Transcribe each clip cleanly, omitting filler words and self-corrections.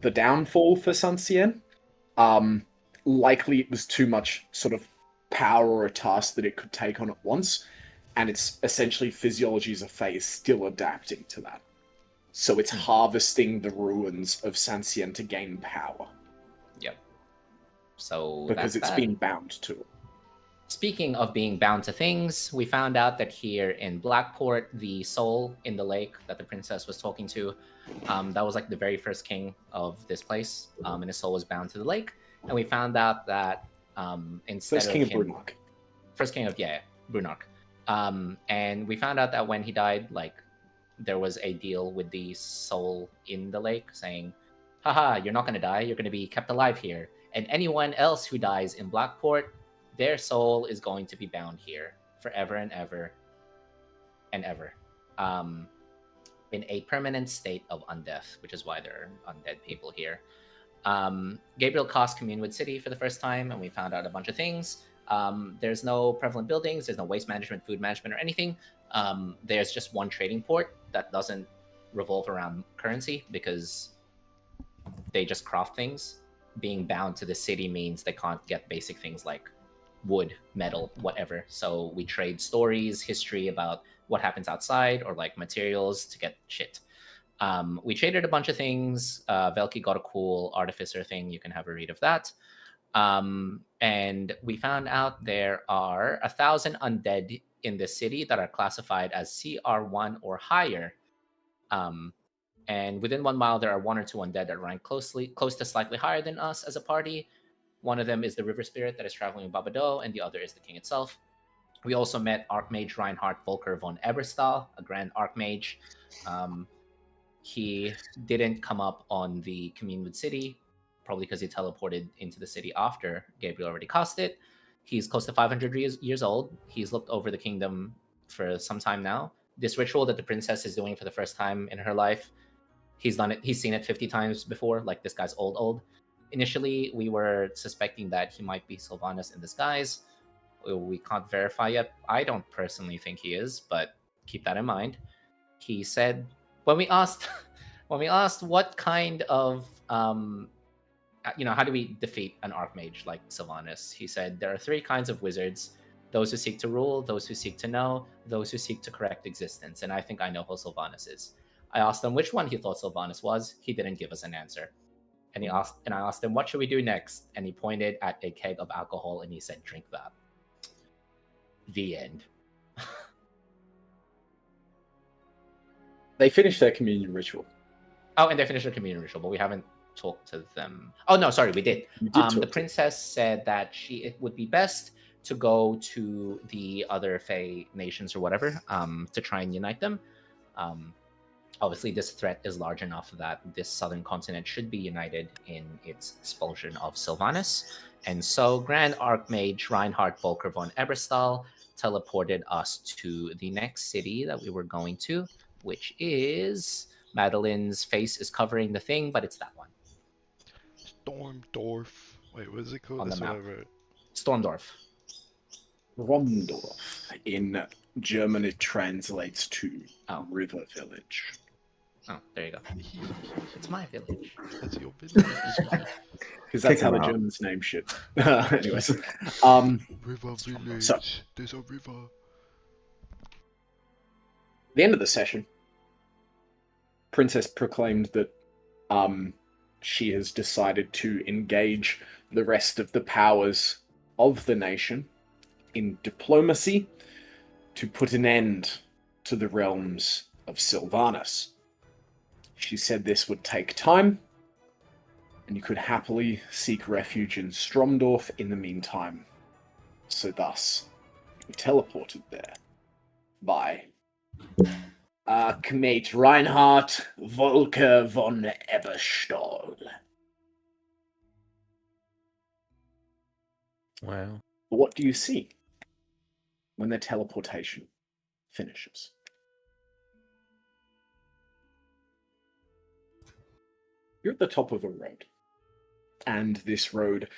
the downfall for Sun Xian. Likely it was too much sort of power or a task that it could take on at once, and it's essentially physiology as a phase still adapting to that. So it's harvesting the ruins of San Xian to gain power. Yep. So because that's it's bad. been bound to it. Speaking of being bound to things, we found out that here in Blackport, the soul in the lake that the princess was talking to, that was like the very first king of this place, and his soul was bound to the lake. And we found out that instead First king of him, Brunark. first king of Brunark, and we found out that when he died, like there was a deal with the soul in the lake saying, "Haha, you're not gonna die. You're gonna be kept alive here, and anyone else who dies in Blackport, their soul is going to be bound here forever and ever and ever, in a permanent state of undeath," which is why there are undead people here. Gabriel cast Communewood City for the first time, and we found out a bunch of things. There's no prevalent buildings, there's no waste management, food management, or anything. There's just one trading port that doesn't revolve around currency because they just craft things. Being bound to the city means they can't get basic things like wood, metal, whatever. So we trade stories, history about what happens outside, or like materials to get shit. We traded a bunch of things. Velki got a cool artificer thing. You can have a read of that. And we found out there are 1,000 undead in the city that are classified as CR1 or higher. And within 1 mile, there are 1 or 2 undead that rank close to slightly higher than us as a party. One of them is the river spirit that is traveling with Babado, and the other is the king itself. We also met Archmage Reinhard Volker von Eberstal, a grand Archmage. He didn't come up on the Communewood City, probably because he teleported into the city after Gabriel already cast it. He's close to 500 years old. He's looked over the kingdom for some time now. This ritual that the princess is doing for the first time in her life, he's done it. He's seen it 50 times before. Like, this guy's old. Initially, we were suspecting that he might be Sylvanas in disguise. We can't verify yet. I don't personally think he is, but keep that in mind. He said when we asked what kind of how do we defeat an archmage like Sylvanas, he said there are 3 kinds of wizards: those who seek to rule, those who seek to know, those who seek to correct existence. And I think I know who Sylvanas is. I asked him which one he thought Sylvanas was. He didn't give us an answer. And I asked him, what should we do next? And he pointed at a keg of alcohol and he said, drink that. The end. They finished their communion ritual. Oh, and they finished their communion ritual, but we haven't talked to them. Oh, no, sorry, we did. The princess said that it would be best to go to the other Fae nations or whatever, to try and unite them. Obviously, this threat is large enough that this southern continent should be united in its expulsion of Sylvanas. And so Grand Archmage Reinhard Volker von Eberstal teleported us to the next city that we were going to, which is... Madeline's face is covering the thing, but it's that one. Stormdorf. Wait, what is it called? On That's the what I map. wrote. Stormdorf. Romdorf. In German, it translates to River Village. Oh, there you go. It's my village. That's your village. Because that's how the Germans name shit. Anyways. River Village. So, there's a river. The end of the session, Princess proclaimed that she has decided to engage the rest of the powers of the nation in diplomacy to put an end to the realms of Sylvanas. She said this would take time, and you could happily seek refuge in Stromdorf in the meantime. So thus, we teleported there by Archmage Reinhard Volker von Eberstal. Wow. What do you see when the teleportation finishes? You're at the top of a road, and this road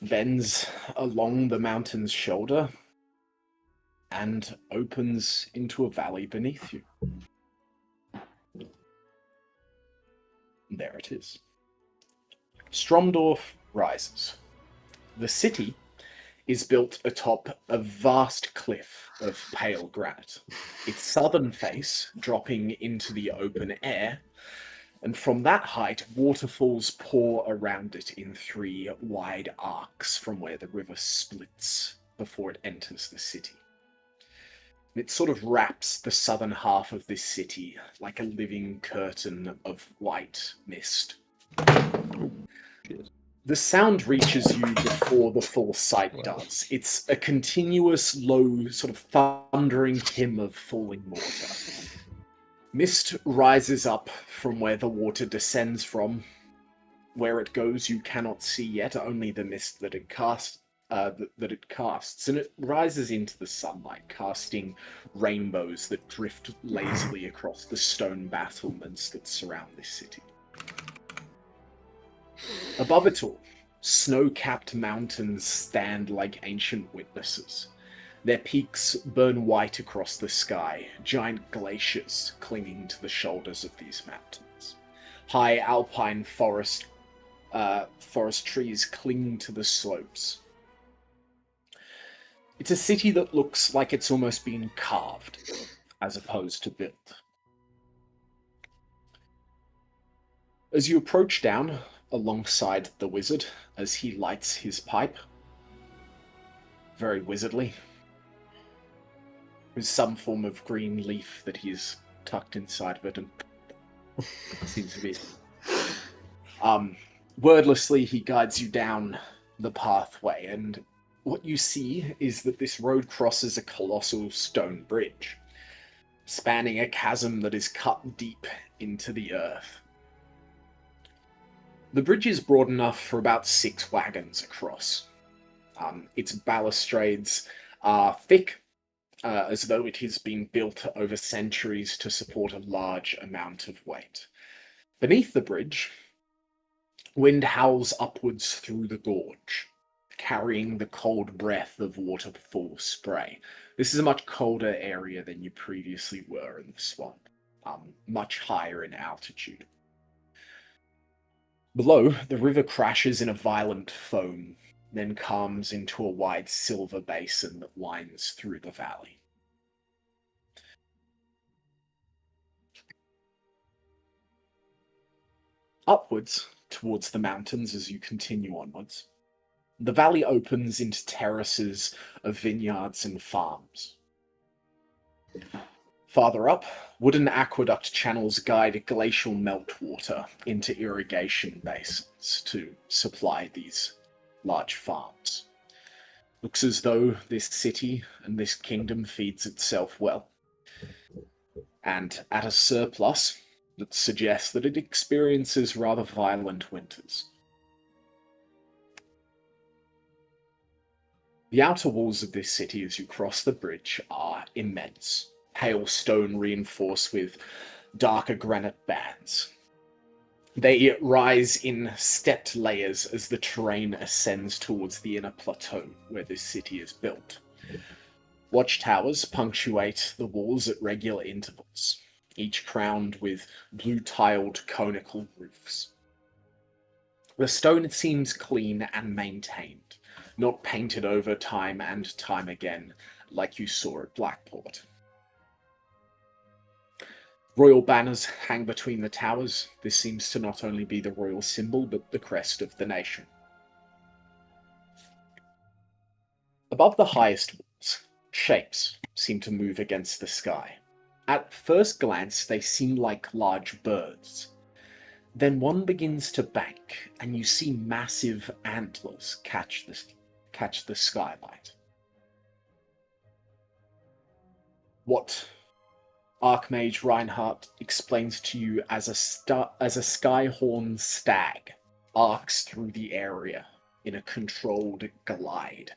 bends along the mountain's shoulder and opens into a valley beneath you. There it is. Stromdorf rises. The city is built atop a vast cliff of pale granite, its southern face dropping into the open air, and from that height, waterfalls pour around it in 3 wide arcs from where the river splits before it enters the city. It sort of wraps the southern half of this city like a living curtain of white mist. The sound reaches you before the full sight does. It's a continuous, low, sort of thundering hymn of falling water. Mist rises up from where the water descends from. Where it goes, you cannot see yet, only the mist that it casts, and it rises into the sunlight, casting rainbows that drift lazily across the stone battlements that surround this city. Above it all, snow-capped mountains stand like ancient witnesses. Their peaks burn white across the sky, giant glaciers clinging to the shoulders of these mountains. High alpine forest trees cling to the slopes. It's a city that looks like it's almost been carved, as opposed to built. As you approach down alongside the wizard, as he lights his pipe, very wizardly, with some form of green leaf that he's tucked inside of it, and seems to be. Wordlessly, he guides you down the pathway, and what you see is that this road crosses a colossal stone bridge, spanning a chasm that is cut deep into the earth. The bridge is broad enough for about 6 wagons across. Its balustrades are thick, as though it has been built over centuries to support a large amount of weight. Beneath the bridge, wind howls upwards through the gorge, carrying the cold breath of waterfall spray. This is a much colder area than you previously were in the swamp, much higher in altitude. Below, the river crashes in a violent foam, then calms into a wide silver basin that winds through the valley. Upwards, towards the mountains as you continue onwards, the valley opens into terraces of vineyards and farms. Farther up, wooden aqueduct channels guide glacial meltwater into irrigation basins to supply these large farms. Looks as though this city and this kingdom feeds itself well, and at a surplus that suggests that it experiences rather violent winters. The outer walls of this city as you cross the bridge are immense. Pale stone reinforced with darker granite bands. They rise in stepped layers as the terrain ascends towards the inner plateau where this city is built. Watchtowers punctuate the walls at regular intervals, each crowned with blue-tiled conical roofs. The stone seems clean and maintained, not painted over time and time again like you saw at Blackport. Royal banners hang between the towers. This seems to not only be the royal symbol, but the crest of the nation. Above the highest walls, shapes seem to move against the sky. At first glance, they seem like large birds. Then one begins to bank, and you see massive antlers catch the skylight. What Archmage Reinhardt explains to you as a skyhorn stag arcs through the area in a controlled glide.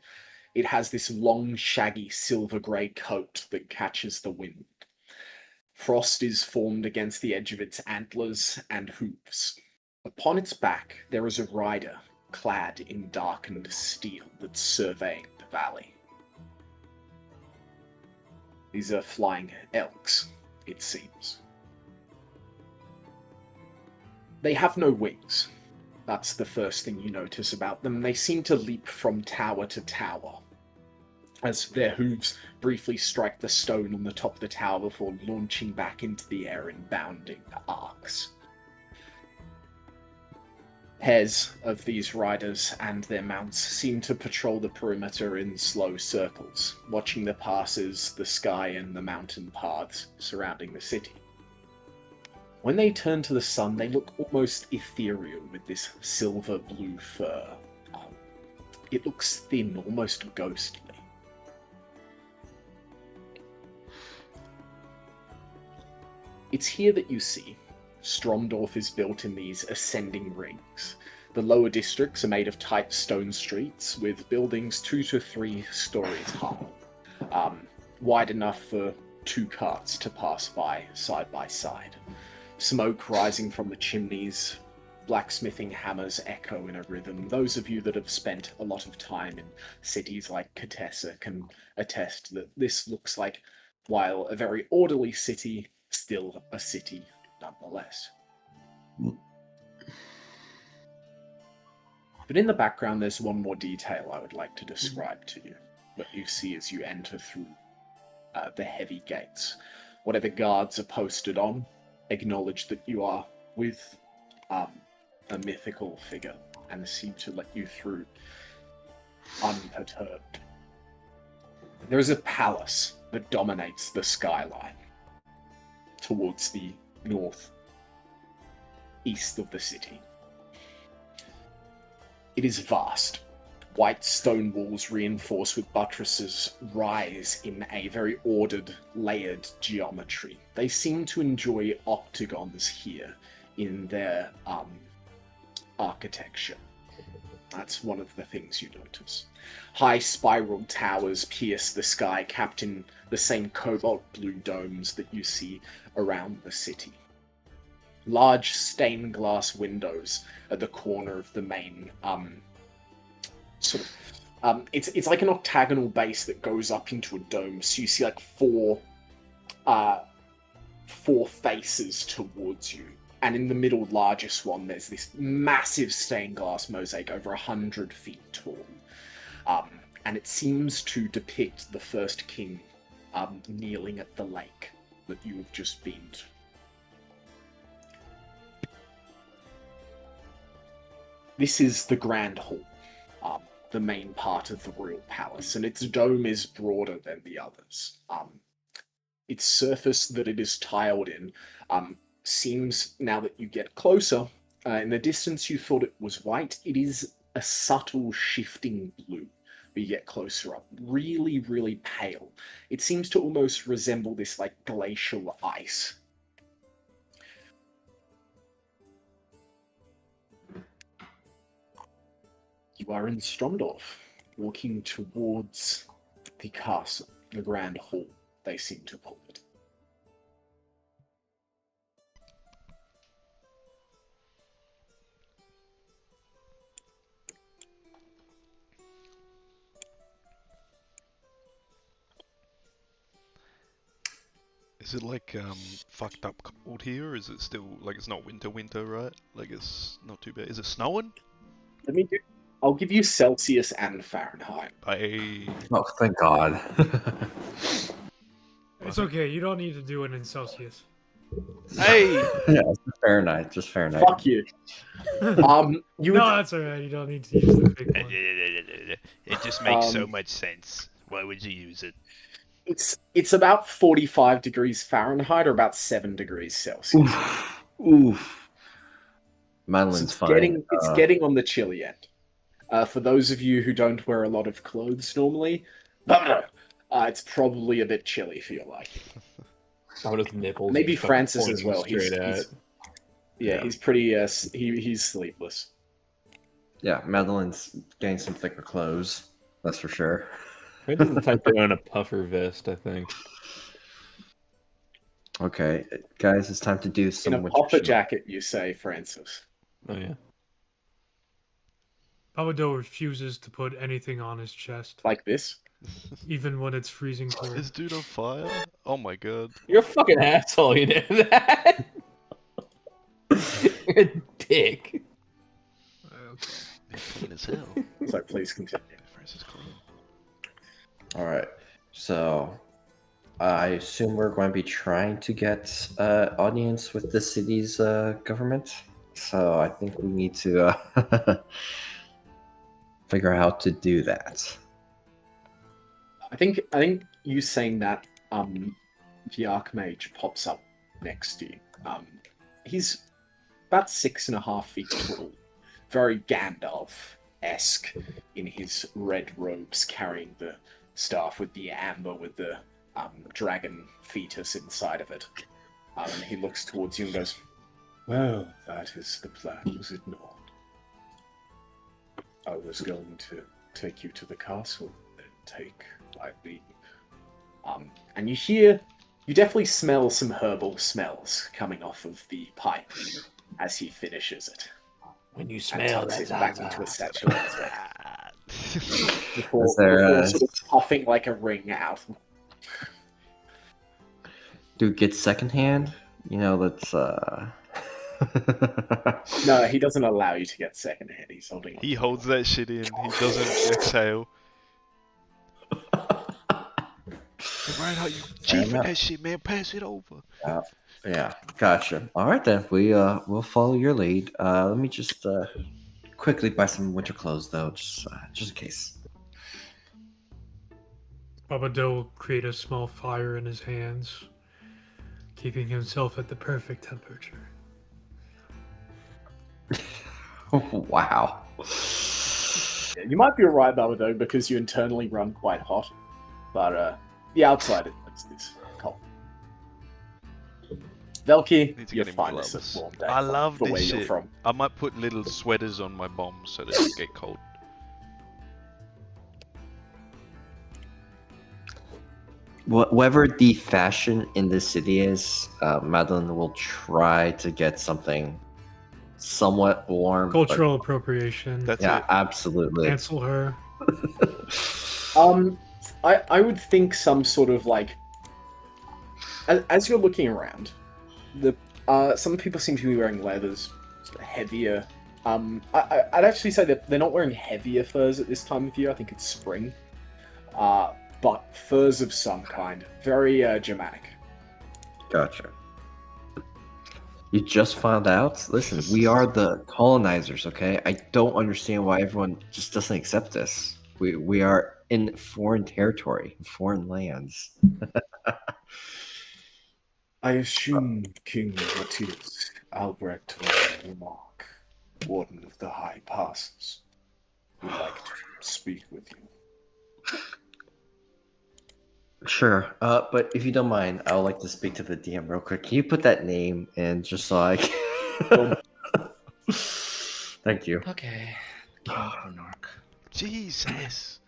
It has this long, shaggy, silver-grey coat that catches the wind. Frost is formed against the edge of its antlers and hooves. Upon its back, there is a rider clad in darkened steel that's surveying the valley. These are flying elks, it seems. They have no wings. That's the first thing you notice about them. They seem to leap from tower to tower, as their hooves briefly strike the stone on the top of the tower before launching back into the air in bounding arcs. Pairs of these riders and their mounts seem to patrol the perimeter in slow circles, watching the passes, the sky, and the mountain paths surrounding the city. When they turn to the sun, they look almost ethereal with this silver-blue fur. It looks thin, almost ghostly. It's here that you see Stromdorf is built in these ascending rings. The lower districts are made of tight stone streets with buildings 2 to 3 stories high, wide enough for 2 carts to pass by side. Smoke rising from the chimneys, blacksmithing hammers echo in a rhythm. Those of you that have spent a lot of time in cities like Katessa can attest that this looks like, while a very orderly city, still a city nonetheless. But in the background, there's one more detail I would like to describe to you. What you see as you enter through the heavy gates. Whatever guards are posted on, acknowledge that you are with a mythical figure and seem to let you through unperturbed. There is a palace that dominates the skyline towards the north east of the city. It is vast. White stone walls reinforced with buttresses rise in a very ordered, layered geometry. They seem to enjoy octagons here in their architecture. That's one of the things you notice. High spiral towers pierce the sky, capped in the same cobalt blue domes that you see around the city. Large stained glass windows at the corner of the main it's like an octagonal base that goes up into a dome. So you see like four faces towards you. And in the middle, largest one, there's this massive stained glass mosaic over 100 feet tall. And it seems to depict the first king kneeling at the lake that you have just been to. This is the Grand Hall, the main part of the royal palace, and its dome is broader than the others. Its surface that it is tiled in seems, now that you get closer, in the distance you thought it was white, it is a subtle shifting blue. When you get closer up, really, really pale. It seems to almost resemble this like glacial ice. You are in Stromdorf, walking towards the castle, the Grand Hall, they seem to call it. Is it like fucked up cold here? Or is it still like it's not winter, right? Like it's not too bad. Is it snowing? I'll give you Celsius and Fahrenheit. Oh, thank God. It's okay. You don't need to do it in Celsius. Hey! Yeah, just Fahrenheit. Just Fahrenheit. Fuck you. You would, No, that's alright. You don't need to use the big one. It just makes so much sense. Why would you use it? It's about 45 degrees Fahrenheit or about 7 degrees Celsius. Oof. Madeline's It's fine. getting on the chilly end. For those of you who don't wear a lot of clothes normally, it's probably a bit chilly for your liking. Out of nipples. Maybe fucking Francis as pointing well. straight at. He's pretty. He's sleepless. Yeah, Madeline's getting some thicker clothes. That's for sure. Maybe the type to own a puffer vest, I think. Okay, guys, it's time to do some In a winter popper snow. jacket, you say, Francis. Oh yeah. Pabado refuses to put anything on his chest, Like this. even when it's freezing Is cold. dude on fire? Oh my god. You're a fucking asshole, you know that? You're a dick. Okay. They're clean as hell. So please continue. Francis clean. All right. So I assume we're going to be trying to get audience with the city's government. So I think we need to figure out how to do that. I think you saying that the Archmage pops up next to you. He's about 6.5 feet tall, very Gandalf-esque in his red robes, carrying the staff with the amber with the dragon fetus inside of it. And he looks towards you and goes, "Well, that is the plan, was it not? I was going to take you to the castle and take my leave." And you definitely smell some herbal smells coming off of the pipe as he finishes it. When you And smell tucks that, it back into a satchel before, Is there, before sort of puffing like a ring out. Do it get secondhand? You know, let's No, he doesn't allow you to get secondhand. He's holding on. He holds that shit in. He doesn't exhale. Right how you chiefing that shit, man. Pass it over. Yeah, gotcha. All right then, we'll follow your lead. Let me just quickly buy some winter clothes though, just in case. Babado will create a small fire in his hands, keeping himself at the perfect temperature. Wow. Yeah, you might be alright, Babado, because you internally run quite hot. But the outside is cold. Velki, Need to you're get him fine. This gloves. is a warm day. I love the this way you're shit. from. I might put little sweaters on my bombs so they don't get cold. Whatever the fashion in the city is, Madeline will try to get something somewhat warm. but- Cultural appropriation. That's yeah, it. absolutely. Cancel her. I would think some sort of like, as you're looking around, some people seem to be wearing leathers, sort of heavier. I'd actually say that they're not wearing heavier furs at this time of year. I think it's spring. But furs of some kind, very Germanic. Gotcha. You just found out? Listen, we are the colonizers, okay? I don't understand why everyone just doesn't accept this. We are in foreign territory, foreign lands. I assume King Matthias Albrecht von Mark, Warden of the High Passes, would like to speak with you. Sure, but if you don't mind, I would like to speak to the DM real quick. Can you put that name in just so I can... Thank you. Okay. King of Brunark. Jesus.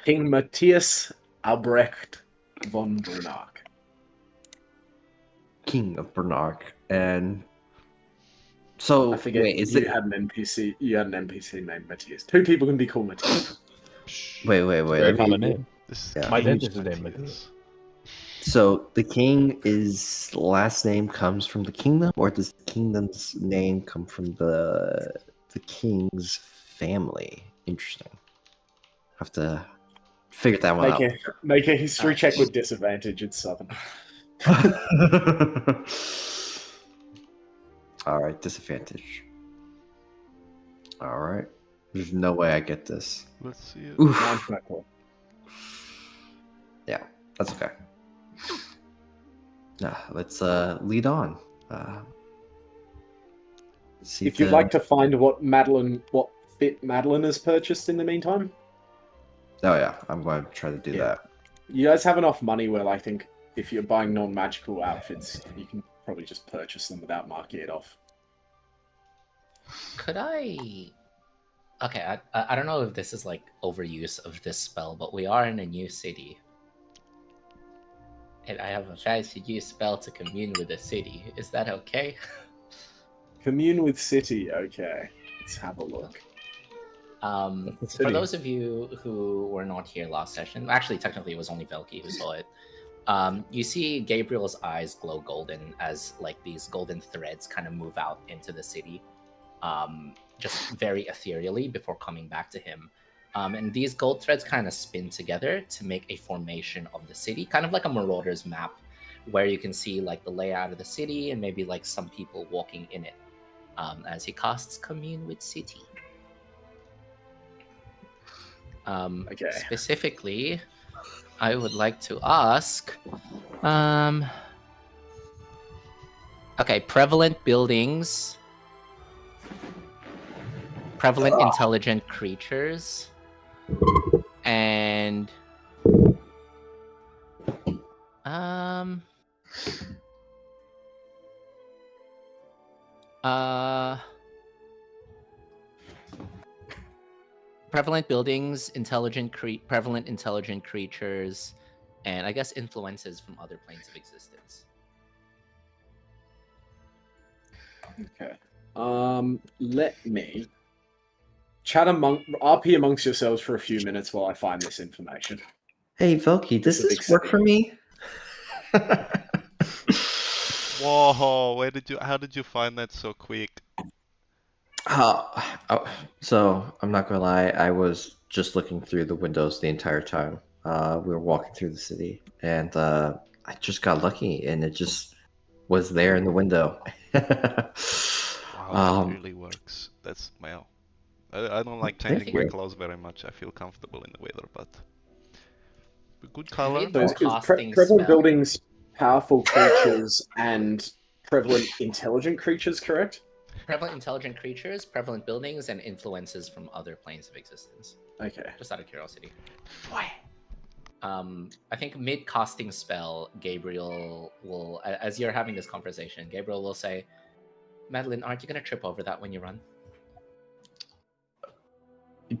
King Matthias Albrecht von Brunark. King of Bernark. And so, I forget wait, is you it... had an NPC. You had an NPC named Matthias. 2 people can be called Matthias. Wait. Very let me- common name. This is Yeah. My King dentist is named Matthias. Matthias. So the king is last name comes from the kingdom, or does the kingdom's name come from the king's family? Interesting. Have to figure that one Make a history check with disadvantage. It's Southern. out. All right, disadvantage. All right. There's no way I get this. Let's see it. Oof. 9.4. Yeah, that's okay. Let's lead on. See If you'd like to find what fit Madeline has purchased in the meantime, Oh yeah, I'm going to try to do Yeah. that. you guys have enough money where I think if you're buying non-magical outfits, you can probably just purchase them without marking it off. Could I? Okay, I don't know if this is like overuse of this spell, but we are in a new city. And I have a fancy new spell to commune with the city. Is that okay? Commune with city. Okay, let's have a look. For city? those of you who were not here last session, actually, technically, it was only Velki who saw it. You see Gabriel's eyes glow golden as like these golden threads kind of move out into the city. just very ethereally before coming back to him. And these gold threads kind of spin together to make a formation of the city, kind of like a Marauder's map, where you can see like the layout of the city and maybe like some people walking in it, as he casts Commune with City. Okay. Specifically, I would like to ask, okay, prevalent buildings, prevalent intelligent creatures, and prevalent buildings, prevalent intelligent creatures, and I guess influences from other planes of existence. Okay. Let me chat RP amongst yourselves for a few minutes while I find this information. Hey, Velky, does It's a this big work city. for me? Whoa! How did you find that so quick? So I'm not gonna lie, I was just looking through the windows the entire time. We were walking through the city, and I just got lucky, and it just was there in the window. Wow, that really works. That's well. I don't like Thank changing my you. clothes very much. I feel comfortable in the weather, but good color. Maybe So is casting prevalent spell. buildings, powerful creatures, and prevalent intelligent creatures, correct? Prevalent intelligent creatures, prevalent buildings, and influences from other planes of existence. Okay. Just out of curiosity. I think mid casting spell, Gabriel will, as you're having this conversation, Gabriel will say, Madeline, aren't you going to trip over that when you run?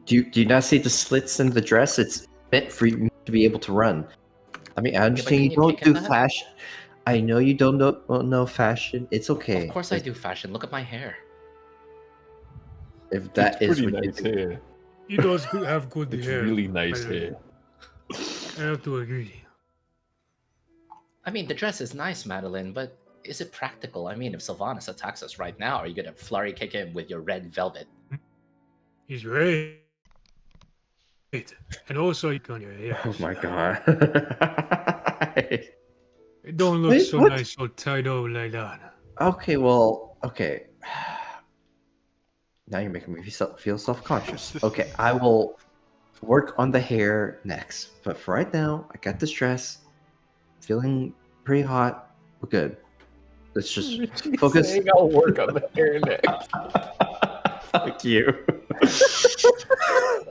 Do you not see the slits in the dress? It's meant for you to be able to run. I mean, I understand can you you don't kick in do that? fashion. I know you don't know fashion. It's okay. Of course I do fashion. Look at my hair. If that It's is pretty what you nice do. hair. He does have good It's hair. really nice by the way. hair. I have to agree. I mean, the dress is nice, Madeline, but is it practical? I mean, if Sylvanas attacks us right now, are you going to flurry kick him with your red velvet? He's right. And also, you on your hair. Oh my god. It don't look Wait, so what? nice or tied up like that. Okay, well, okay. Now you're making me feel self-conscious. Okay, I will work on the hair next. But for right now, I got this dress. Feeling pretty hot. We're good. Let's just focus. Saying I'll work on the hair next. Fuck you.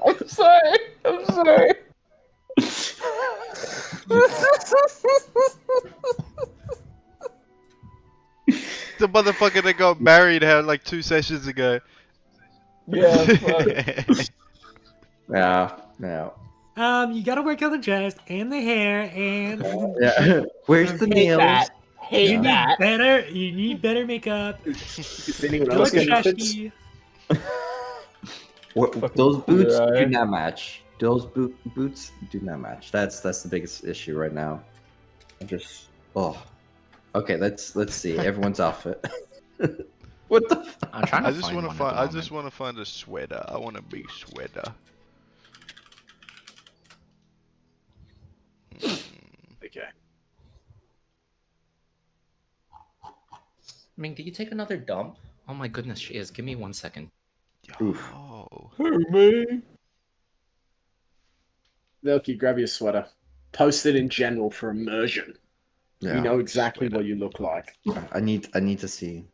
I'm sorry. I'm sorry. The motherfucker that got married had like 2 sessions ago. Yeah, fuck. No. You gotta work on the dress and the hair and Yeah. Where's the Hate nails? that. Hate you need that. better. You need better makeup. Is anyone You else look getting fits? trashy. Those boots clear eye. do not match. Those boots do not match. That's the biggest issue right now. Okay, let's see everyone's outfit. What the? I'm trying to I just find want one to at find. the I just moment. want to find a sweater. I want a big sweater. Okay. Ming, did you take another dump? Oh my goodness, she is. Give me 1 second. Oof. Oh. Hey, man. Velky, grab your sweater. Post it in general for immersion. Yeah. We know exactly Sweater. what you look like. I need to see.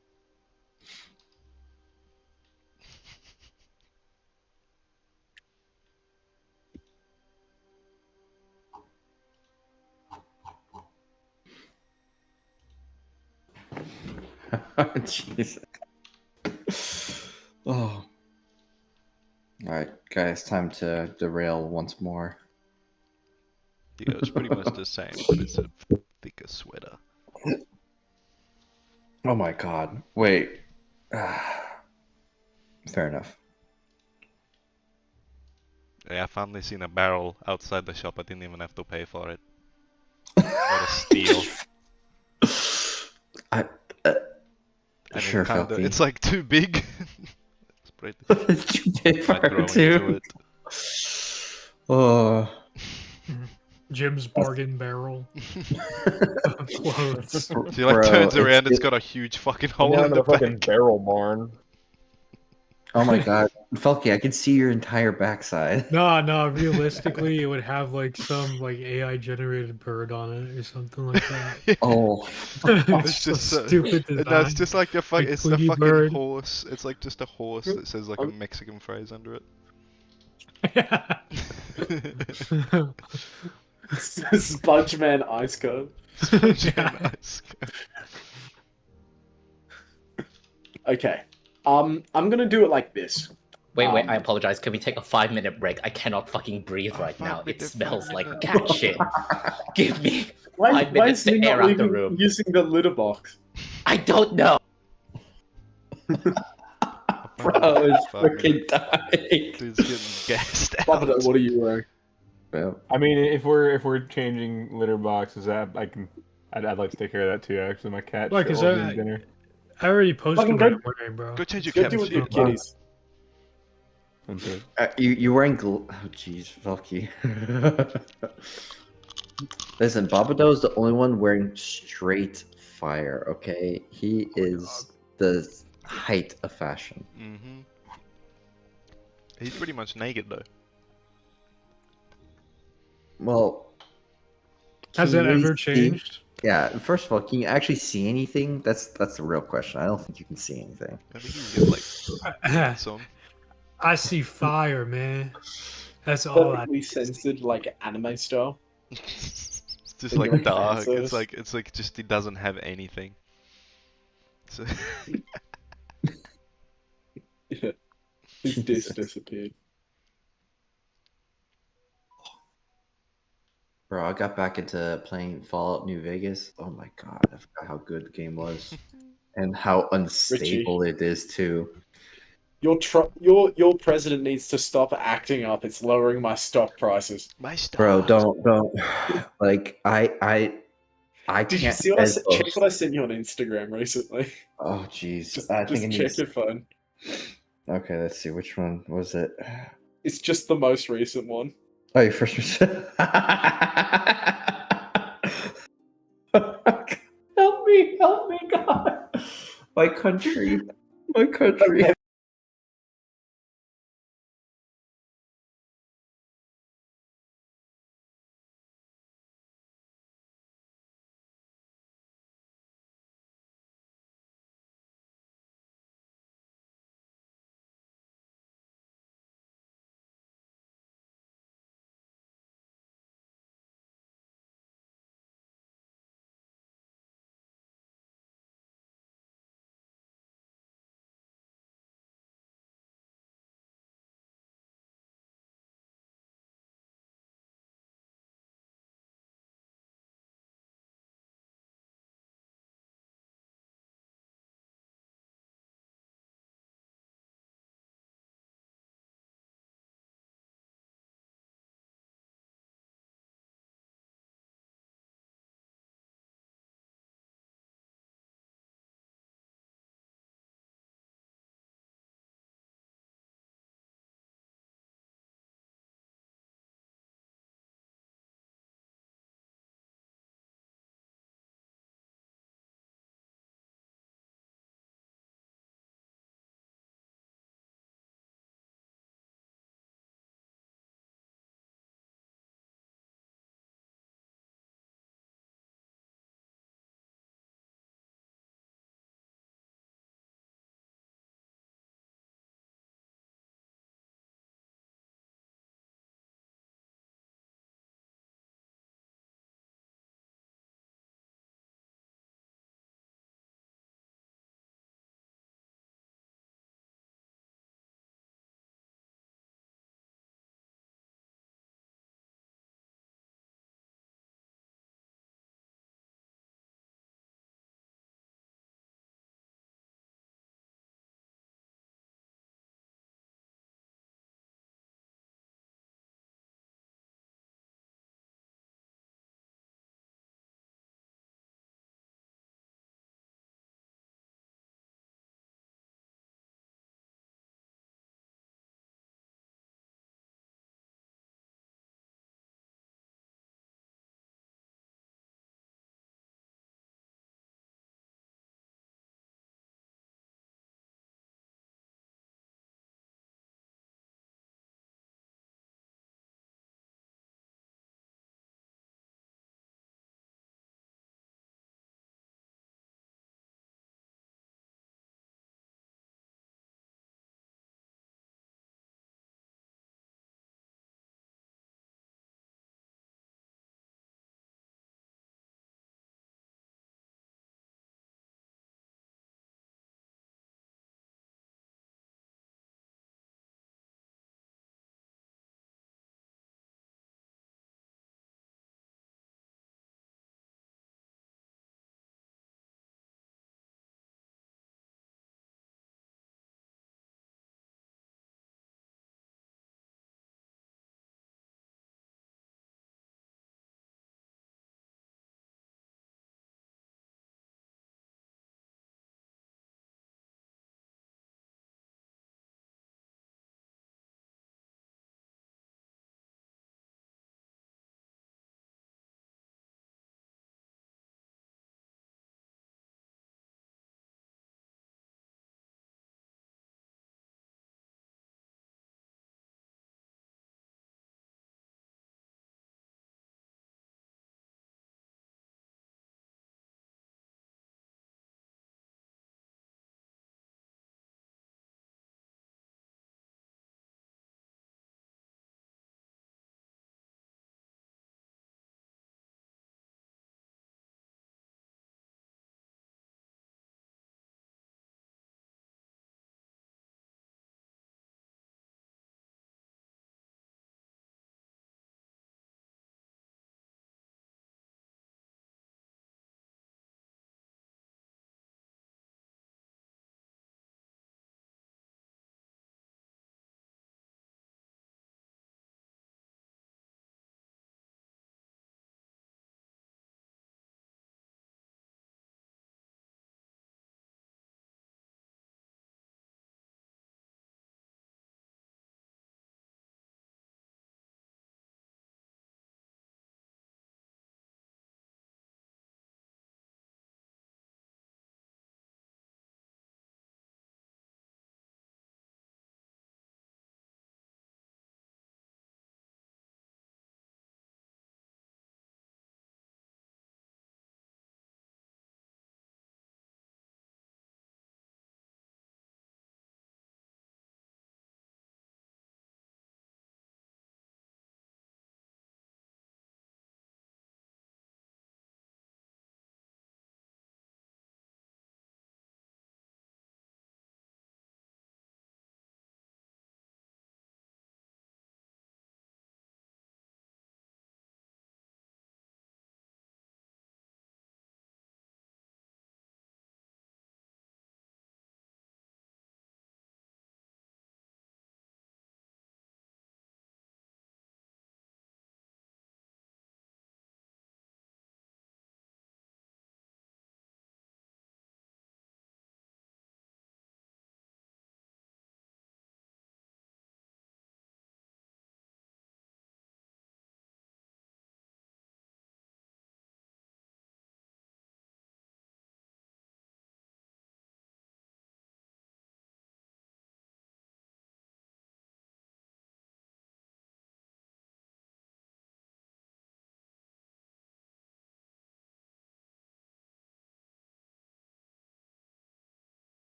Jesus. Oh. All right, guys, time to derail once more. Yeah, it's pretty much the same, but it's a thicker sweater. Oh my god. Wait. Fair enough. Yeah, I finally seen a barrel outside the shop. I didn't even have to pay for it. What a steal! I And sure, it kinda, Felky. it's like too big. Spread It's too big for by her throwing too. to it. Oh. Jim's bargain barrel. Clothes. She like Bro, turns around, it's it- got a huge fucking Come hole down in to the the fucking back. barrel barn. Oh my god. Felky, I can see your entire backside. No, realistically, it would have like some like AI generated bird on it or something like that. Oh. It's so just so, stupid no, design. it's just like Like it's the Tweety fucking bird. horse. It's like just a horse that says like a Mexican phrase under it. Spongeman ice cone. Nice. Okay. I'm gonna do it like this. Wait, I apologize. Can we take a 5-minute break? I cannot fucking breathe Oh, right now. 5 It minute, smells 5 like minute. cat shit. Give me Why 5 minutes is to he not air out the leaving- room. using the litter box? I don't know. Bro is 5 freaking minutes. dying. Dude's getting gassed out. Bobby, what are you wearing? Well, I mean, if we're changing litter boxes, I'd like to take care of that too. Actually, my cat. Like, shit is while that- being dinner. I already posted Fucking what go- I'm wearing, bro. Go change your Go cat do with your shit. kitties. That's it. you wearing oh jeez, Felky. Listen, Babado is the only one wearing straight fire, okay? He is the height of fashion. Mm-hmm. He's pretty much naked though. Well, Has can that you really ever see- changed? Yeah, first of all, can you actually see anything? That's the real question. I don't think you can see anything. I think he's got like pants on. I see fire, man. That's all I. Perfectly censored, like anime style. It's just And like your dark. pants It's like just he doesn't have anything. So Yeah. His disc disappeared. Bro, I got back into playing Fallout New Vegas. Oh my god, I forgot how good the game was. And how unstable it is too. Your president needs to stop acting up. It's lowering my stock prices. my stuff. Bro, don't like I Did you can't see what I spend check those- what I sent you on Instagram recently? Oh jeez. Just, I just think it check needs your phone. Okay, let's see which one was it. It's just the most recent one. Oh, your first one. Help me, God. My country. My country.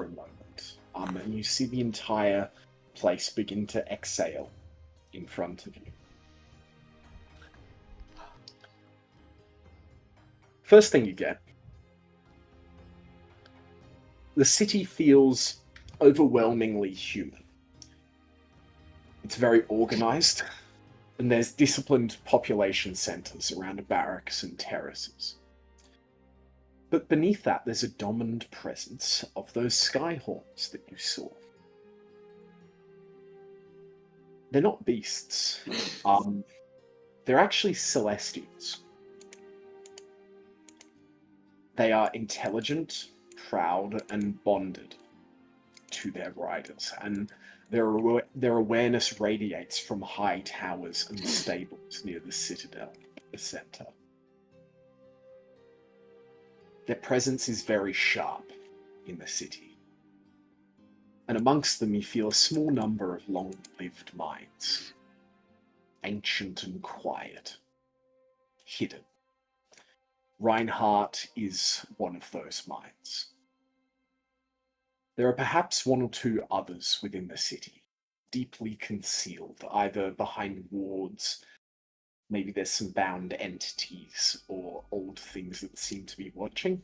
for a moment, and you see the entire place begin to exhale in front of you. First thing you get, the city feels overwhelmingly human. It's very organized, and there's disciplined population centers around barracks and terraces. But beneath that, there's a dominant presence of those skyhorns that you saw. They're not beasts. They're actually celestials. They are intelligent, proud, and bonded to their riders, and their awareness radiates from high towers and stables near the citadel, the center. Their presence is very sharp in the city, and amongst them you feel a small number of long-lived minds, ancient and quiet, hidden. Reinhardt is one of those minds. There are perhaps one or two others within the city, deeply concealed, either behind wards, maybe there's some bound entities, or old things that seem to be watching.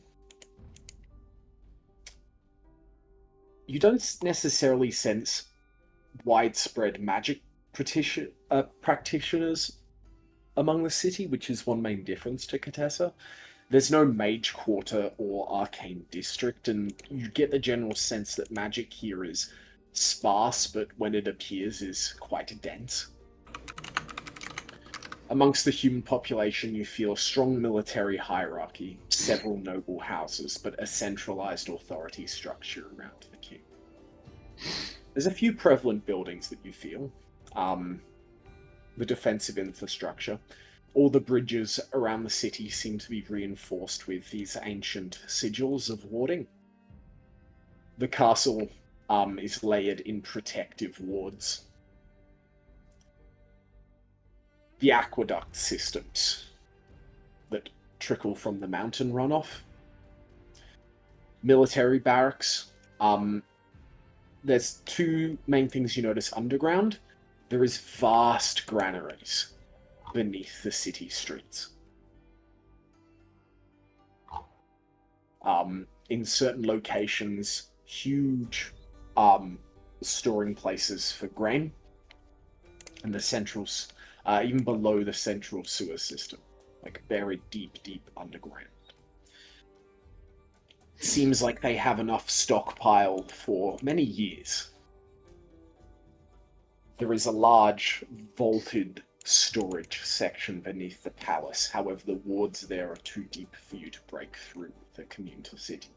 You don't necessarily sense widespread magic practitioners among the city, which is one main difference to Katessa. There's no mage quarter or arcane district, and you get the general sense that magic here is sparse, but when it appears is quite dense. Amongst the human population, you feel a strong military hierarchy, several noble houses, but a centralized authority structure around the king. There's a few prevalent buildings that you feel. The defensive infrastructure. All the bridges around the city seem to be reinforced with these ancient sigils of warding. The castle is layered in protective wards. The aqueduct systems that trickle from the mountain runoff. Military barracks. There's two main things you notice underground. There is vast granaries beneath the city streets. In certain locations, huge storing places for grain, and the centrals, even below the central sewer system, like buried deep underground. It seems like they have enough stockpiled for many years. There is a large vaulted storage section beneath the palace. However, the wards there are too deep for you to break through the communal city.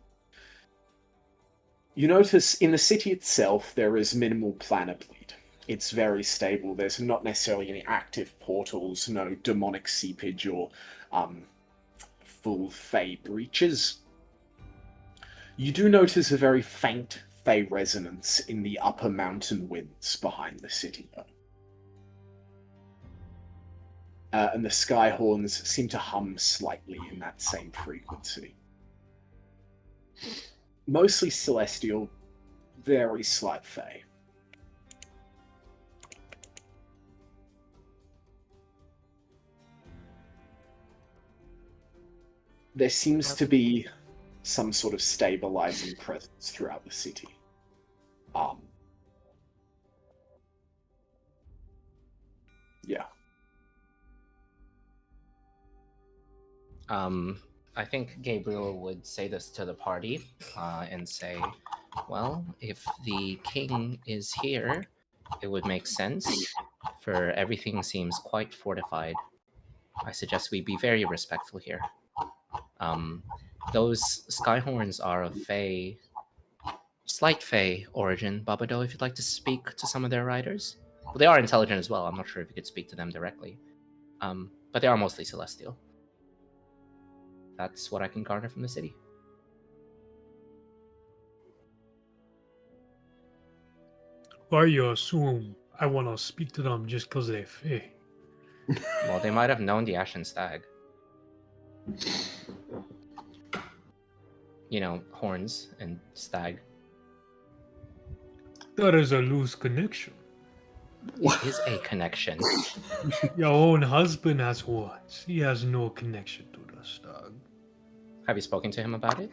You notice in the city itself there is minimal planet bleed. It's very stable. There's not necessarily any active portals, no demonic seepage or full Fey breaches. You do notice a very faint Fey resonance in the upper mountain winds behind the city, though. And the skyhorns seem to hum slightly in that same frequency. Mostly celestial, very slight Fey. There seems to be some sort of stabilizing presence throughout the city. Yeah. I think Gabriel would say this to the party and say, well, if the king is here, it would make sense, for everything seems quite fortified. I suggest we be very respectful here. Those skyhorns are of slight Fey origin. Babado, if you'd like to speak to some of their riders. Well, they are intelligent as well. I'm not sure if you could speak to them directly. But they are mostly celestial. That's what I can garner from the city. Why you assume I want to speak to them just because they're Fey? Well, they might have known the Ashen Stag. You know, horns and stag. That is a loose connection. It is a connection. Your own husband has what? He has no connection to this, dog. Have you spoken to him about it?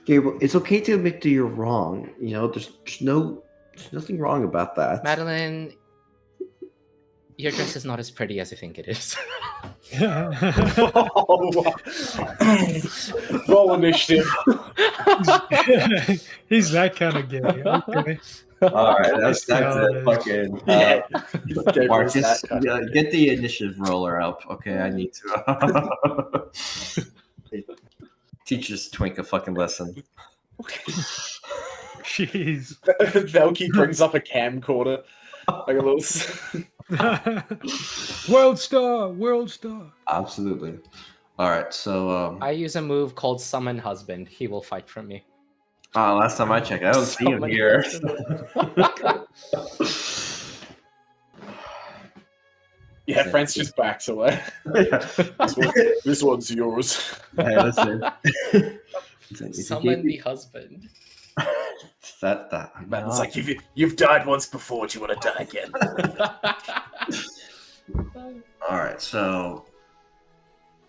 Gabriel, it's okay to admit that you're wrong. You know, there's nothing wrong about that. Madeline, your dress is not as pretty as you think it is. Roll initiative. He's that kind of gay. Okay. All right, that's how it. it is. Fucking Yeah. Marcus, get the initiative roller up. Okay, I need to teach this twink a fucking lesson. Jeez. Velky brings up a camcorder. Like a little. World star. World star. Absolutely. All right, so I use a move called Summon Husband. He will fight for me. last time I checked, I don't see him Summon here. Husband. Yeah, France just backs away. This one's yours. Hey, listen. Summon the husband. That It's like you've died once before. Do you want to die again? All right, so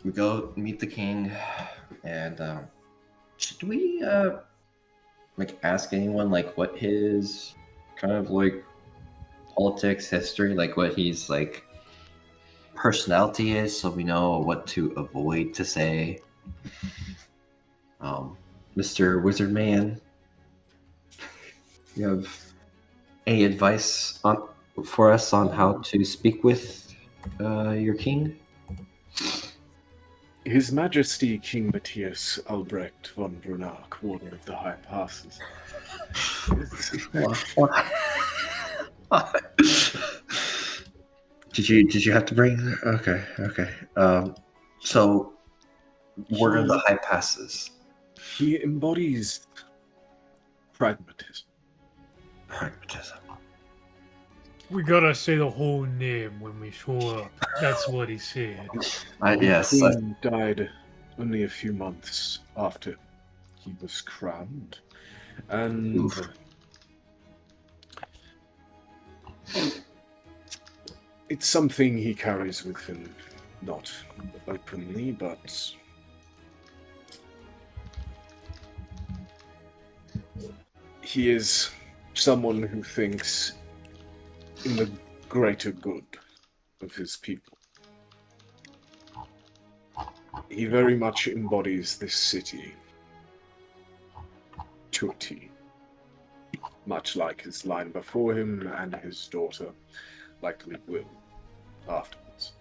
we go meet the king, and should we like ask anyone like what his kind of like politics history, like what he's like personality is, so we know what to avoid to say? Mr. Wizard Man, you have any advice for us on how to speak with your king? His Majesty King Matthias Albrecht von Brunach, Warden of the High Passes. Did you have to bring? Okay. So, Warden of the High Passes. He embodies pragmatism. Pragmatism. We gotta say the whole name when we show up. That's what he said. Yes. The Queen died only a few months after he was crowned, and Oof. It's something he carries with him, not openly, but he is someone who thinks in the greater good of his people. He very much embodies this city to a T, much like his line before him and his daughter likely will afterwards.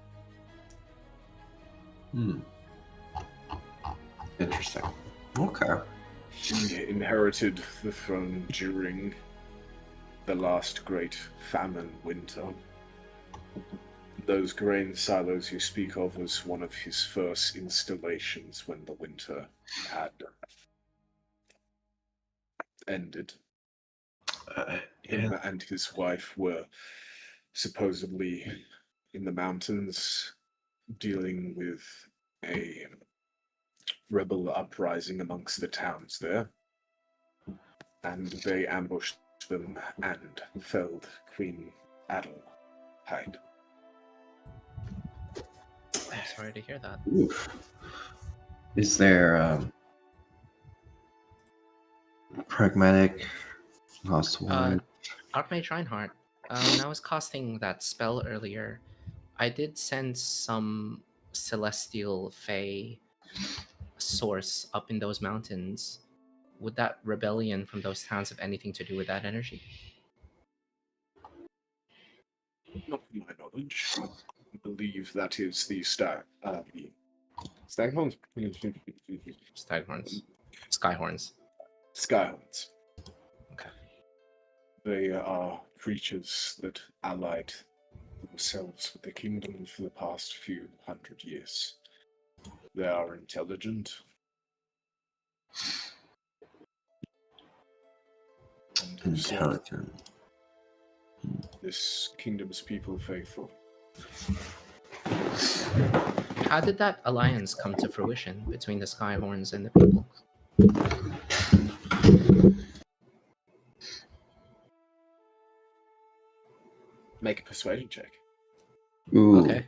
Interesting. Okay. He inherited the throne during the last great famine winter. Those grain silos you speak of was one of his first installations when the winter had ended. Him and his wife were supposedly in the mountains dealing with a rebel uprising amongst the towns there, and they ambushed them and felled Queen Adelheid. I'm sorry to hear that. Oof. Is there pragmatic last one? Archmage Reinhardt, when I was casting that spell earlier, I did send some celestial fae source up in those mountains. Would that rebellion from those towns have anything to do with that energy? Not to my knowledge. I believe that is the Staghorns? Staghorns. Skyhorns. Skyhorns. Okay. They are creatures that allied themselves with the kingdom for the past few hundred years. They are intelligent. And have served Intelligent. this kingdom's people faithful. How did that alliance come to fruition between the Skyhorns and the people? Make a persuasion check. Ooh. Okay.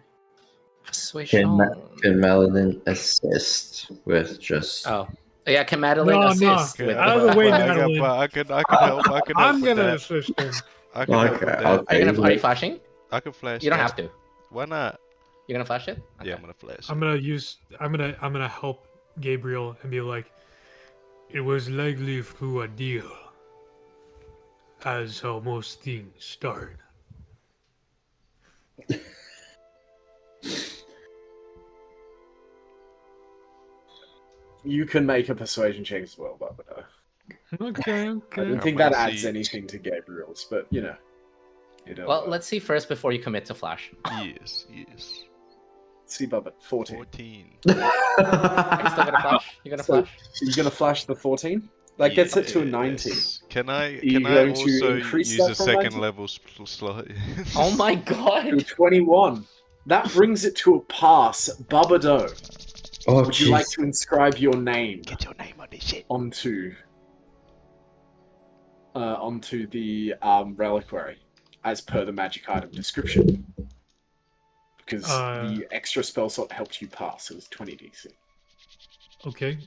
Persuasion. Can Maladin assist with just? Oh. Yeah, can Madeline No, assist Okay, with Out of the the... way, I Madeline. I can help. I can help I'm with gonna that. assist him. I can help with Okay, that. Are you flashing? I can flash. You don't that. have to. Why not? You're gonna flash it? Yeah, Okay. I'm gonna flash. I'm gonna help Gabriel and be like, it was likely through a deal, as how most things start. You can make a persuasion check as well, Barbado. Okay, I okay. don't think I'm that gonna adds see- anything to Gabriel's, but you know. Well, let's see first before you commit to flash. Yes. see, Bubba. 14. 14. Are you still gonna flash? You gonna So, flash? you're gonna flash the 14? That gets it to a 19. Yes. Can I you can I going to also increase use that a from second 19? level slot? Oh my To god! 21. That brings it to a pass. Bubado, Oh, would you like jeez. to inscribe your name Get your name on this shit. onto the reliquary as per the magic item description? Because the extra spell slot helped you pass. It was 20 DC. Okay.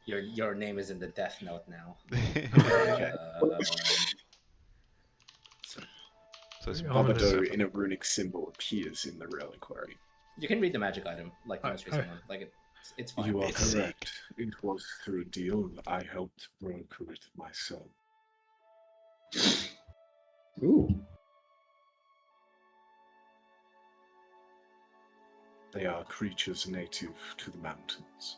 Your name is in the death note now. Okay. So it's I'm gonna- Bubado in a runic symbol appears in the reliquary. You can read the magic item, like the most recent one. Like it's fine. You are It's correct. It was through a deal. I helped broker it myself. Ooh. They are creatures native to the mountains.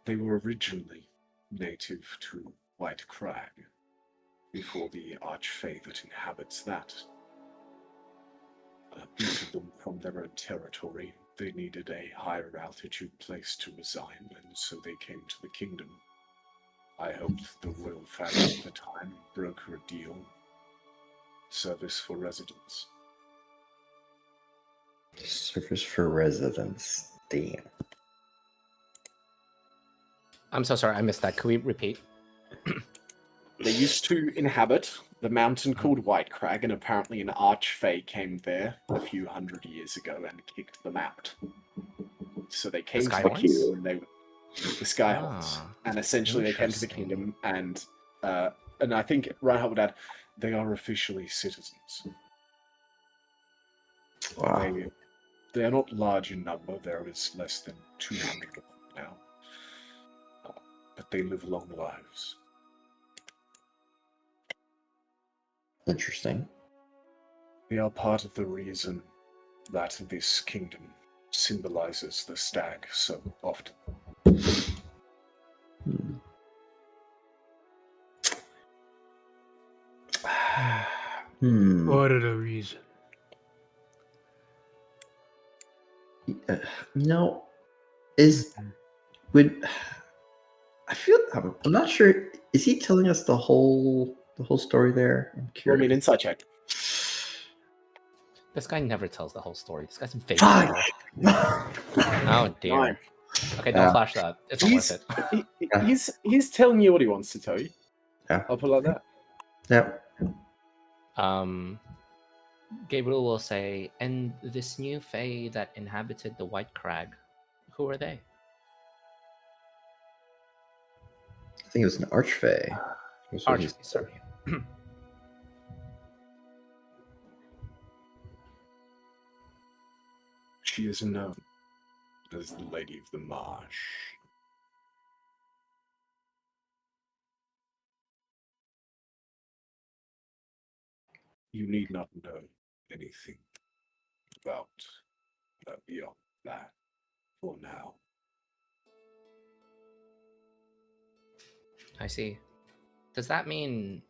They were originally native to White Crag, before the Archfey that inhabits that booted them from their own territory. They needed a higher altitude place to reside, and so they came to the kingdom. I helped the royal family at the time broker a deal. Service for residents. Service for residents. Damn. I'm so sorry, I missed that. Can we repeat? They used to inhabit the mountain called White Crag, and apparently an archfey came there a few hundred years ago and kicked them out. So they came to the Skyhorns? kingdom, and they were the Skyhorns, Ah, and essentially they came to the interesting. kingdom, and I think Reinhardt would add, they are officially citizens. Wow. They are not large in number. There is less than 200 of them now, but they live long lives. Interesting. They are part of the reason that this kingdom symbolizes the stag so often. Hmm. What are the reason? Would I feel I'm not sure. Is he telling us the whole story there? I'm Roll me curious. an insight check. This guy never tells the whole story. This guy's a fake. Fuck! Oh dear. 9. Okay, don't flash that. It's not He's, worth it. he's telling you what he wants to tell you. Yeah. I'll put it like that. Yep. Gabriel will say, and this new fae that inhabited the White Crag, who are they? I think it was an archfey. That's what he Archfey, sorry. She is known as the Lady of the Marsh. You need not know anything about beyond that for now. I see. Does that mean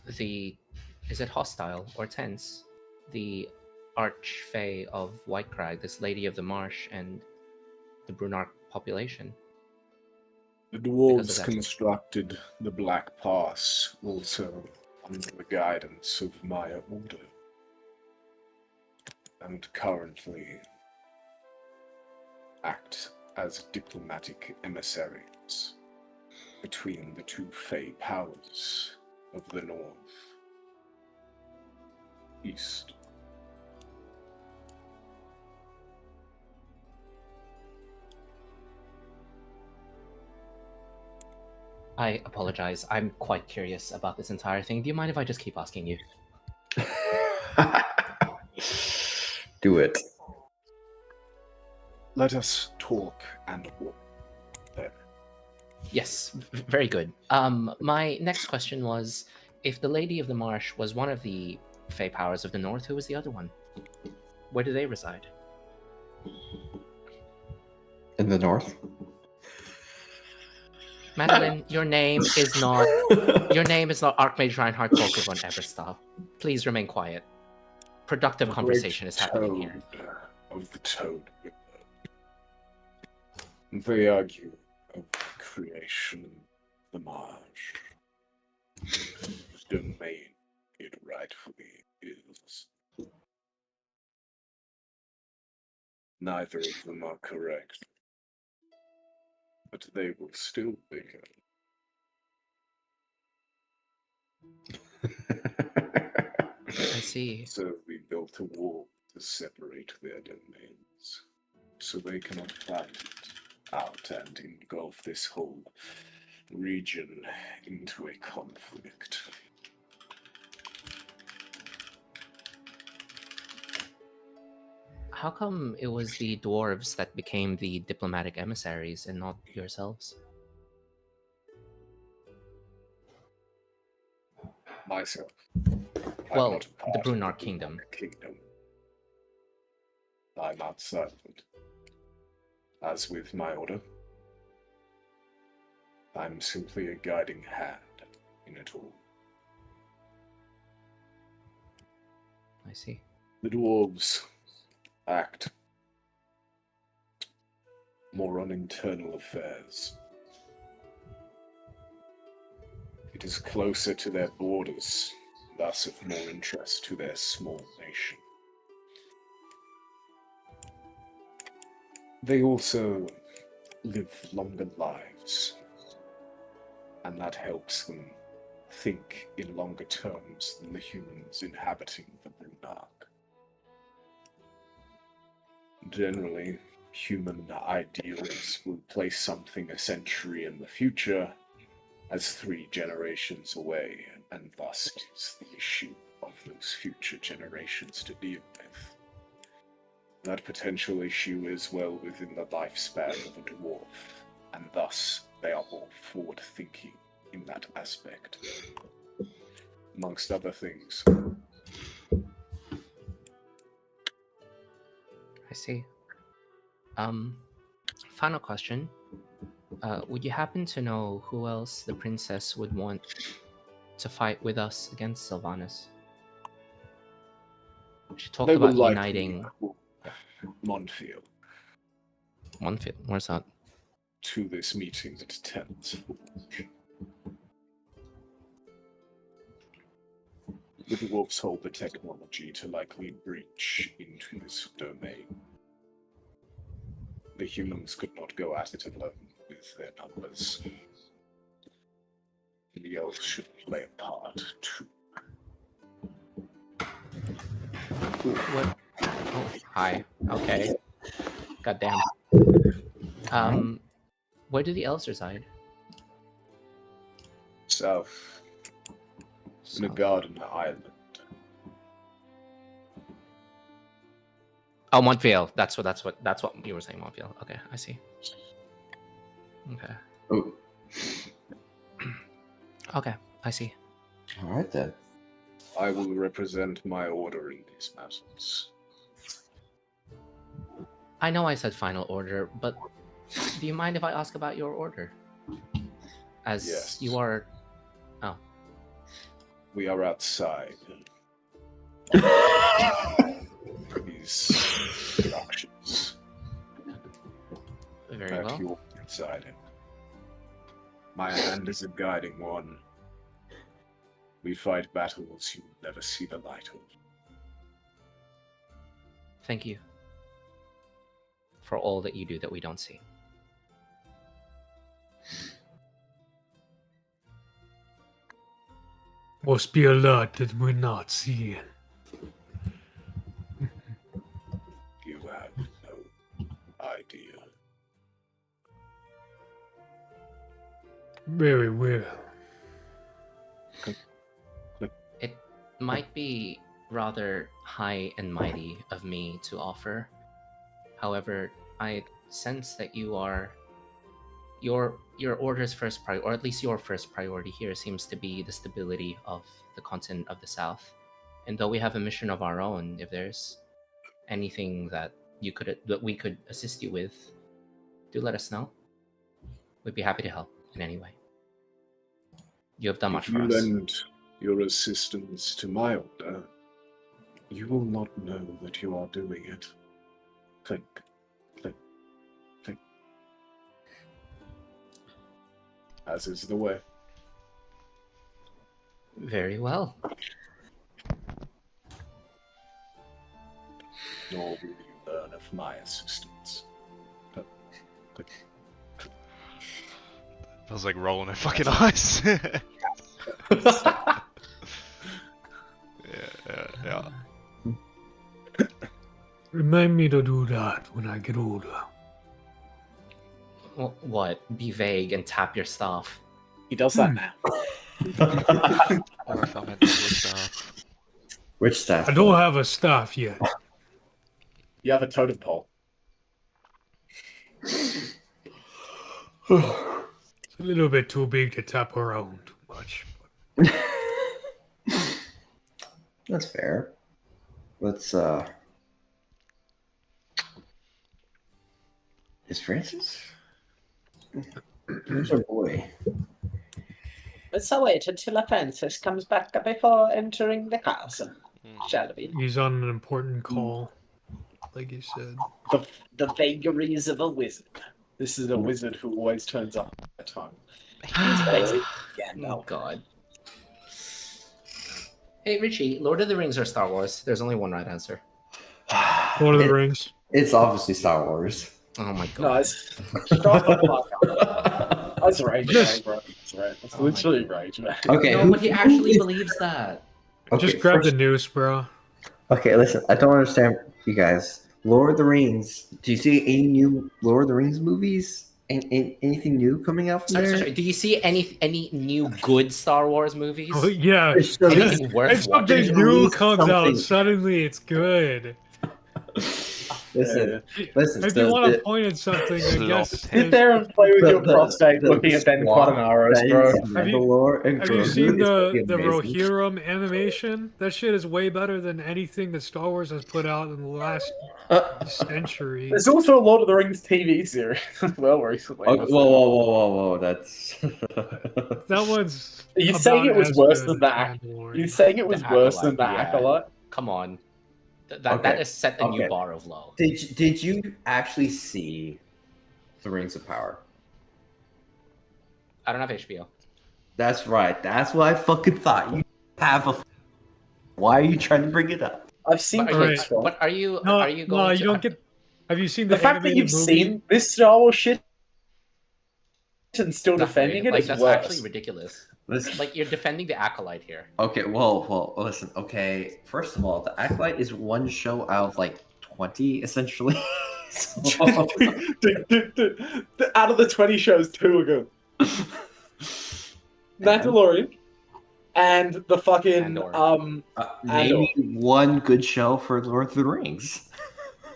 is it hostile or tense? The Archfey of White Crag, this Lady of the Marsh, and the Brunark population? The Because dwarves of that. constructed the Black Pass also under the guidance of Maya Order, and currently act as diplomatic emissaries. between the two Fey powers of the north, east. I apologize. I'm quite curious about this entire thing. Do you mind if I just keep asking you? Do it. Let us talk and walk there. Yes, very good. My next question was, if the Lady of the Marsh was one of the Fey powers of the North, who was the other one? Where do they reside? In the north? Madeline, your name is not Archmage Reinhardt Volker von Eberstahl. Please remain quiet. Productive conversation is happening here. Of the Toad River. They argue of the creation of the marsh, whose domain it rightfully is. Neither of them are correct, but they will still be I see. So we built a wall to separate their domains, so they cannot find it out and engulf this whole region into a conflict. How come it was the dwarves that became the diplomatic emissaries and not yourselves? Myself. Well, I'm not a part the of Brunark Kingdom. Kingdom. I'm outside of it. As with my order, I'm simply a guiding hand in it all. I see. The dwarves act more on internal affairs. It is closer to their borders, thus of more interest to their small nation. They also live longer lives, and that helps them think in longer terms than the humans inhabiting the Brunark. Generally, human ideals will place something a century in the future as 3 generations away, and thus it is the issue of those future generations to deal with. That potential issue is well within the lifespan of a dwarf, and thus they are more forward-thinking in that aspect, amongst other things. I see. Final question. Would you happen to know who else the princess would want to fight with us against Sylvanas? She talked They will about likely uniting Monfield Monfield. Where's that? to this meeting at 10. The dwarves hold the technology to likely breach into this domain. The humans could not go at it alone with their numbers. The elves should play a part too. What? Oh, hi. Okay. Goddamn. Where do the elves reside? South, in a South. garden island. Oh, Montvale. That's what you were saying, Montvale. Okay, I see. Okay. Oh, Okay, I see. all right then. I will represent my order in these matters. I know I said final order, but do you mind if I ask about your order? As Yes. you are. We are outside these instructions Very that well. you reside in. My hand is a guiding one. We fight battles you will never see the light of. Thank you for all that you do that we don't see. Must be a lot that we're not seeing. You have no idea. Very well. It might be rather high and mighty of me to offer. However, I sense that your order's first priority, or at least your first priority here, seems to be the stability of the continent of the South. And though we have a mission of our own, if there's anything that we could assist you with, do let us know. We'd be happy to help in any way. You have done much If for you us. lend your assistance to my order, you will not know that you are doing it. Click, click, click. As is the way. Very well. Nor will you learn of my assistance. Click, click. I was like rolling her fucking eyes. yeah. Remind me to do that when I get older. What? Be vague and tap your staff. He does that now. Or if I'm at the staff. Which staff? I don't have a staff yet. You have a totem pole. It's a little bit too big to tap around too much. That's fair. Let's Is Francis? Who's our boy? Let's wait until Francis comes back before entering the castle, shall we? He's on an important call, like you said. The vagaries of a wizard. This is a wizard who always turns up at time. Oh God. Hey Richie, Lord of the Rings or Star Wars? There's only one right answer. Lord of the Rings. It's obviously Star Wars. Oh my God. No, it's... That's rage, man, bro. That's right. That's literally rage, man. Okay, No, but he actually believes that. Okay, Just grab first- the noose, bro. Okay, listen, I don't understand you guys. Lord of the Rings. Do you see any new Lord of the Rings movies? Anything new coming out from there? Sorry. Do you see any new good Star Wars movies? Oh, yeah. Anything worth If something watching? new Release comes out, something. suddenly it's good. Listen, listen. If the- you want to the- point at something, I Slop guess. it. Sit there and play with the- your the- prostate the looking at Ben swamp Quaternaros, that bro. is Have you- Mandalore and Have you Grogu seen is the fucking amazing. Rohirrim animation? That shit is way better than anything that Star Wars has put out in the last century. There's also a Lord of the Rings TV series as well recently. Okay, whoa! That's. That one's. Are you about saying it was as worse good than as that? Mandalorian. You're saying it was The worse than the Acolyte, yeah. Acolyte? Come on. That Okay. has set a new Okay. bar of low. Did you actually see the Rings of Power? I don't have HBO. That's right. That's what I fucking thought. You have a. Why are you trying to bring it up? I've seen But Alright. clips from but are you No, are you going no, to you don't get. Have you seen the the, fact that animated you've movie? seen this Star Wars shit and still Exactly. defending it like is that's worse. actually ridiculous. Listen. Like you're defending the Acolyte here. Okay, well, listen. Okay, first of all, the Acolyte is one show out of like 20, essentially. So- Out of the 20 shows, 2 are good. Mandalorian and the fucking Andor. name me one good show for Lord of the Rings.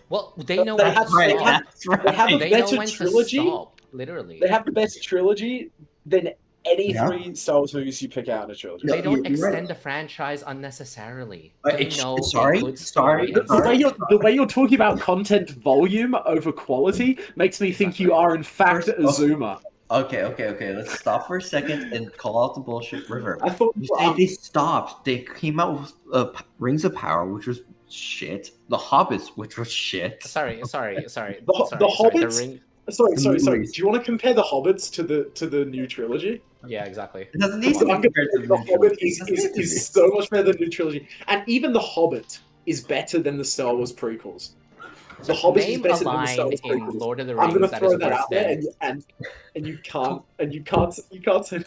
Well, they know They when to have- stop. they have- they have a They know better when trilogy. to stop. Literally. They have the best trilogy than any Yeah. 3 Star Wars movies you pick out in a trilogy. They Yeah, don't you're right. extend the franchise unnecessarily. They It's- know a sorry, good sorry, story The, and the way Sorry. you're talking about content volume over quality makes me think you are in fact a Zoomer. Okay. Let's stop for a second and call out the bullshit river. I thought You say they stopped. They came out with Rings of Power, which was shit. The Hobbits, which was shit. Sorry. The sorry, Hobbits? Sorry. Movies. Do you want to compare the Hobbits to the new trilogy? Yeah, exactly. It doesn't need to be I'm compared to The new Hobbit trilogy. It doesn't need to be. is so much better than the new trilogy, and even the Hobbit is better than the Star Wars prequels. The Hobbit is Name a better than the Star line Wars in prequels. Lord of the I'm Rings gonna that throw is that worse out there, than. and you can't say that.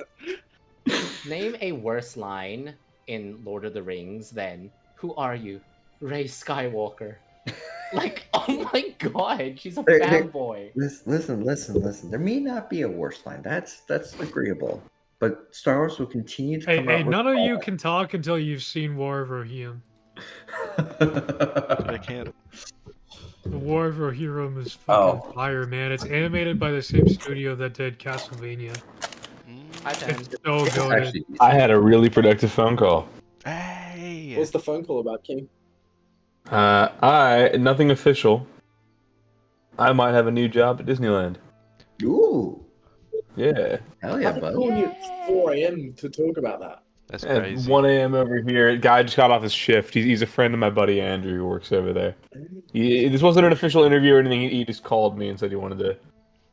Name a worse line in Lord of the Rings, then who are you? Rey Skywalker. Like, oh my god, she's a fanboy. Listen. There may not be a worse line. That's agreeable. But Star Wars will continue to Hey, come out with none of you can talk until you've seen War of Rohirrim. I can't. The War of Rohirrim is fucking Oh. fire, man. It's animated by the same studio that did Castlevania. Hi, Jen. It's so good. Actually, I had a really productive phone call. Hey! What's the phone call about, King? Nothing official. I might have a new job at Disneyland. ooh, Yeah. hell yeah, I'm bud. calling you at 4 a.m. to talk about that. That's At crazy. 1 a.m. over here. Guy just got off his shift. He's a friend of my buddy Andrew who works over there. This wasn't an official interview or anything. He just called me and said he wanted to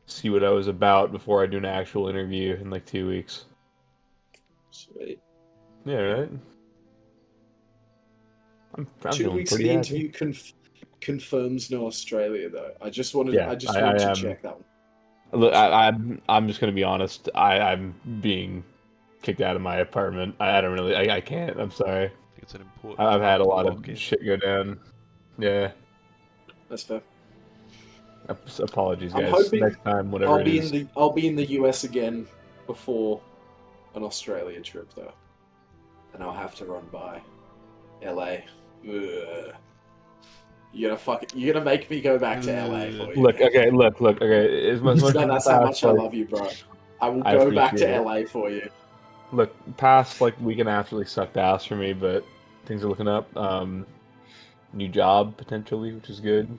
see what I was about before I do an actual interview in like 2 weeks. Sweet. Yeah, right? I'm 2 feeling weeks for pretty the happy. interview confirms no Australia, though. I just wanted Yeah, to I check that one. Look, I'm just gonna be honest. I'm being kicked out of my apartment. I don't really. I can't. I'm sorry. I think it's an important. I've had a lot lock in. of shit go down. Yeah. That's fair. Apologies, I'm guys. hoping Next time, whatever I'll it be is. I'll be in the US again before an Australia trip, though, and I'll have to run by LA. Ugh. You're gonna make me go back to LA for you. Look. Okay. As much No, as that's how much I like, love you, bro. I will I go back to appreciate it. LA for you. Look, past like week and a half really sucked ass for me, but things are looking up. New job potentially, which is good.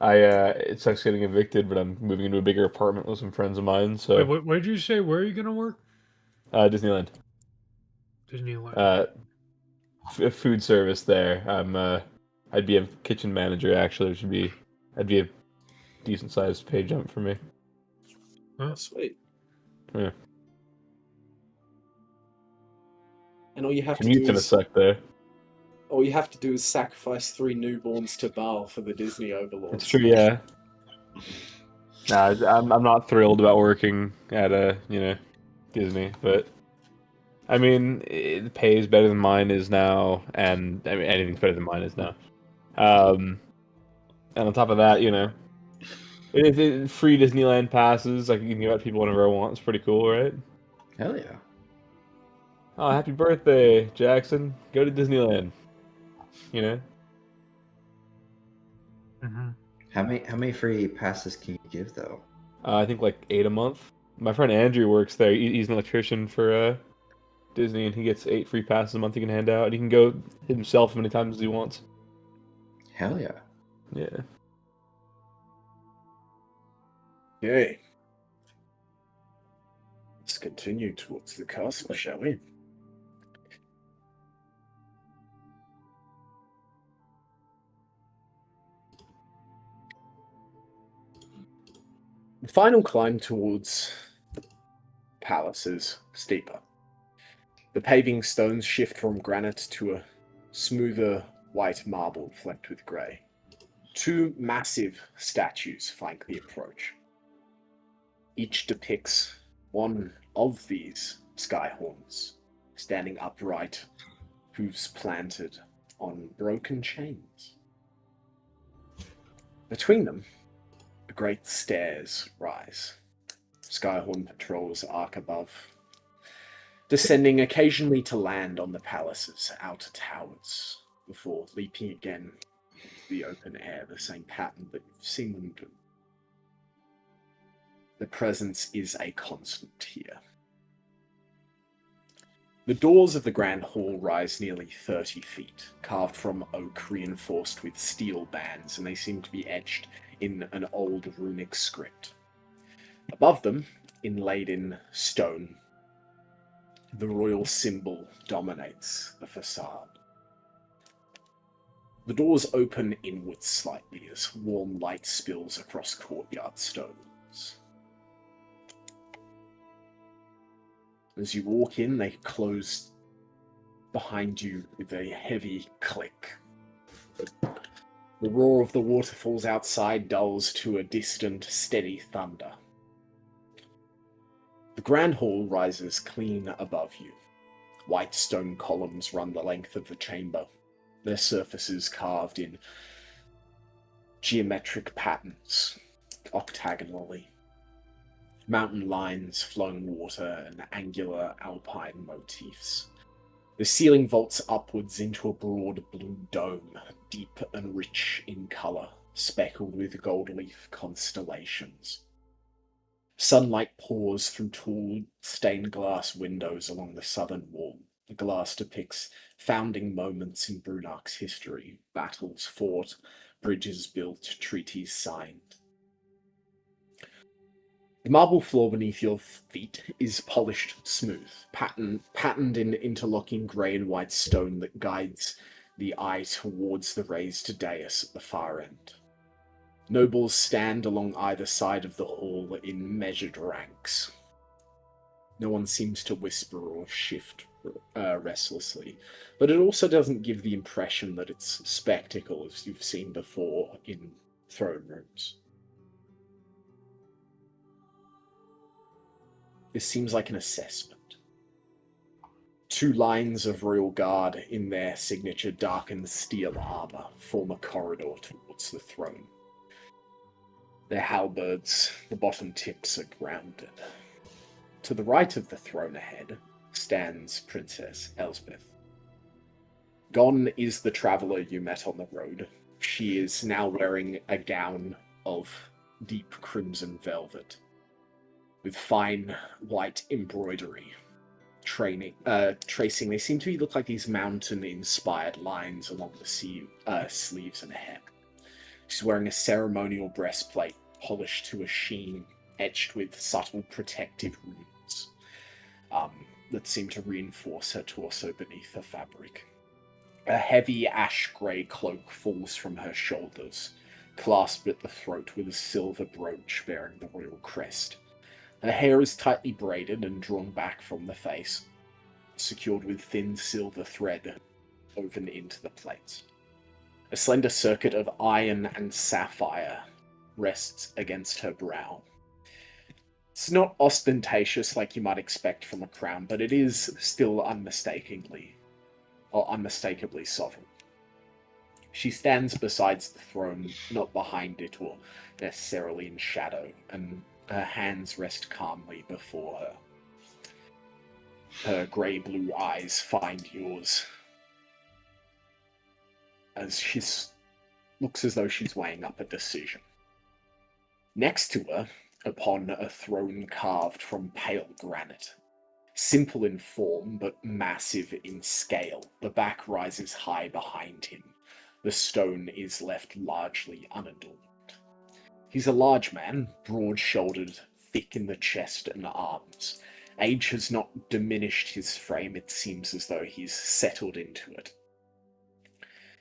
It sucks getting evicted, but I'm moving into a bigger apartment with some friends of mine. So Wait, what did you say? Where are you gonna work? Disneyland, Disneyland. food service there. I'd be a kitchen manager actually, which I'd be a decent sized pay jump for me. Oh, sweet. Yeah. And all you have to Commute's do gonna is suck there. sacrifice 3 newborns to Baal for the Disney overlords. It's true, yeah. Nah, I'm not thrilled about working at Disney, but I mean, the pay is better than mine is now, and I mean anything's better than mine is now. And on top of that, free Disneyland passes. Like you can give out to people whenever I want. It's pretty cool, right? Hell yeah. Oh, happy birthday, Jackson! Go to Disneyland. You know. Mhm. How many free passes can you give though? I think like 8 a month. My friend Andrew works there. He's an electrician for Disney, and he gets 8 free passes a month he can hand out. And he can go himself as many times as he wants. Hell yeah. Yeah. Okay. Let's continue towards the castle, shall we? The final climb towards the palace is steeper. The paving stones shift from granite to a smoother white marble flecked with grey. 2 massive statues flank the approach. Each depicts one of these skyhorns, standing upright, hooves planted on broken chains. Between them, the great stairs rise. Skyhorn patrols arc above, descending occasionally to land on the palace's outer towers, before leaping again into the open air, the same pattern that you've seen them do. The presence is a constant here. The doors of the Grand Hall rise nearly 30 feet, carved from oak reinforced with steel bands, and they seem to be etched in an old runic script. Above them, inlaid in stone, the royal symbol dominates the facade. The doors open inwards slightly as warm light spills across courtyard stones. As you walk in, they close behind you with a heavy click. The roar of the waterfalls outside dulls to a distant, steady thunder. The Grand Hall rises clean above you. White stone columns run the length of the chamber, their surfaces carved in geometric patterns, octagonally. Mountain lines, flowing water, and angular alpine motifs. The ceiling vaults upwards into a broad blue dome, deep and rich in colour, speckled with gold leaf constellations. Sunlight pours through tall stained glass windows along the southern wall. The glass depicts founding moments in Brunark's history, battles fought, bridges built, treaties signed. The marble floor beneath your feet is polished smooth, patterned in interlocking grey and white stone that guides the eye towards the raised dais at the far end. Nobles stand along either side of the hall in measured ranks. No one seems to whisper or shift restlessly, but it also doesn't give the impression that it's spectacle as you've seen before in throne rooms. This seems like an assessment. 2 lines of royal guard in their signature darkened steel armor form a corridor towards the throne. Their halberds, the bottom tips are grounded. To the right of the throne ahead stands Princess Elsbeth. Gone is the traveller you met on the road. She is now wearing a gown of deep crimson velvet, with fine white embroidery tracing. They seem to look like these mountain-inspired lines along the sleeves and hem. She's wearing a ceremonial breastplate polished to a sheen, etched with subtle protective runes that seem to reinforce her torso beneath the fabric. A heavy ash-grey cloak falls from her shoulders, clasped at the throat with a silver brooch bearing the royal crest. Her hair is tightly braided and drawn back from the face, secured with thin silver thread woven into the plates. A slender circuit of iron and sapphire rests against her brow. It's not ostentatious like you might expect from a crown, but it is still unmistakably sovereign. She stands beside the throne, not behind it or necessarily in shadow, and her hands rest calmly before her. Her grey-blue eyes find yours as she looks as though she's weighing up a decision. Next to her, upon a throne carved from pale granite, simple in form but massive in scale, the back rises high behind him. The stone is left largely unadorned. He's a large man, broad-shouldered, thick in the chest and arms. Age has not diminished his frame, it seems as though he's settled into it.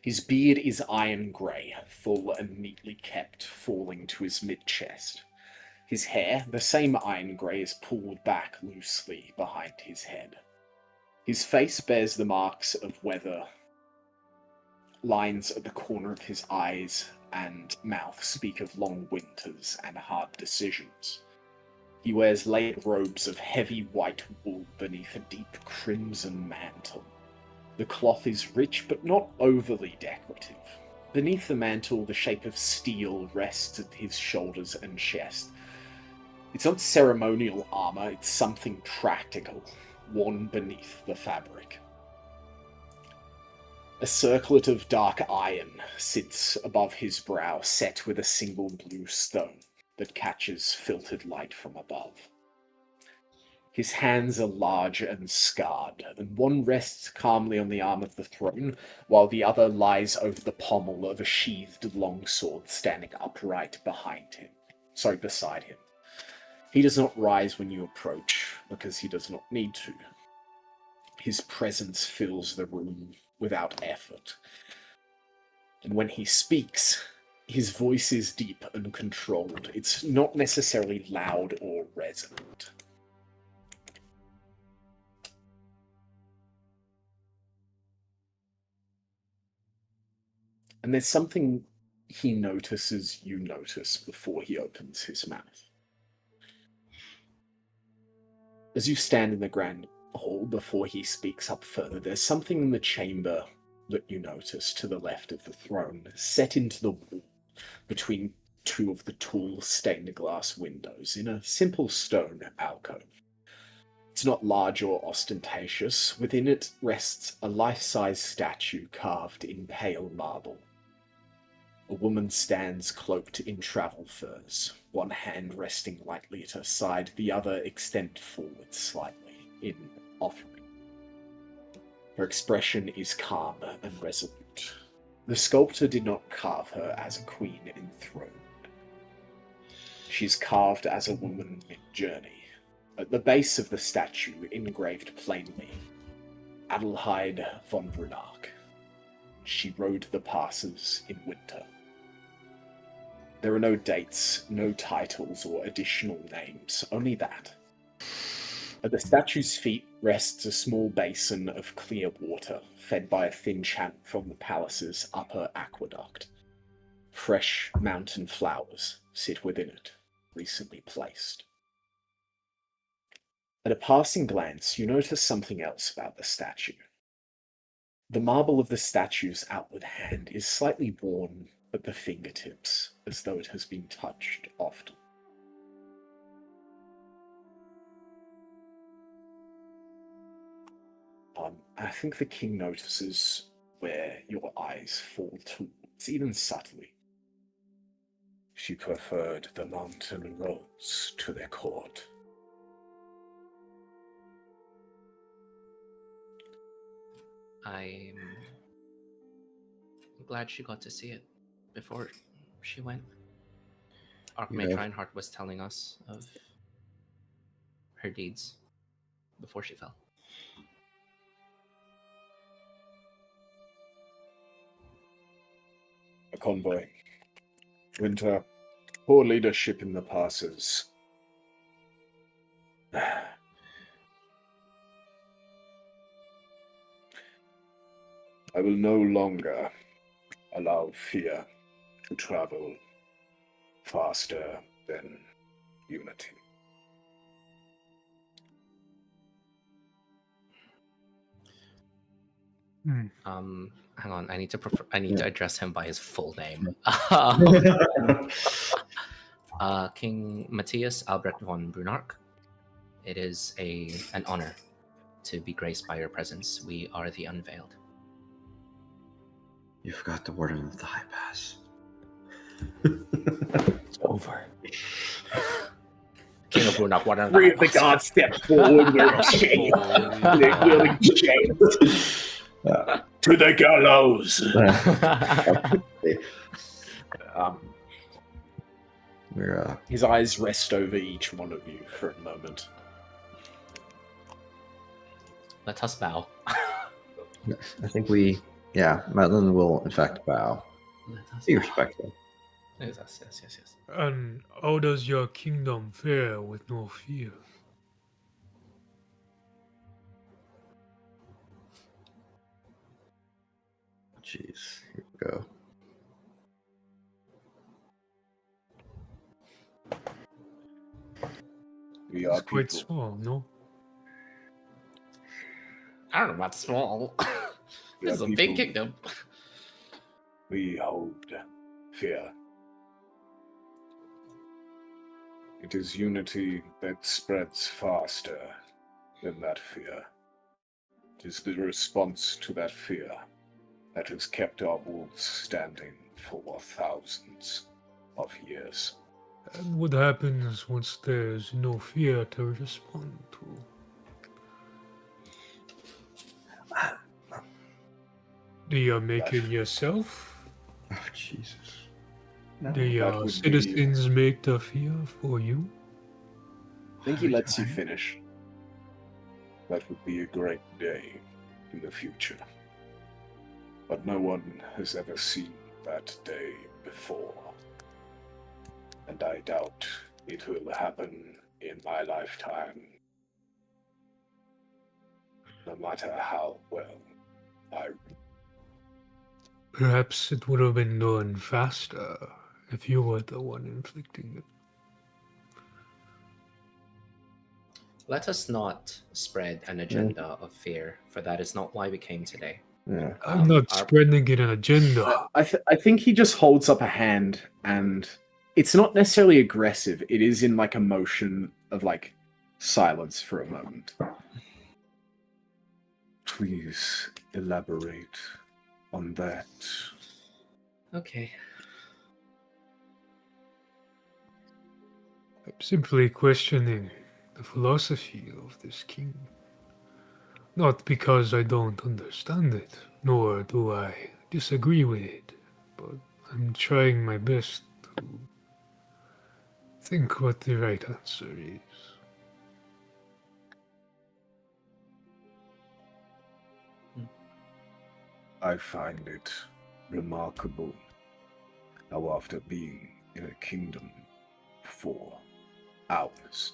His beard is iron grey, full and neatly kept, falling to his mid-chest. His hair, the same iron grey, is pulled back loosely behind his head. His face bears the marks of weather. Lines at the corner of his eyes and mouth speak of long winters and hard decisions. He wears late robes of heavy white wool beneath a deep crimson mantle. The cloth is rich but not overly decorative. Beneath the mantle, the shape of steel rests at his shoulders and chest. It's not ceremonial armor, it's something practical, worn beneath the fabric. A circlet of dark iron sits above his brow, set with a single blue stone that catches filtered light from above. His hands are large and scarred, and one rests calmly on the arm of the throne, while the other lies over the pommel of a sheathed longsword standing upright beside him. He does not rise when you approach, because he does not need to. His presence fills the room without effort. And when he speaks, his voice is deep and controlled. It's not necessarily loud or resonant. And there's something he notices you notice before he opens his mouth. As you stand hall before he speaks up further. There's something in the chamber that you notice to the left of the throne, set into the wall between two of the tall stained glass windows in a simple stone alcove. It's not large or ostentatious. Within it rests a life-size statue carved in pale marble. A woman stands cloaked in travel furs, one hand resting lightly at her side, the other extended forward slightly in offering. Her expression is calm and resolute. The sculptor did not carve her as a queen enthroned. She's carved as a woman in journey. At the base of the statue, engraved plainly, Adelheid von Brunach. She rode the passes in winter. There are no dates, no titles or additional names, only that. At the statue's feet rests a small basin of clear water, fed by a thin channel from the palace's upper aqueduct. Fresh mountain flowers sit within it, recently placed. At a passing glance, you notice something else about the statue. The marble of the statue's outward hand is slightly worn at the fingertips, as though it has been touched often. I think the king notices where your eyes fall towards, even subtly. She preferred the mountain roads to their court. I'm glad she got to see it before she went. Archmage Yeah. Reinhardt was telling us of her deeds before she fell. A convoy. Winter. Poor leadership in the passes. I will no longer allow fear to travel faster than unity. Hang on, I need to to address him by his full name. King Matthias Albrecht von Brunach. It is an honor to be graced by your presence. We are the Unveiled. You forgot the word of the high pass. It's over. King of Brunach, what are Three of the guards step forward with chains. They're wielding chains. To the gallows! We're His eyes rest over each one of you for a moment. Let us bow. I think Madeline will in fact bow. Let us Be bow. respectful. Yes. And how does your kingdom fare with no fear? Jeez, here we go. We are It's quite people. small, no? I don't know about small. We This is are a big people. kingdom. We hold fear. It is unity that spreads faster than that fear. It is the response to that fear that has kept our walls standing for thousands of years. And what happens once there's no fear to respond to? Do you make it yourself? Oh, Jesus. The that would be- citizens make the fear for you? I think he lets you finish. That would be a great day in the future. But no one has ever seen that day before. And I doubt it will happen in my lifetime. No matter how well I... Perhaps it would have been done faster if you were the one inflicting it. Let us not spread an agenda of fear, for that is not why we came today. Yeah. I'm not our- spreading an agenda. I think he just holds up a hand, and it's not necessarily aggressive. It is in like a motion of like silence for a moment. Please elaborate on that. Okay. I'm simply questioning the philosophy of this king. Not because I don't understand it, nor do I disagree with it, but I'm trying my best to think what the right answer is. I find it remarkable how, after being in a kingdom for hours,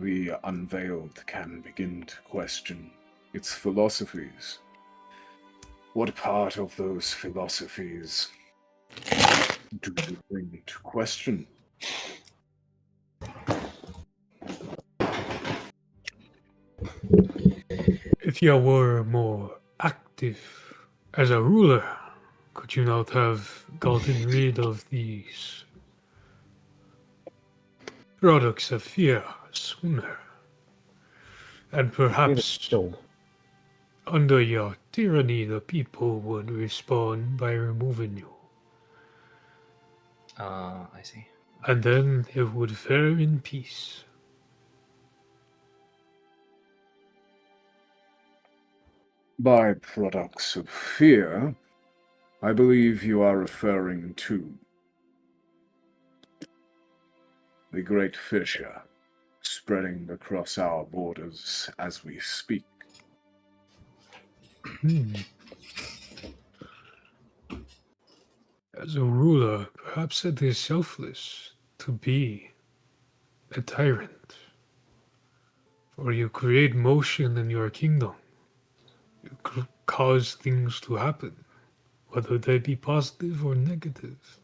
we unveiled can begin to question its philosophies. What part of those philosophies do you bring to question? If you were more active as a ruler, could you not have gotten rid of these products of fear sooner? And perhaps under your tyranny, the people would respond by removing you. I see. And then it would fare in peace. By products of fear, I believe you are referring to the great fissure spreading across our borders as we speak. As a ruler, perhaps it is selfless to be a tyrant. For you create motion in your kingdom. You cause things to happen, whether they be positive or negative.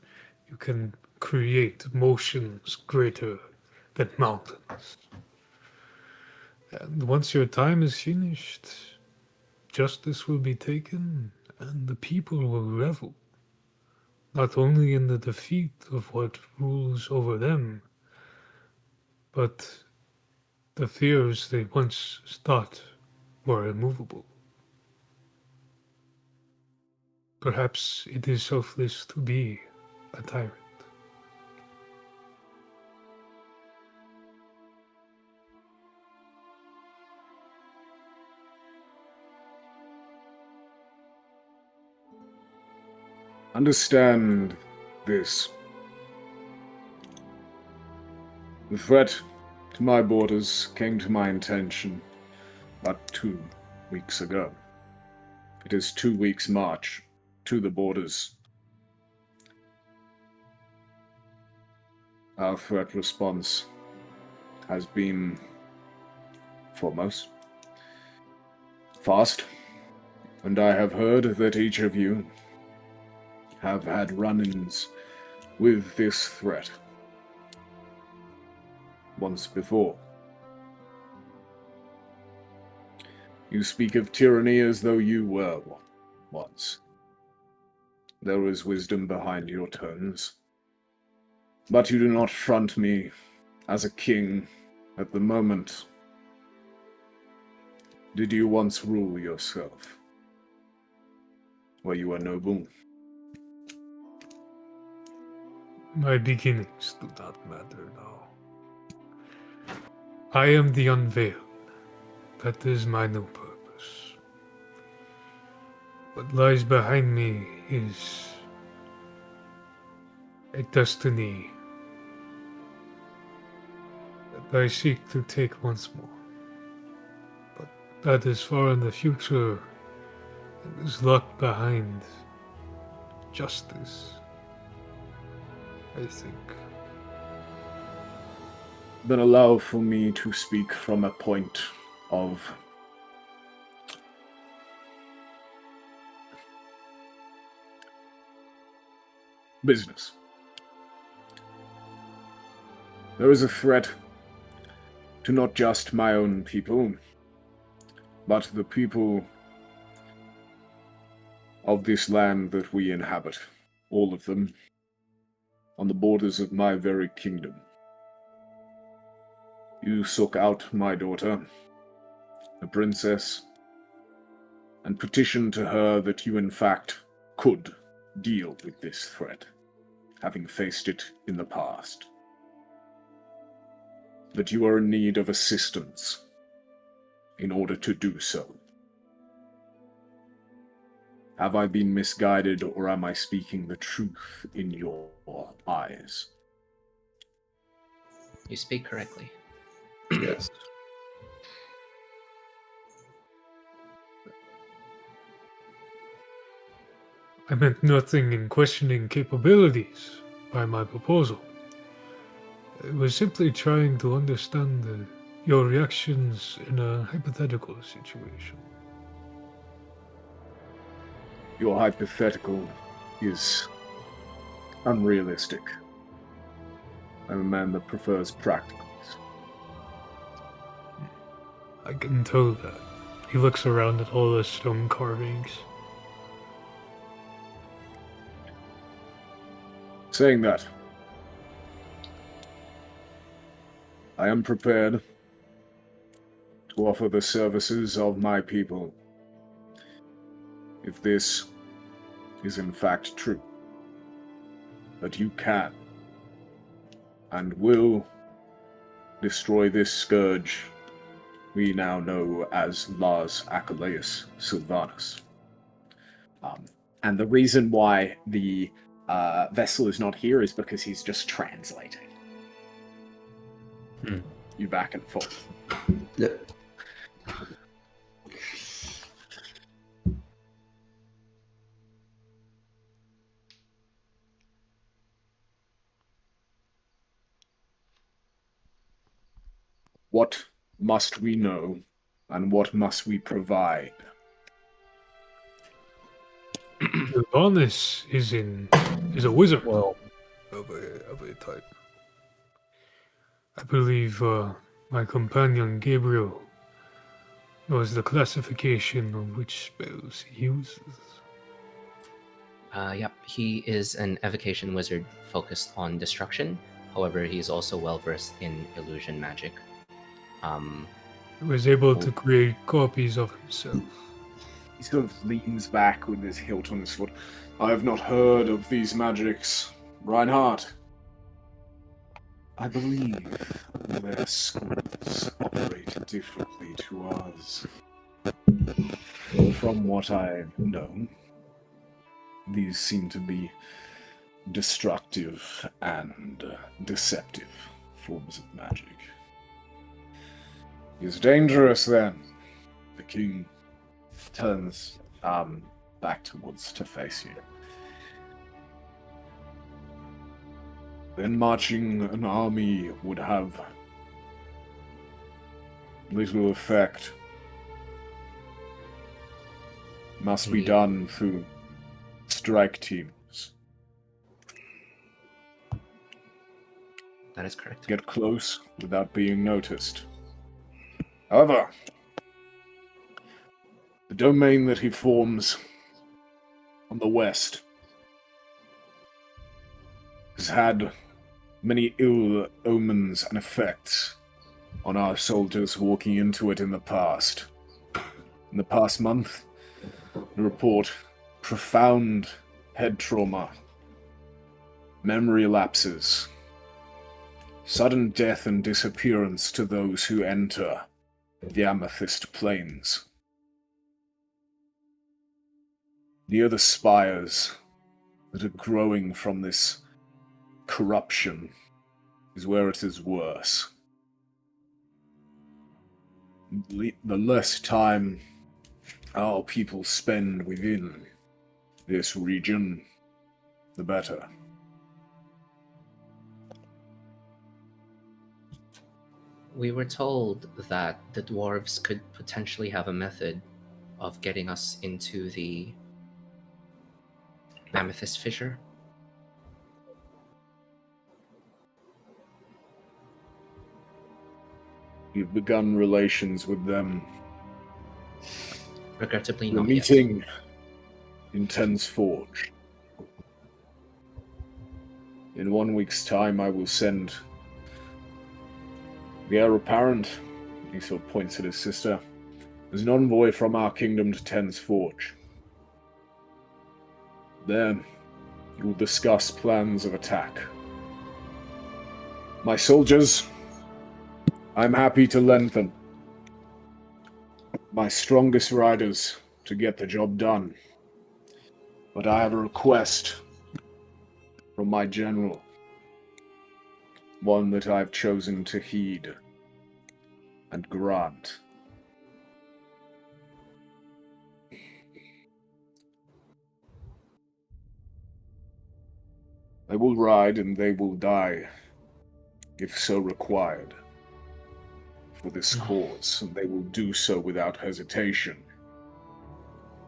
You can create motions greater than mountains. And once your time is finished, justice will be taken and the people will revel, not only in the defeat of what rules over them, but the fears they once thought were immovable. Perhaps it is selfless to be a tyrant. Understand this. The threat to my borders came to my attention about 2 weeks ago. It is 2 weeks' march to the borders. Our threat response has been foremost fast, and I have heard that each of you have had run-ins with this threat once before. You speak of tyranny as though you were one once. There is wisdom behind your tones, but you do not front me as a king at the moment. Did you once rule yourself? Were you a noble? My beginnings do not matter now. I am the unveiled. That is my new purpose. What lies behind me is a destiny that I seek to take once more. But that is far in the future and is locked behind justice, I think. Then allow for me to speak from a point of business. There is a threat to not just my own people, but the people of this land that we inhabit, all of them, on the borders of my very kingdom. You sought out my daughter, the princess, and petitioned to her that you in fact could deal with this threat, having faced it in the past. That you are in need of assistance in order to do so. Have I been misguided, or am I speaking the truth in your eyes? You speak correctly. Yes. I meant nothing in questioning capabilities by my proposal. I was simply trying to understand your reactions in a hypothetical situation. Your hypothetical is unrealistic. I'm a man that prefers practicals. I can tell that. He looks around at all the stone carvings. Saying that, I am prepared to offer the services of my people if this is in fact true. That you can and will destroy this scourge we now know as Lars Achilleus Sylvanus. And the reason why the vessel is not here is because he's just translating. You back and forth. Yep. What must we know, and what must we provide? Sylvanus is a wizard. Well, of a type. I believe my companion Gabriel knows the classification of which spells he uses. Yep, he is an evocation wizard focused on destruction. However, he's also well versed in illusion magic. He was able to create copies of himself. He sort of leans back with his hilt on his sword. I have not heard of these magics. Reinhardt, I believe their schools operate differently to ours. From what I know, these seem to be destructive and deceptive forms of magic. It's dangerous then. The king turns back towards to face you. Then marching an army would have little effect. Must be done through strike teams. That is correct. Get close without being noticed. However, the domain that he forms on the west has had many ill omens and effects on our soldiers walking into it in the past. In the past month, we report profound head trauma, memory lapses, sudden death and disappearance to those who enter the Amethyst Plains. Near the spires that are growing from this corruption is where it is worse. The less time our people spend within this region, the better. We were told that the dwarves could potentially have a method of getting us into the Amethyst Fissure. You've begun relations with them. Regrettably, The not yet. meeting in Ten's Forge. In 1 week's time, I will send the heir apparent, he sort of points at his sister, as an envoy from our kingdom to Ten's Forge. There, you will discuss plans of attack. My soldiers, I'm happy to lend them my strongest riders to get the job done. But I have a request from my general, one that I've chosen to heed and grant. They will ride and they will die, if so required, for this cause, and they will do so without hesitation.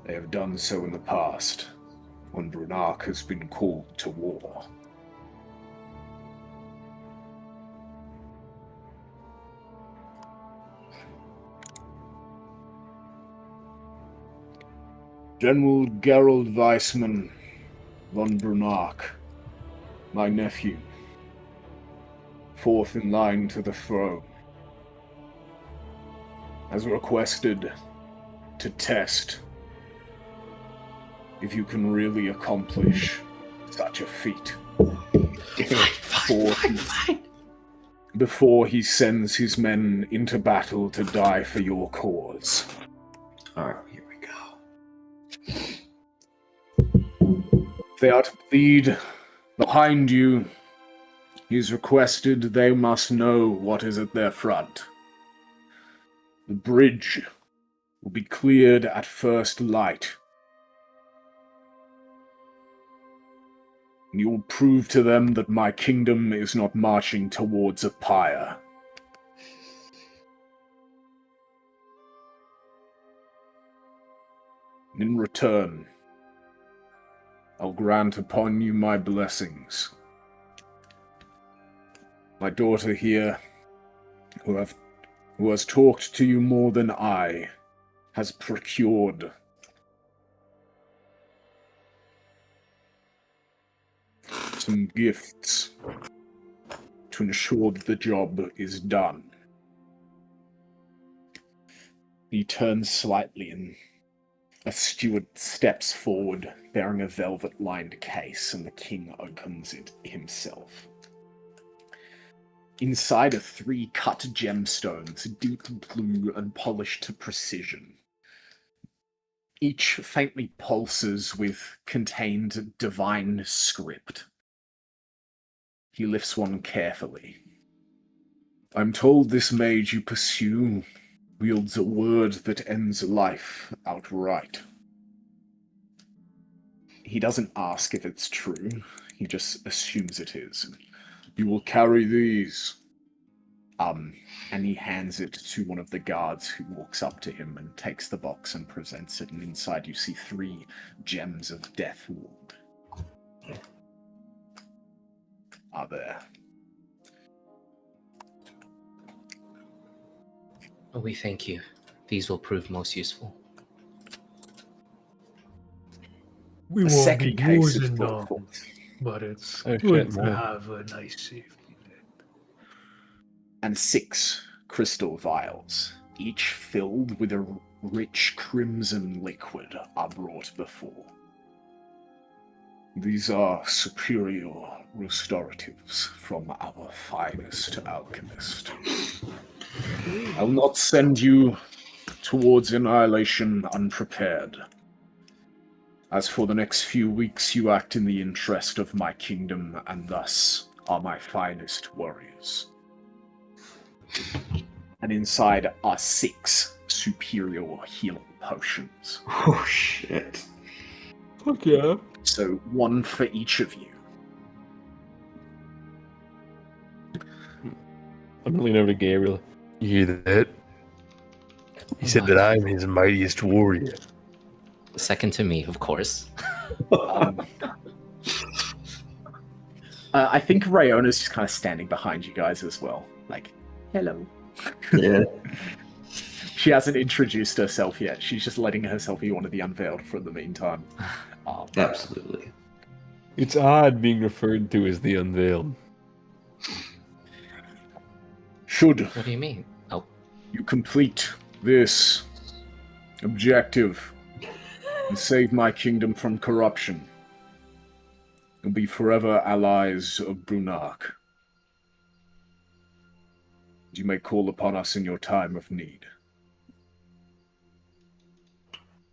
They have done so in the past, when Brunark has been called to war. General Gerald Weissman von Brunark, my nephew, fourth in line to the throne, has requested to test if you can really accomplish such a feat before he sends his men into battle to die for your cause. Alright, here we go. If they are to bleed behind you, he's requested they must know what is at their front. The bridge will be cleared at first light. You will prove to them that my kingdom is not marching towards a pyre. In return, I'll grant upon you my blessings. My daughter here, who has talked to you more than I, has procured some gifts to ensure that the job is done. He turns slightly and a steward steps forward bearing a velvet-lined case, and the king opens it himself. Inside are 3 cut gemstones, deep blue and polished to precision. Each faintly pulses with contained divine script. He lifts one carefully. I'm told this mage you pursue wields a word that ends life outright. He doesn't ask if it's true, he just assumes it is. You will carry these. And he hands it to one of the guards, who walks up to him and takes the box and presents it, and inside you see 3 gems of Deathwood are there. We thank you. These will prove most useful. We The won't second be case is using brought them, forth, but it's Oh, good shit, to man. have a nice safety net. and 6 crystal vials, each filled with a rich crimson liquid, are brought before. These are superior restoratives from our finest alchemist. I'll not send you towards annihilation unprepared. As for the next few weeks, you act in the interest of my kingdom, and thus are my finest warriors. And inside are 6 superior healing potions. Oh shit. Fuck yeah. So 1 for each of you. I'm gonna lean over to Gabriel. You hear that? He said that I'm his mightiest warrior. Second to me, of course. I think Rayona's just kind of standing behind you guys as well. Like, hello. Yeah. She hasn't introduced herself yet. She's just letting herself be one of the unveiled for the meantime. Absolutely. It's odd being referred to as the unveiled. Should What do you mean? Oh, you complete this objective and save my kingdom from corruption, you'll be forever allies of Brunark. You may call upon us in your time of need.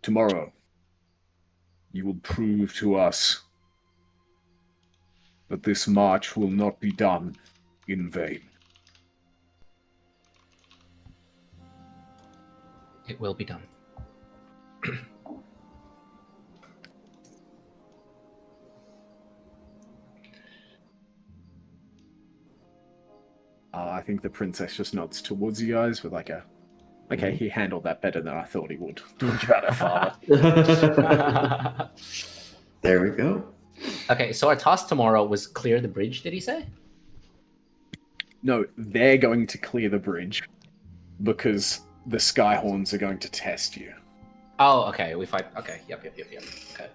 Tomorrow, you will prove to us that this march will not be done in vain. it will be done. I think the princess just nods towards you guys with like a, okay, he handled that better than I thought he would. Talk about her father. There we go. Okay, so our task tomorrow was clear the bridge, did he say? No, they're going to clear the bridge because the Skyhorns are going to test you. Oh, okay, we fight. Okay, yep. Okay.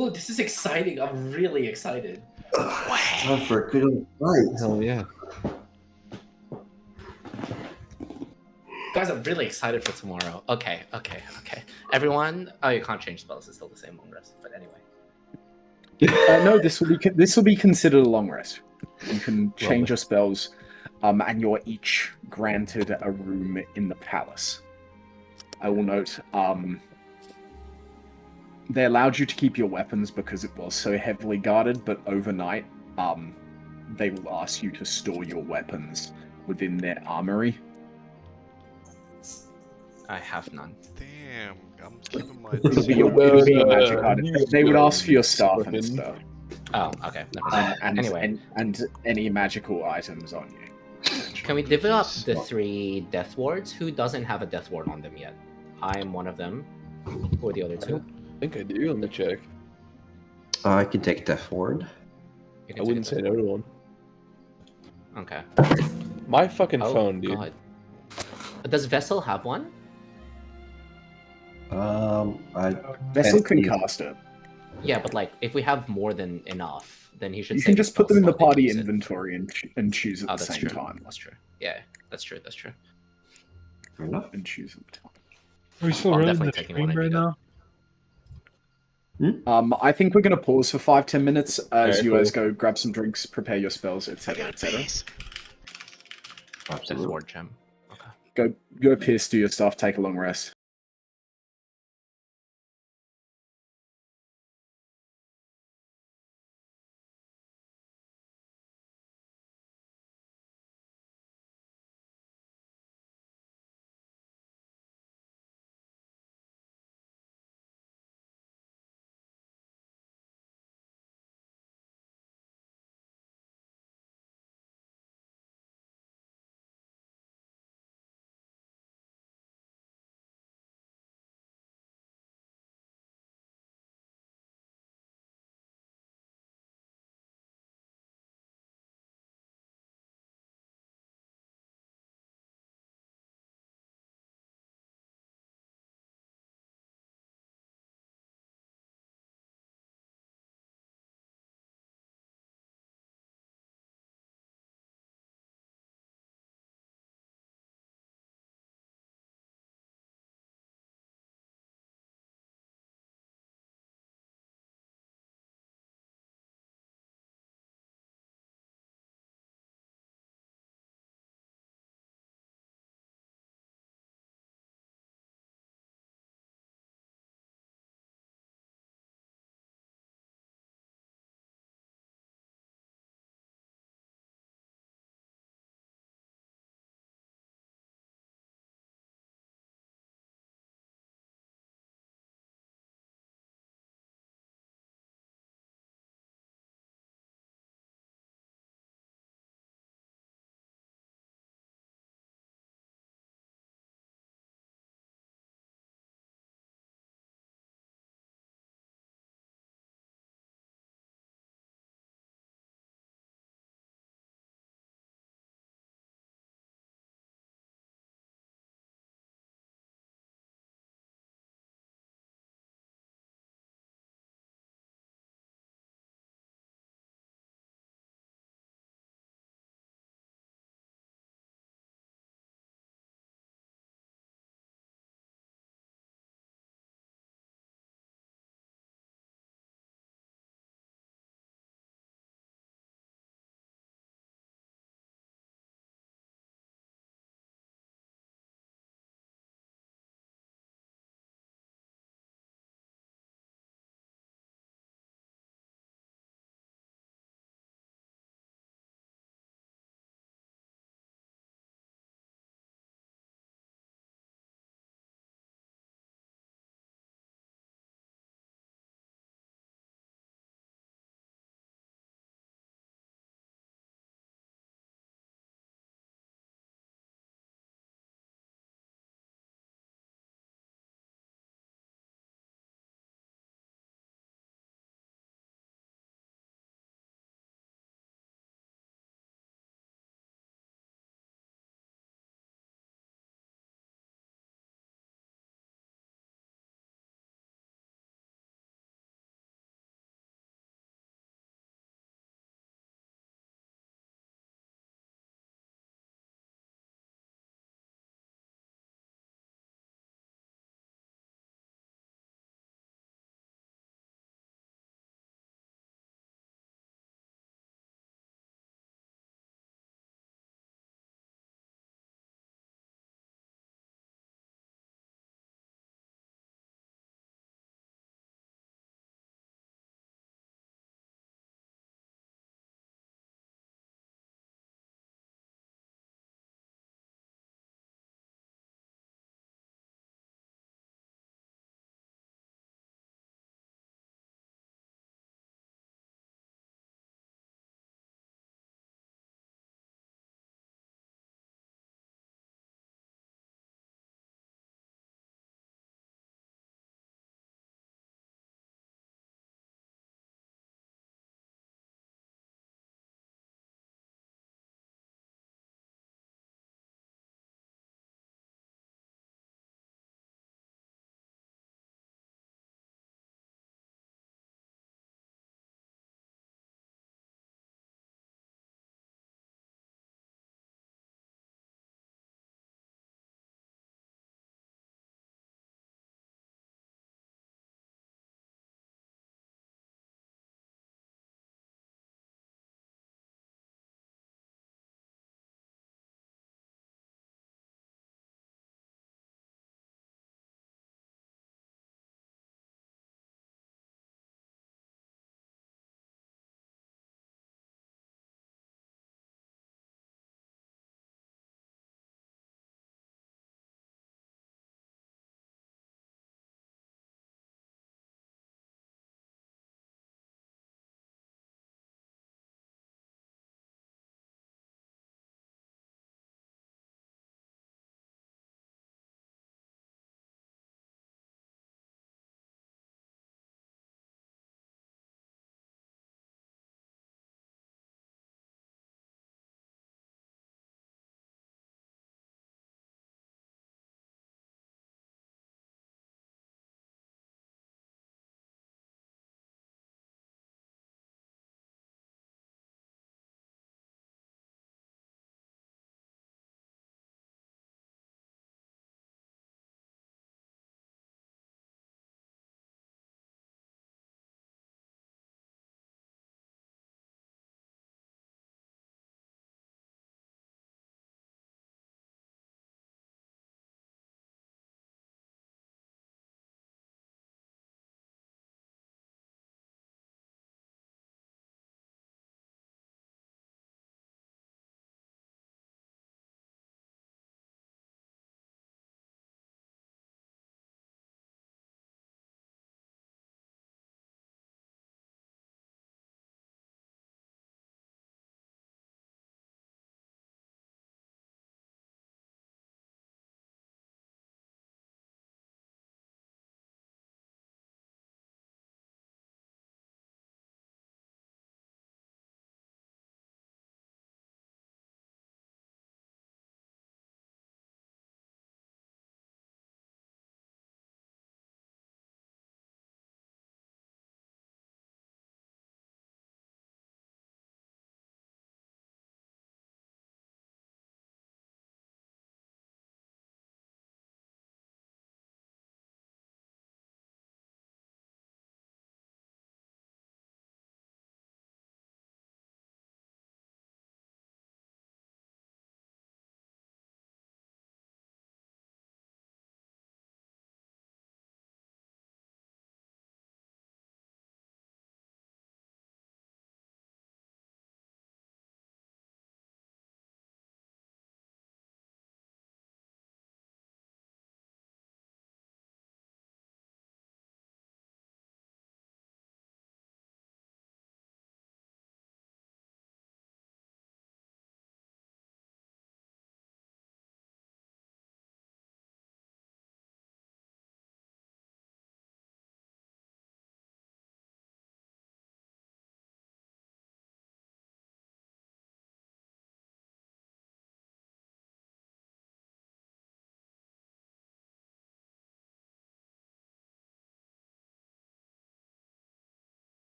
Ooh, this is exciting. I'm really excited. Time for a good old fight. Hell yeah. Guys, I'm really excited for tomorrow. Okay. Everyone, oh, you can't change spells. It's still the same long rest. But anyway. No, this will be considered a long rest. You can change your spells, and you're each granted a room in the palace. I will note, they allowed you to keep your weapons because it was so heavily guarded, but overnight, they will ask you to store your weapons within their armory. I have none. Damn, I'm keeping my. It'll be a magic item. They would ask for your staff and stuff. Oh, okay. Never mind. Anyway. and any magical items on you. Can we divvy up the 3 death wards? Who doesn't have a death ward on them yet? I am one of them. Who are the other 2? I think I do. Let me check. I can take Death Ward. You I can wouldn't take say it. no to one. Okay. My fucking Oh, phone, dude. God. Does Vessel have one? I Vessel can see. cast it. Yeah, but like, if we have more than enough, then he should. You save can his just put them in the spell slot and party use it. inventory and choose at Oh, the that's same true. time. That's true. Yeah, that's true. That's true. Fair enough. And choose at the time. Are we still I'm running the definitely taking one stream if right you now? I think we're going to pause for 5-10 minutes as Alright, you cool. guys go grab some drinks, prepare your spells, I etc., got etc. peace. Death Absolutely. ward gem. Go piss, do your stuff, take a long rest.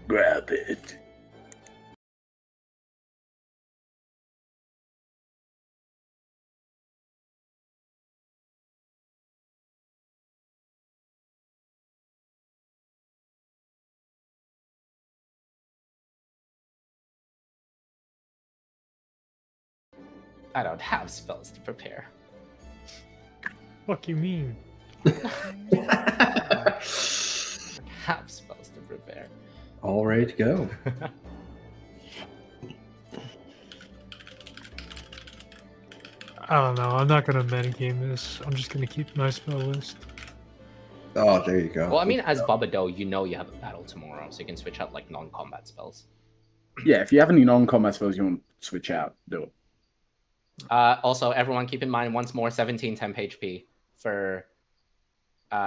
Grab it. I don't have spells to prepare. Fuck you mean? I have spells to prepare. All ready to go. I don't know. I'm not gonna metagame this. I'm just gonna keep my spell list. Oh, there you go. Well, I mean, as Babado, you know you have a battle tomorrow, so you can switch out like non-combat spells. Yeah, if you have any non-combat spells you want to switch out, do it. Also, everyone keep in mind once more 17 temp HP for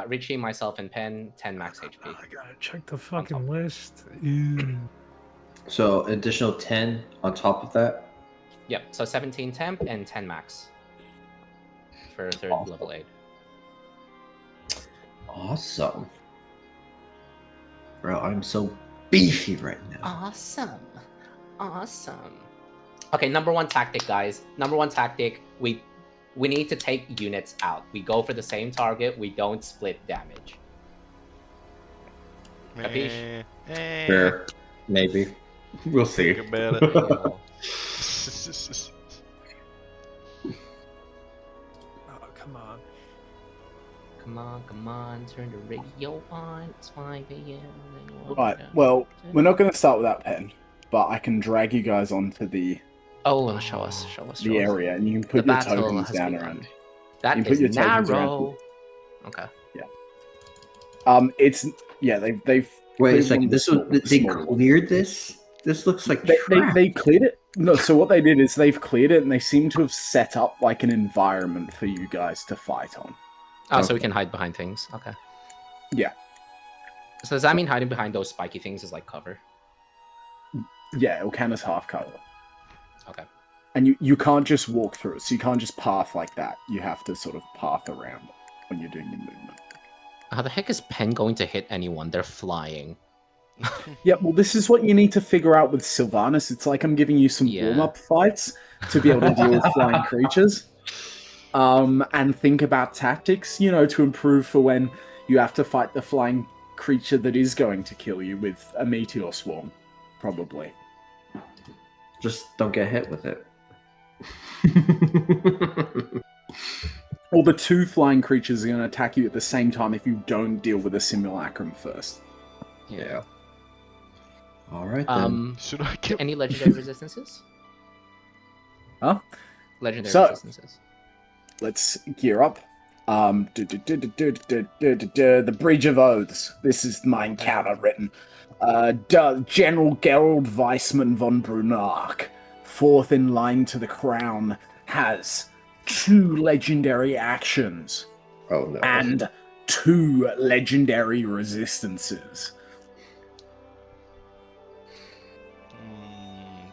Richie, myself, and Pen, 10 max HP. I gotta check the fucking list. Ew. So additional 10 on top of that. Yep, so 17 temp and 10 max for third level 8. Awesome. Bro, I'm so beefy right now. Awesome. Awesome. Okay, number one tactic, guys. Number one tactic, we need to take units out. We go for the same target, we don't split damage. Capiche? Sure. Maybe. We'll see. Think about it. Oh, come on. Come on, turn the radio on. It's 5 a.m. Right, well, we're not going to start with that pen, but I can drag you guys onto the Oh, show us. the area, and you can put The your battle tokens has down begun. around. That You put is your tokens narrow. Okay. It's they've Wait a cleared second. one This of was the they small- cleared this. This looks like They crap. cleared it. No, so what they did is they've cleared it, and they seem to have set up like an environment for you guys to fight on. Oh, so we can hide behind things. Okay. Yeah. So does that mean hiding behind those spiky things is like cover? Yeah, it'll count as half cover. Okay. And you can't just walk through it, so you can't just path like that. You have to sort of path around it when you're doing your movement. How the heck is Pen going to hit anyone? They're flying. Yeah, well, this is what you need to figure out with Sylvanas. It's like I'm giving you some Yeah. warm-up fights to be able to deal with flying creatures. And think about tactics, to improve for when you have to fight the flying creature that is going to kill you with a meteor swarm, probably. Just don't get hit with it. Or the two flying creatures are going to attack you at the same time if you don't deal with a simulacrum first. Yeah. All right then. Should I get Any legendary resistances? Huh? Legendary So- resistances. Let's gear up. The Bridge of Oaths. This is my encounter written. General Gerald Weissman von Brunark, fourth in line to the crown, has 2 legendary actions Oh no. and 2 legendary resistances.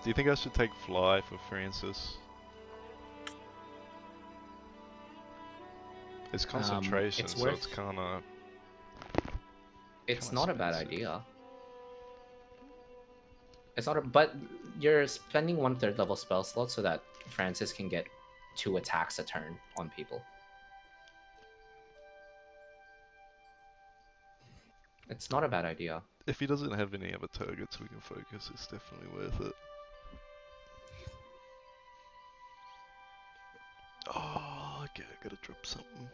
Do you think I should take fly for Francis? It's concentration, it's so worth- it's kind of. It's Kinda not a bad expensive. idea. It's not a, but you're spending 1/3 level spell slot so that Francis can get 2 attacks a turn on people. It's not a bad idea. If he doesn't have any other targets we can focus, it's definitely worth it. Oh, okay, I gotta drop something.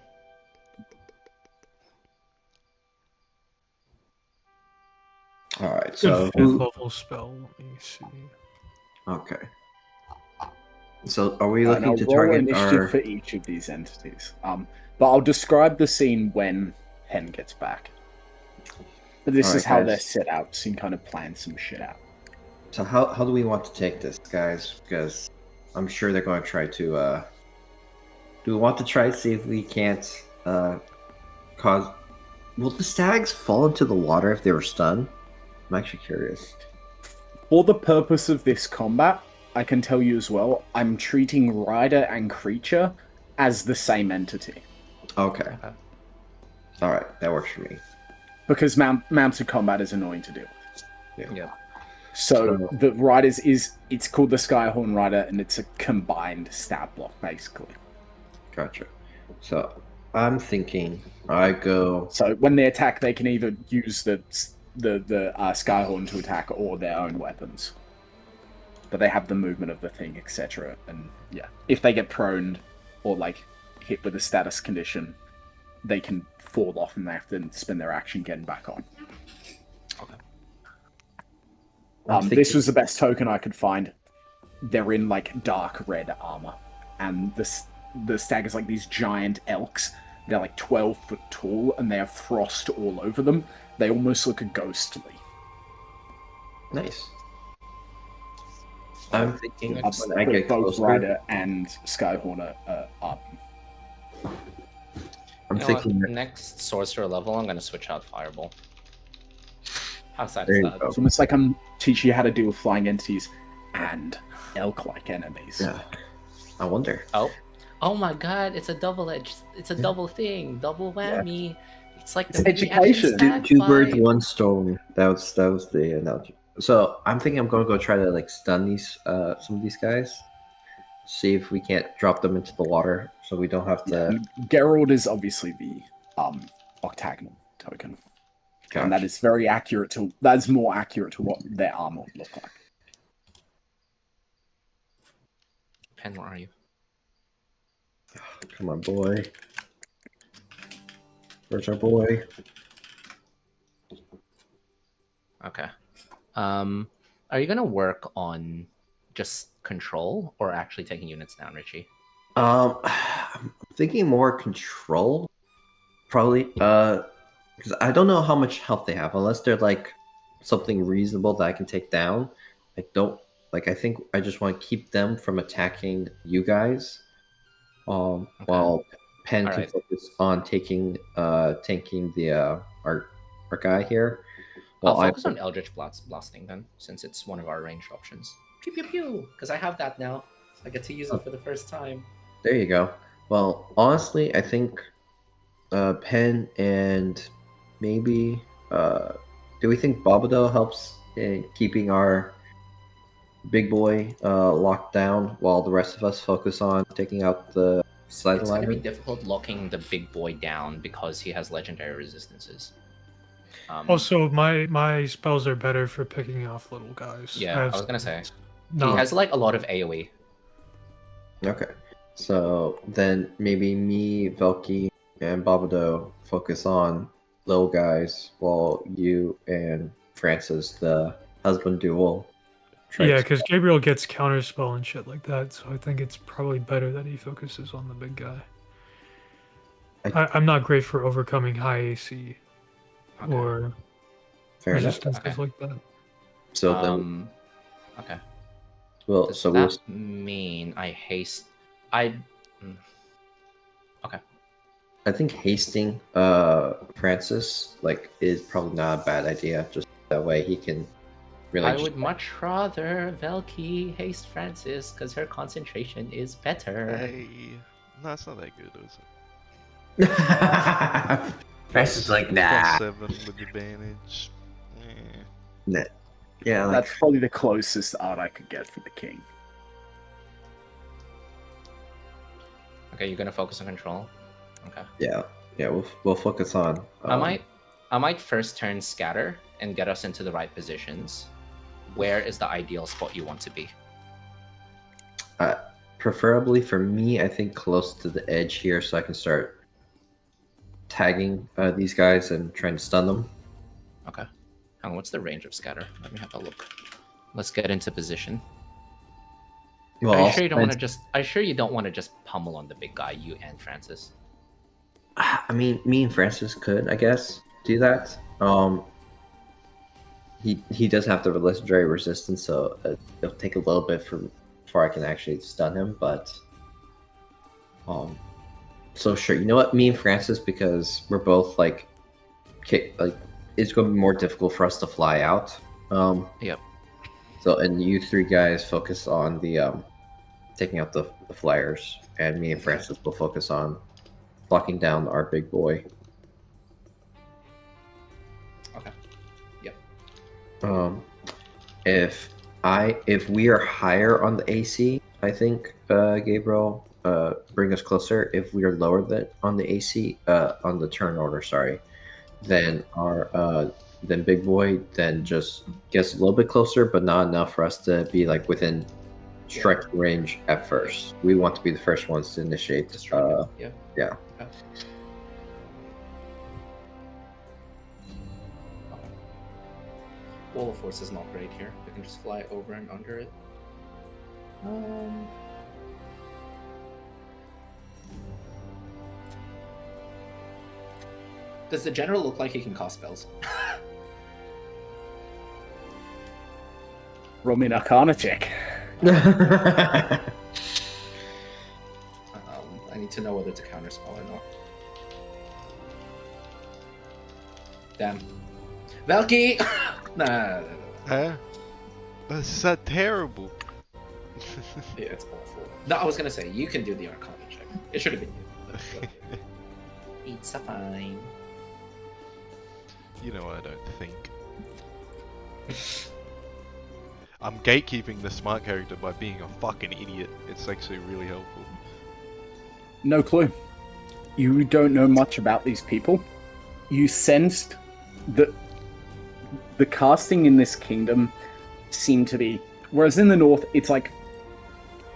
All right. It's So a 5th level spell. Let me see. okay. So are we And looking I'll to roll target initiative our? for each of these entities. But I'll describe the scene when Hen gets back. But this Alright, is how guys. they're set out, so you can kind of plan some shit out. So how do we want to take this, guys? Because I'm sure they're going to try to. Do we want to try to see if we can't cause? Will the stags fall into the water if they were stunned? I'm actually curious. For the purpose of this combat, I can tell you as well, I'm treating rider and creature as the same entity. Okay. Okay. All right, that works for me. Because mounted combat is annoying to deal with. Yeah. So the riders it's called the Skyhorn Rider, and it's a combined stab block basically. Gotcha. So I'm thinking I go. So when they attack, they can either use the Skyhorn to attack or their own weapons. But they have the movement of the thing, etc. And yeah, if they get proned or like hit with a status condition, they can fall off and they have to spend their action getting back on. Okay. This was the best token I could find. They're in like dark red armor, and the stag is like these giant elks. They're like 12 foot tall, and they have frost all over them. They almost look ghostly. Nice. I'm thinking Next, when I get both closer. Rider and Skyhorn are up. I'm You know what? thinking. Next sorcerer level, I'm gonna switch out Fireball. How sad There is you that? go. It's almost like I'm teaching you how to deal with flying entities and elk-like enemies. Yeah. I wonder. Oh my god, it's a it's a double thing, double whammy. It's like It's the education. Two birds, one stone. That was the analogy. So I'm thinking I'm gonna go try to like stun these some of these guys. See if we can't drop them into the water, so we don't have to. And Geralt is obviously the octagonal token. And that is very accurate to that's more accurate to what their armor would look like. Pen, where are you? Come on, boy. Where's our boy? Okay. Are you gonna work on just control or actually taking units down, Richie? I'm thinking more control, probably. Because I don't know how much health they have, unless they're like something reasonable that I can take down. I don't like. I think I just want to keep them from attacking you guys. While Pen can Alright. focus on tanking the our guy here. I'll While focus on Eldritch Blasting then, since it's one of our ranged options. Pew pew pew! Because I have that now. I get to use it for the first time. There you go. Well, honestly, I think Pen and maybe do we think Bobodo helps in keeping our big boy locked down while the rest of us focus on taking out the side It's going to be alignment? difficult locking the big boy down because he has legendary resistances. Also, my spells are better for picking off little guys. Yeah, I was going to say. No, He has like a lot of AoE. Okay. So then maybe me, Velky, and Bobodo focus on little guys while you and Francis, the husband duel. try yeah, to- because Gabriel gets counterspell and shit like that, so I think it's probably better that he focuses on the big guy. I'm not great for overcoming high AC Okay. or Fair enough. resistances Okay. like that. So then, Okay. well, Does so that we'll. mean I haste? I. Okay. I think hasting Francis is probably not a bad idea. Just that way he can really. I just- would much rather Velky haste Francis because her concentration is better. Hey, no, it's not that good, is it? Francis is like, Plus nah. 7 with advantage. Yeah, like, That's probably the closest art I could get for the king. Okay, you're gonna focus on control. Okay. yeah. We'll focus on. I might first turn scatter and get us into the right positions. Where is the ideal spot you want to be? Preferably for me, I think close to the edge here, so I can start tagging these guys and trying to stun them. Okay. Hang on, what's the range of scatter? Let me have a look. Let's get into position. Well, Are you I'll sure you don't want to spend- just? Are you sure you don't want to just pummel on the big guy, you and Francis? I mean, me and Francis could, I guess, do that. He does have the legendary resistance, so it'll take a little bit before I can actually stun him. But so sure, you know what? Me and Francis, because we're both like it's going to be more difficult for us to fly out. Yep. So and you three guys focus on the taking out the flyers, and me and Francis will focus on blocking down our big boy. Okay. Yep. if we are higher on the AC, I think Gabriel, bring us closer. If we are lower on the AC, on the turn order, sorry, then then Big Boy then just gets a little bit closer, but not enough for us to be like within striking range at first. We want to be the first ones to initiate. Yeah. Yeah. Okay. Wall of Force is not great here. We can just fly over and under it. Does the general look like he can cast spells? Roll me an Arcana check. I need to know whether it's a counter spell or not. Damn. Valky! Nah. Huh? That's so terrible. Yeah, it's awful. No, I was gonna say, you can do the Arcana check. It should have been you. It's fine. You know, I don't think. I'm gatekeeping the smart character by being a fucking idiot. It's actually really helpful. No clue. You don't know much about these people. You sensed that the casting in this kingdom seemed to be, whereas in the north, it's like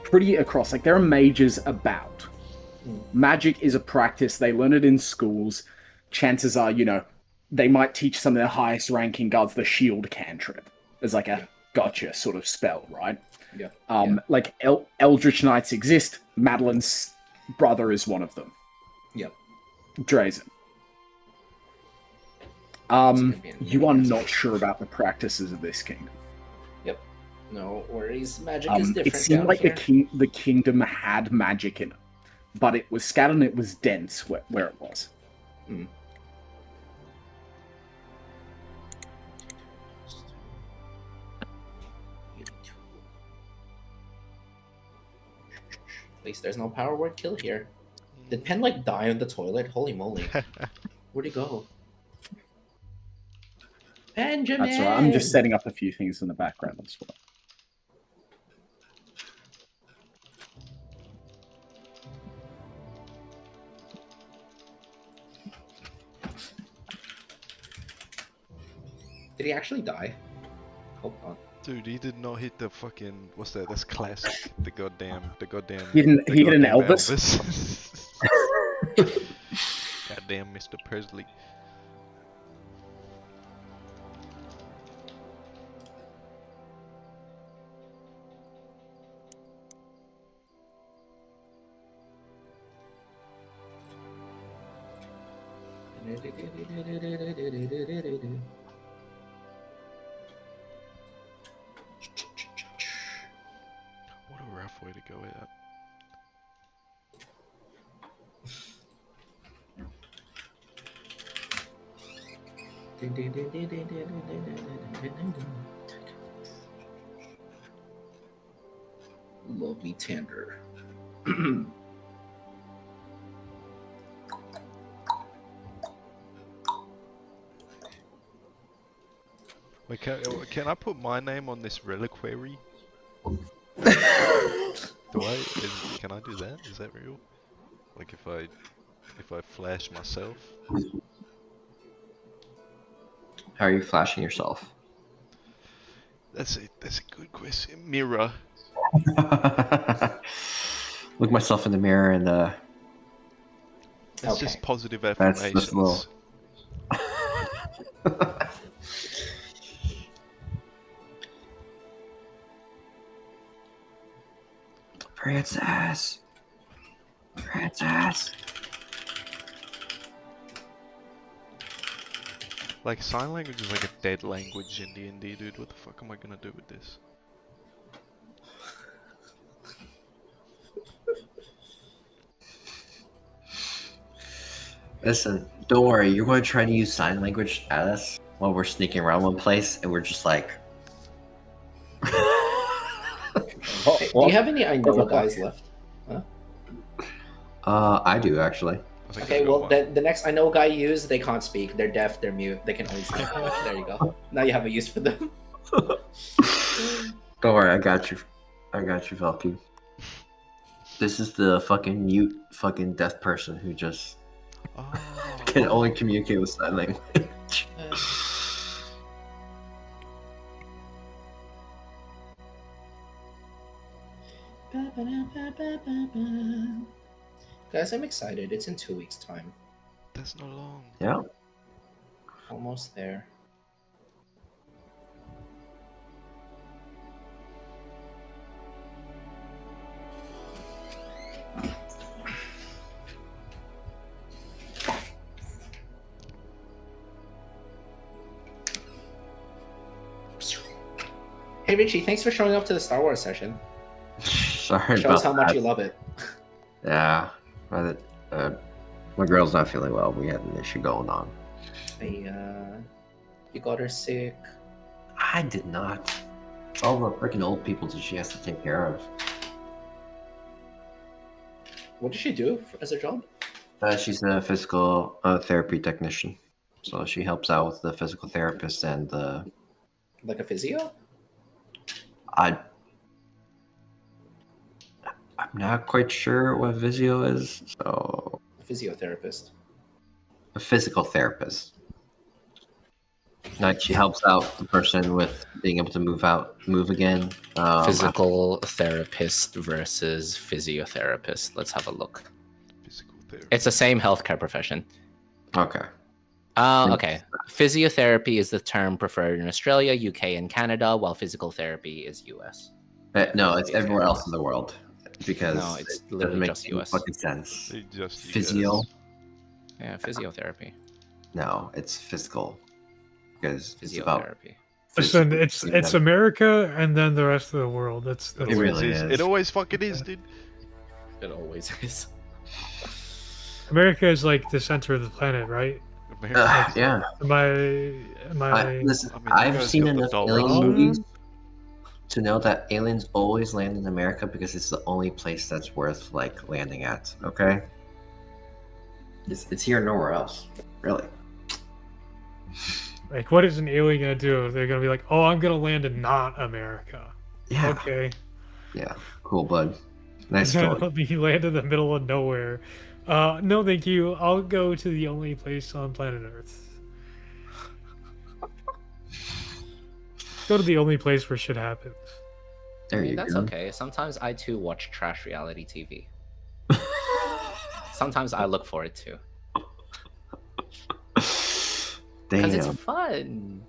pretty across. Like there are mages about. Magic is a practice. They learn it in schools. Chances are, they might teach some of their highest ranking guards the shield cantrip as like a gotcha sort of spell, right? Yeah. Like Eldritch Knights exist. Madeline's brother is one of them. Yep. Drazen. You are not sure about the practices of this kingdom. Yep. No worries. Magic is different. It seemed down like here. the kingdom had magic in it, but it was scattered and it was dense where it was. Hmm. At least there's no power word kill here. Did Pen like die on the toilet? Holy moly. Where'd he go? Benjamin! That's all right. I'm just setting up a few things in the background as well. Did he actually die? Hold on. Dude, he did not hit the fucking, what's that? That's classic. The goddamn. He hit an Elvis? Goddamn, Mr. Presley. What a rough way to go with that. Lovely tender. Wait, can I put my name on this reliquary? Can I do that? Is that real? Like if I flash myself? How are you flashing yourself? That's a good question. Mirror. Look myself in the mirror and It's just positive that's affirmations. a little. Princess. Like sign language is like a dead language in D&D, dude. What the fuck am I gonna do with this? Listen, don't worry. You're going to try to use sign language at us while we're sneaking around one place, and we're just like. Hey, do you have any I know guys left? I do actually. I think Okay, I've got well, one. then the next I know guy you use, they can't speak. They're deaf, they're mute, they can only speak English. There you go. Now you have a use for them. Don't worry, I got you. I got you, Valky. This is the fucking mute, fucking deaf person who just Oh, can only communicate with sign language. Guys, I'm excited. It's in 2 weeks' time. that's not long. Yeah. Almost there. Hey Richie, thanks for showing up to the Star Wars session. Sorry Shows about how much that. you love it. Yeah. My girl's not feeling well. We had an issue going on. You got her sick. I did not. It's all the freaking old people that she has to take care of. What does she do as a job? She's a physical therapy technician. So she helps out with the physical therapist and the. Like a physio? I'm not quite sure what physio is. So A physiotherapist. a physical therapist. Like she helps out the person with being able to move again. Physical therapist versus physiotherapist. Let's have a look. Physical therapy. It's the same healthcare profession. Okay. Okay. Physiotherapy is the term preferred in Australia, UK, and Canada, while physical therapy is US. No, it's everywhere else in the world because No, it's it literally doesn't make just any US. fucking sense. They just Physio? Yeah, physiotherapy. No, it's physical because it's about. Physiotherapy. Listen, it's America and then the rest of the world. That's It really is. It always fucking is, dude. It always is. America is like the center of the planet, right? America. Yeah. Am I Listen, I mean, you I've guys seen got the enough dollar alien sign. movies to know that aliens always land in America because it's the only place that's worth like landing at. Okay. It's here nowhere else, really. like, what is an alien gonna do? They're gonna be like, "Oh, I'm gonna land in not America." Yeah. Okay. Yeah. Cool, bud. Nice story. Let me land in the middle of nowhere. No, thank you. I'll go to the only place on planet Earth. Go to the only place where shit happens. There you That's go. okay. Sometimes I too watch trash reality TV. Sometimes I look for it too. Because it's Damn. fun.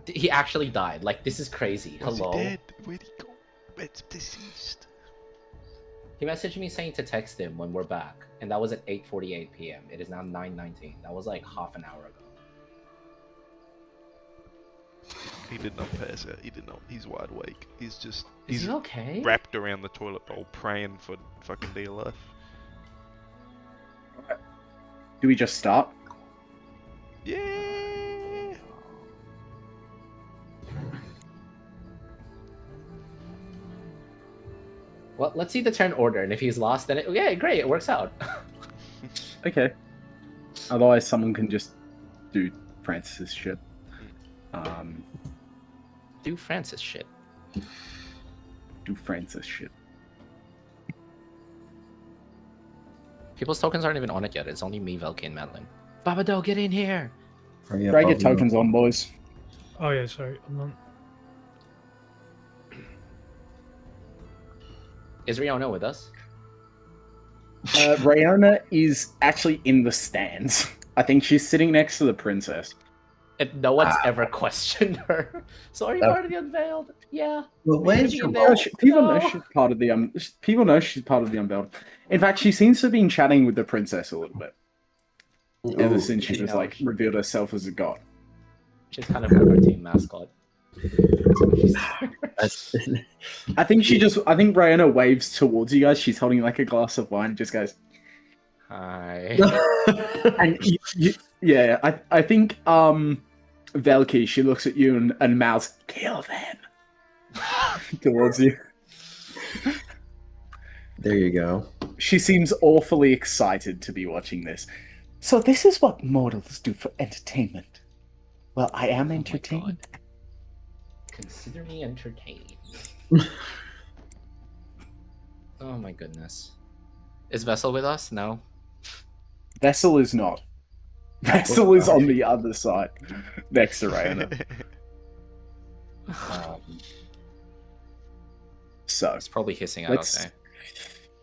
He actually died. Like, this is crazy. Was Hello. he dead? Where'd he go? It's deceased. He messaged me saying to text him when we're back, and that was at 8:48 p.m. It is now 9:19. That was like half an hour ago. He did not pass out. He did not. He's wide awake. He's just. Is He's he okay? wrapped around the toilet bowl praying for fucking DLF. Do we just start? Yeah. Well, let's see the turn order, and if he's lost, then yeah, great, it works out. Okay. Otherwise, someone can just do Francis's shit. Do Francis shit. Do Francis shit. People's tokens aren't even on it yet. It's only me, Velky, and Madeline. Babado, get in here! Hurry up, Try to get Bobby. tokens on, boys. Oh yeah, sorry. Hold on. Is Riona with us? Rayona is actually in the stands. I think she's sitting next to the princess. And no one's ever questioned her. So are you part of the Unveiled? Yeah. Well, where's Maybe your in ball? there. People No. know she's part of the people know she's part of the Unveiled. In fact, she seems to have been chatting with the princess a little bit ever Ooh, since she was like revealed herself as a god. She's kind of our team mascot. that's- I think Rayona waves towards you guys. She's holding like a glass of wine and just goes, Hi. and yeah, I think Velky, she looks at you and mouths, kill them towards you. There you go. She seems awfully excited to be watching this. So this is what mortals do for entertainment. Well, I am my entertained. God. Consider me entertained. Oh my goodness. Is Vessel with us? No. Vessel is not. Vessel is on the other side, next to Raina. So, It's probably hissing at let's- us, eh?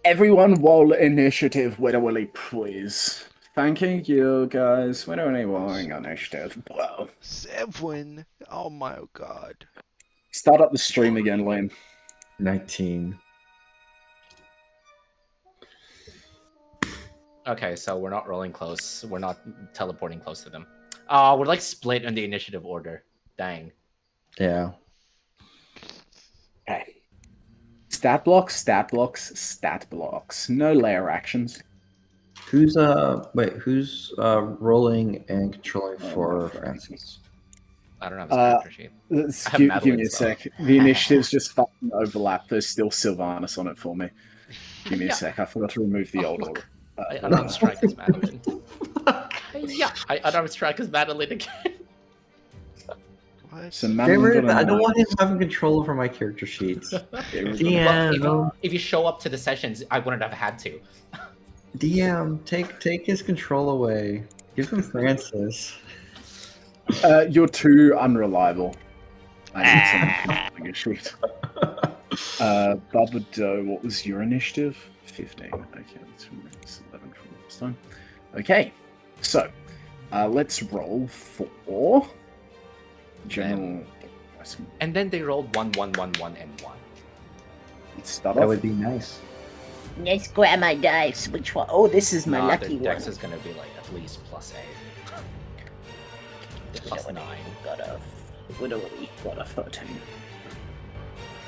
everyone roll initiative, Willy, please. Thank you, guys. We're only rolling initiative. Wow. 7. Oh my god. Start up the stream again, Liam. 19. Okay, so we're not rolling close. We're not teleporting close to them. We're like split in the initiative order. Dang. Yeah. Okay. Stat blocks, stat blocks, stat blocks. No layer actions. Who's rolling and controlling for Francis? I don't have his character sheet. I have Give me a Madeline's, though. sec. The initiatives just fucking overlap. There's still Sylvanas on it for me. Give me a sec. I forgot to remove the old order. I unarmed strike as Madeline. Yeah, I unarmed strike as Madeline again. What? So Get Madeline rid of got that. a I don't nine. want him having control over my character sheets. Well, DM, if you show up to the sessions, I wouldn't have had to. DM, take his control away. Give him Francis. You're too unreliable. I need some sheet. Bubba Doe, what was your initiative? 15. Okay, that's 11 from last time. Okay, so let's roll for general. And then they rolled 1, 1, 1, 1, and 1. Let's start That off. would be nice. Let's grab my dice. Which one? Oh, this is my Nah, lucky their one. dex is gonna be like at least +8. Plus 9. Got a literally got a 13.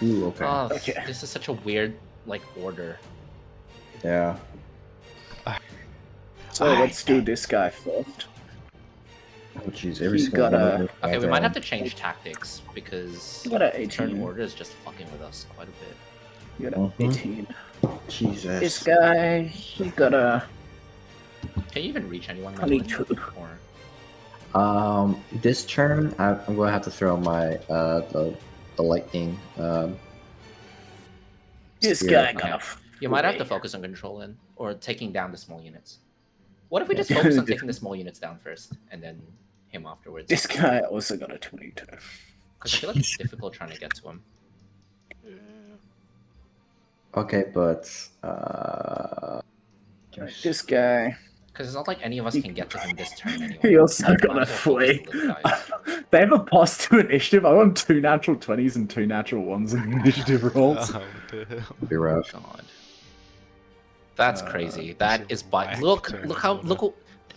Ooh, okay. Oh, Okay. this is such a weird like order. Yeah. So let's do this guy first. Oh, jeez. Every He's single got one a- of them Okay, we goddamn- might have to change tactics because You got a turn 18. order is just fucking with us quite a bit. You got a Mhm. 18. Jesus. This guy, he got a. Can you even reach anyone? Madeline? 22. Or This turn, I'm gonna have to throw my the lightning. This spear. guy Okay. got a. you might have to Wait. focus on controlling or taking down the small units. What if we Yeah. just focus on taking the small units down first and then him afterwards? This guy also got a 22. Because I feel like it's difficult trying to get to him. Okay, but This guy. Because it's not like any of us can get to him this turn anyway. He also Might got a as well focus flea. the little guys. They have a +2 initiative. I want 2 natural 20s and 2 natural 1s in initiative rolls. Oh, what the hell? it'll be rough. God. That's crazy. That it's is a but whack look turn how order.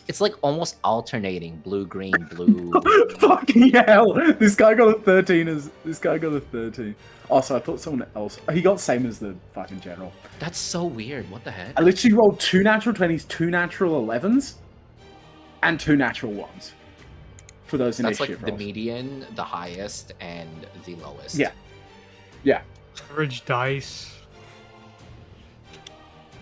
it's like almost alternating blue, green, blue. Fucking hell! This guy got a 13 as this guy got a 13. Oh, so I thought someone else. He got same as the fucking general. That's so weird. What the heck? I literally rolled 2 natural 20s, 2 natural 11s, and 2 natural 1s for those That's like initiative the rolls. median, the highest, and the lowest. Yeah. Average dice.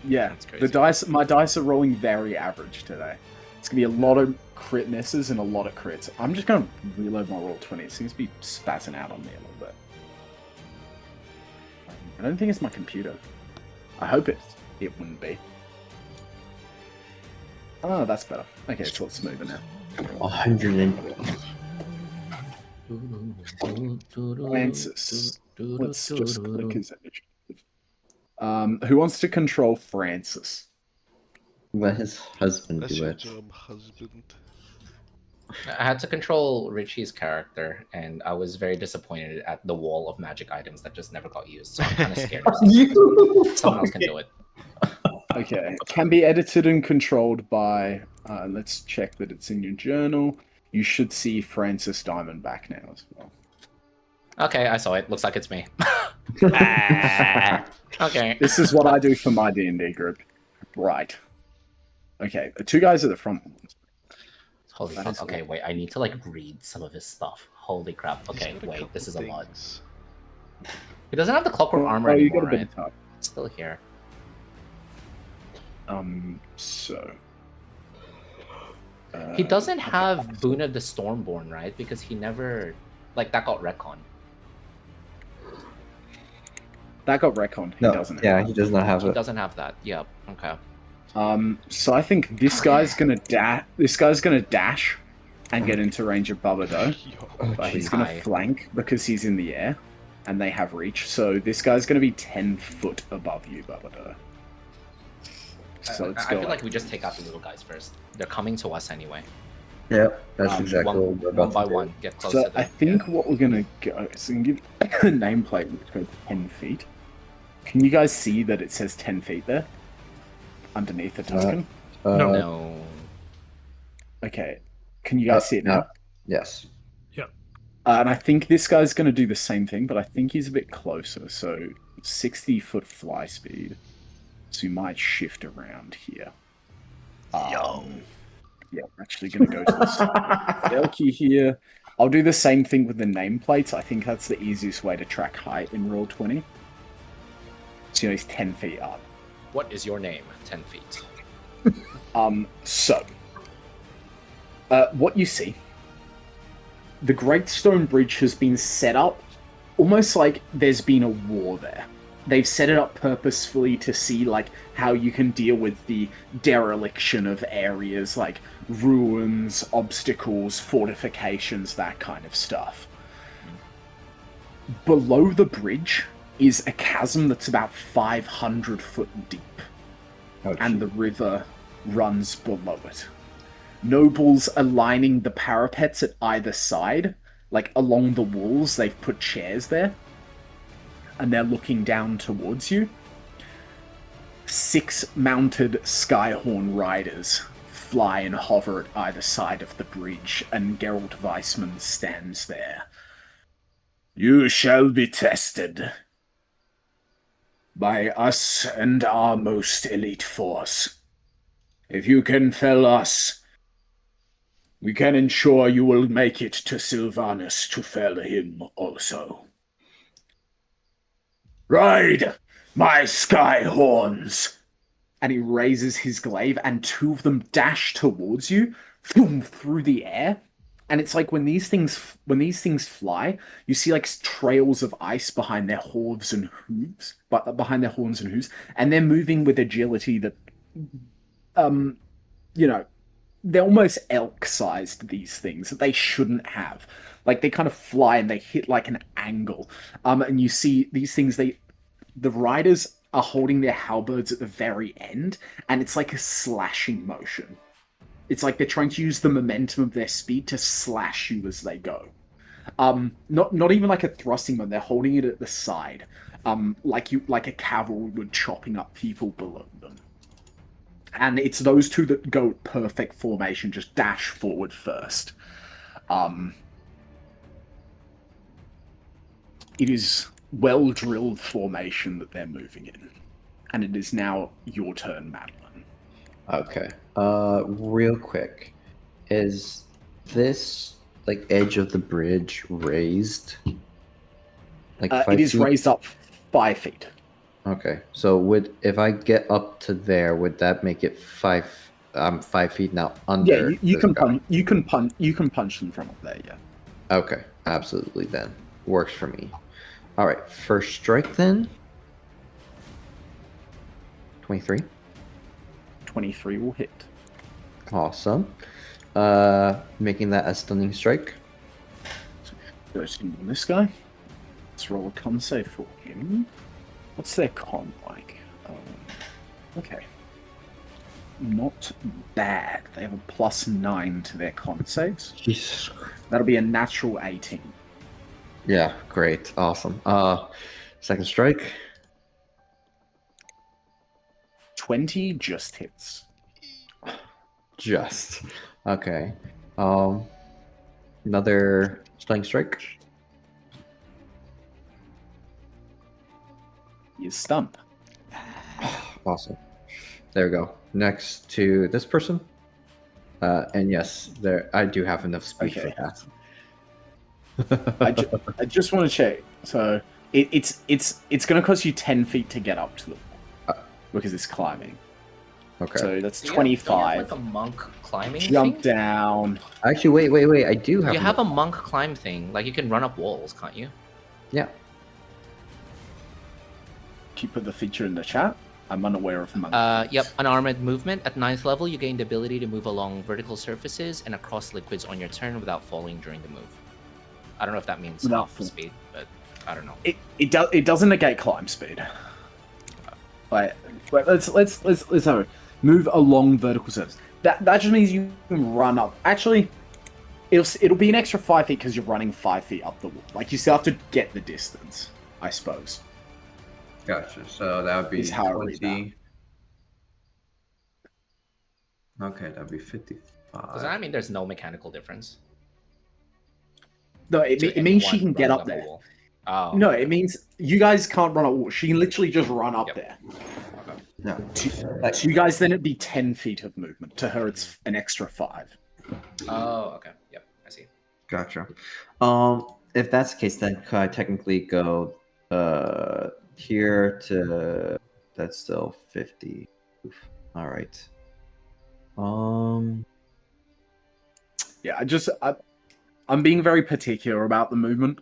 Yeah, That's the crazy. dice. My dice are rolling very average today. It's gonna be a lot of crit misses and a lot of crits. I'm just gonna reload my roll 20. It seems to be spazzing out on me a little bit. I don't think it's my computer. I hope it wouldn't be. Oh, that's better. Okay, so it's moving now. 100 and Francis. Let's just click his initiative. Who wants to control Francis? let his husband That's do your it. job, husband. I had to control Richie's character, and I was very disappointed at the wall of magic items that just never got used. So I'm kind of scared. Of someone else can do it. Okay, can be edited and controlled by. Let's check that it's in your journal. You should see Francis Diamondback now as well. Okay, I saw it. Looks like it's me. Okay. This is what I do for my D&D group. Right. Okay, the 2 guys at the front. Holy That fuck. is Okay, wait. I need to like read some of his stuff. Holy crap. He's Okay, got a wait. couple This is a lot. things. He doesn't have the clockwork armor Oh, you anymore, got a bit right? of time. It's still here. So. He doesn't okay. have Boon of the Stormborn, right? Because he never, like, that got retconned. That got retconned. He No, doesn't. yeah, have he does not have He it. doesn't have that. Yep. Okay. it. So I think this guy's gonna dash and get into range of Bubba Yo. Oh, but he's jeez. gonna Hi. flank because he's in the air, and they have reach. So this guy's gonna be 10 foot above you, Bubba. So let's I go. feel like we just take out the little guys first. They're coming to us anyway. Yep, that's Um, exactly what we're One about by to do. one, get close So to them. I think what we're gonna go is we can give a nameplate which goes 10 feet. Can you guys see that it says 10 feet there? Underneath the token? No. No. Okay. Can you guys see it now? no. Yes. And I think this guy's gonna do the same thing, but I think he's a bit closer. So 60-foot fly speed. So you might shift around here. Yeah, we're actually gonna go to this Elky here. I'll do the same thing with the nameplates. I think that's the easiest way to track height in Roll20. So he's 10 feet up. What is your name? 10 feet. What you see, the Great Stone Bridge has been set up almost like there's been a war there. They've set it up purposefully to see like how you can deal with the dereliction of areas like ruins, obstacles, fortifications, that kind of stuff. Below the bridge is a chasm that's about 500 foot deep, and the river runs below it. Nobles are lining the parapets at either side, like along the walls. They've put chairs there, and they're looking down towards you. 6 mounted Skyhorn riders fly and hover at either side of the bridge, and Geralt Weissman stands there. You shall be tested by us and our most elite force. If you can fell us, we can ensure you will make it to Sylvanus to fell him also. Ride, my Skyhorns! And he raises his glaive, and 2 of them dash towards you, through the air. And it's like when these things fly, you see like trails of ice behind their hooves and hooves, but behind their horns and hooves, and they're moving with agility that, they're almost elk-sized, these things, that they shouldn't have. Like, they kind of fly and they hit like an angle. And you see these things, the riders are holding their halberds at the very end, and it's like a slashing motion. It's like they're trying to use the momentum of their speed to slash you as they go. Not even like a thrusting one, they're holding it at the side. Like a cavalry would, chopping up people below them. And it's those 2 that go perfect formation, just dash forward first. It is well-drilled formation that they're moving in. And it is now your turn, Madeline. Okay. Real quick, is this like edge of the bridge raised? Like 5 it is feet? raised up 5 feet. Okay, so if I get up to there, would that make it 5? I'm 5 feet now under. Yeah, you this can guy. you can punch them from up there. Yeah. Okay, absolutely. Then works for me. All right, first strike then. 23. 23 will hit. Awesome. Making that a stunning strike. First on this guy. Let's roll a con save for him. What's their con like? Okay. Not bad. They have a +9 to their con saves. Jesus. That'll be a natural 18. Yeah, great, awesome. Second strike. 20 just hits. Just. Okay. Another stunning strike. He is stunned. Awesome. There we go. Next to this person. And yes, there I do have enough speed Okay. for that. I just want to check. So it's going to cost you 10 feet to get up to the wall because it's climbing. Okay. So that's Do you have 25. like a monk climbing Jump thing? down. Actually, wait. I do have. You have a monk climb thing. Like you can run up walls, can't you? Yeah. Can you put the feature in the chat? I'm unaware of monk. Yep, unarmored movement. At 9th level, you gain the ability to move along vertical surfaces and across liquids on your turn without falling during the move. I don't know if that means Without half fall- speed, but I don't know. It doesn't negate climb speed. Wait, let's have it. Move along vertical surface. That just means you can run up. Actually, it'll be an extra 5 feet because you're running 5 feet up the wall. Like you still have to get the distance, I suppose. Gotcha. So that would be Is how I read 20. Okay, that'd be 55. Does that mean there's no mechanical difference? No, it to means she anyone can get running up a there. wall? Oh. No, it means you guys can't run a wall. She can literally just run up Yep. there. Okay. No. To you guys, then it'd be 10 feet of movement. To her, it's an extra 5. Oh, okay. Yep, I see. Gotcha. If that's the case, then could I technically go here to? That's still 50. Oof. All right. Yeah, I'm being very particular about the movement.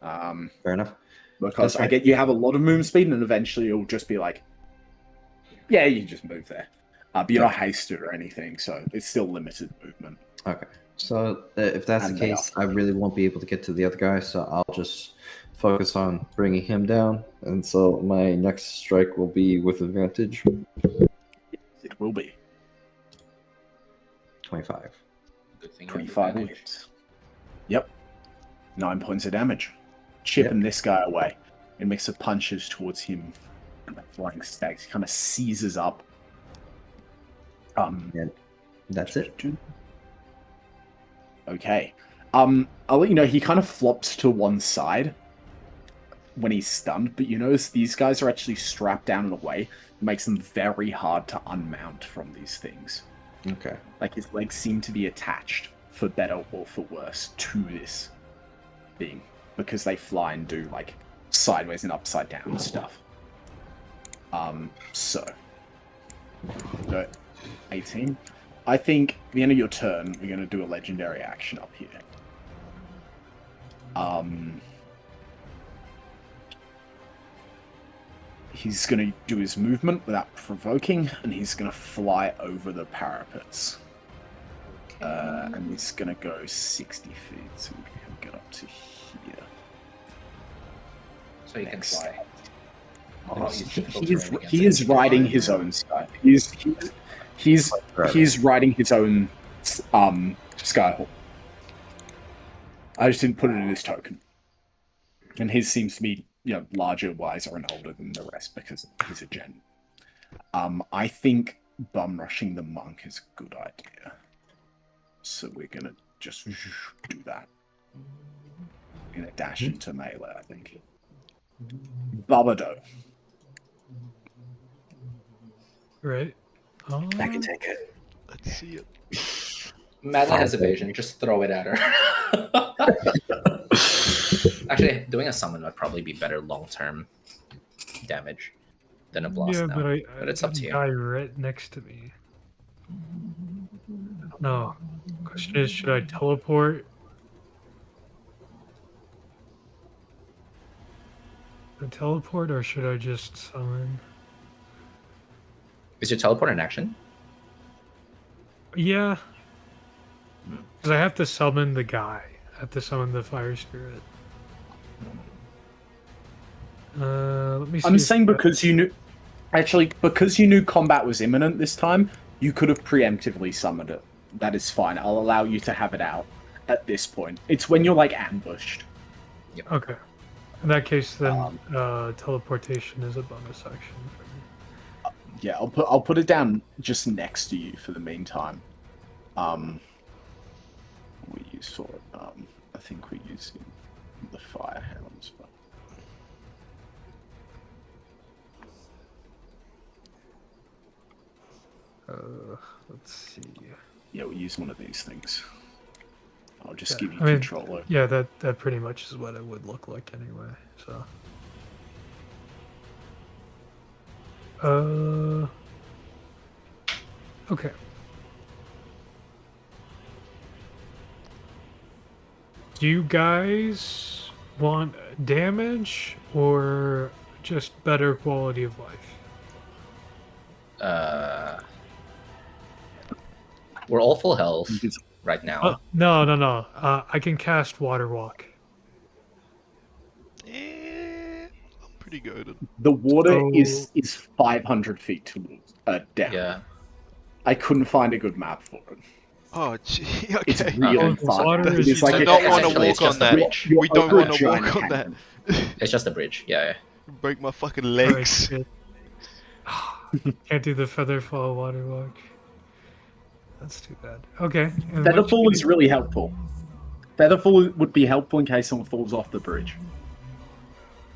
Fair enough. Because That's right. I get you have a lot of movement speed, and eventually you'll just be like, yeah, you just move there. But you're not hasted or anything, so it's still limited movement. Okay. So if that's And the they case, I really won't be able to get to the other guy, so I'll just focus on bringing him down. And so my next strike will be with advantage. It will be 25. Good thing. 25 hits. Yep. 9 points of damage. Chipping this guy away. It makes a punches towards him. And the flying stacks. He kind of seizes up. That's it. Okay. I'll let you know, he kind of flops to one side when he's stunned, but you notice these guys are actually strapped down in a way that makes them very hard to unmount from these things. Okay. Like his legs seem to be attached, for better or for worse, to this being, because they fly and do like sideways and upside down stuff. So 18. I think at the end of your turn, we're going to do a legendary action up here. He's going to do his movement without provoking, and he's going to fly over the parapets. And he's going to go 60 feet, so we can get up to here. So you can Next. fly. He is riding his own sky. He's riding his own Skyhawk. I just didn't put it in his token. And his seems to be, larger, wiser, and older than the rest because he's a gen. I think bum rushing the monk is a good idea. So we're gonna just do that. We're gonna dash into melee, I think. Babado. Right. I can take it. Let's see it. Madeline has evasion. Just throw it at her. Actually, doing a summon would probably be better long-term damage than a blast. Yeah, now. but It's up to you. Guy right next to me. No. Question is, should I teleport? Should I teleport or should I just summon? Is your teleport an action? Yeah. Because I have to summon the guy. I have to summon the fire spirit. Let me see. I'm saying because you knew combat was imminent this time, you could have preemptively summoned it. That is fine. I'll allow you to have it out at this point. It's when you're like ambushed. Okay. In that case, then teleportation is a bonus action for me. Yeah, I'll put it down just next to you for the meantime. We use for it. I think we're using the fire hounds, but Let's see. yeah, we'll use one of these things. I'll just Yeah, give you I mean, control over. Yeah, that pretty much is what it would look like anyway. So. Okay. Do you guys want damage or just better quality of life? We're all full health right now. No. I can cast Water Walk. I'm pretty good. The water So- is 500 feet down. Yeah. I couldn't find a good map for it. Oh, gee, It's okay. really the far. water is It's like I a- don't want to essentially, it's walk just on a that. bridge. You're We don't over a want to walk giant on that. canyon. It's just a bridge. Yeah. Break my fucking Alright, legs. shit. Can't do the Featherfall Water Walk. That's too bad. Okay. and what Featherfall you- is really helpful. Featherfall would be helpful in case someone falls off the bridge.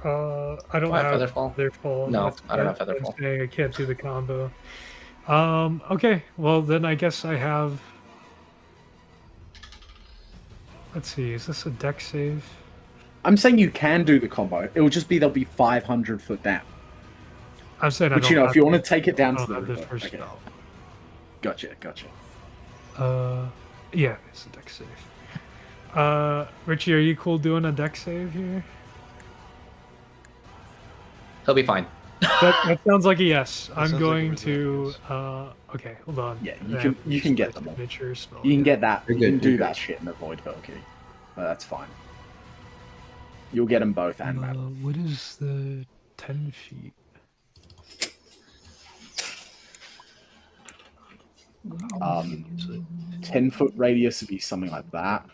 I don't Why, have Featherfall? Featherfall. No, That's I don't have what I'm Featherfall. saying, I can't do the combo. Okay. Well, then I guess I have. Let's see. Is this a deck save? I'm saying you can do the combo. It will just be they'll be 500 foot down. I'm saying I But don't you know, have if you want the- to take it I down to don't the have the river. first Okay. spell. Gotcha. Yeah, it's a deck save. Richie, are you cool doing a deck save here? He'll be fine. That sounds like a yes. I'm sounds like a going resilient to. Okay, hold on. Yeah, I you have can to get use them all. signature spell, You can yeah. get that. You're You can good, do you're that good. shit and avoid Valkyrie. That's fine. You'll get them both and Madeline. What is the 10 feet? Um, 10-foot radius would be something like that.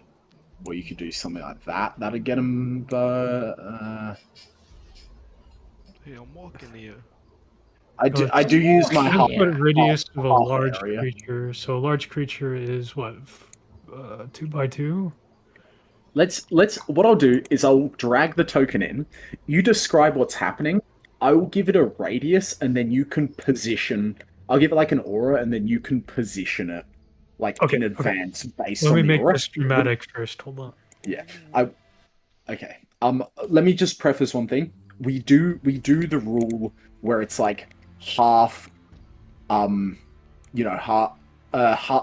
Or you could do something like that. That'd get them Hey, I'm walking here. I do use my half, 10-foot radius of a half large area. creature. So a large creature is what? 2x2? Let's what I'll do is I'll drag the token in. You describe what's happening. I will give it a radius and then you can position. I'll give it like an aura and then you can position it like Okay, in okay. advance based Let on me the make aura. this dramatic first. Hold on. Yeah. Okay. Let me just preface one thing. We do the rule where it's like half half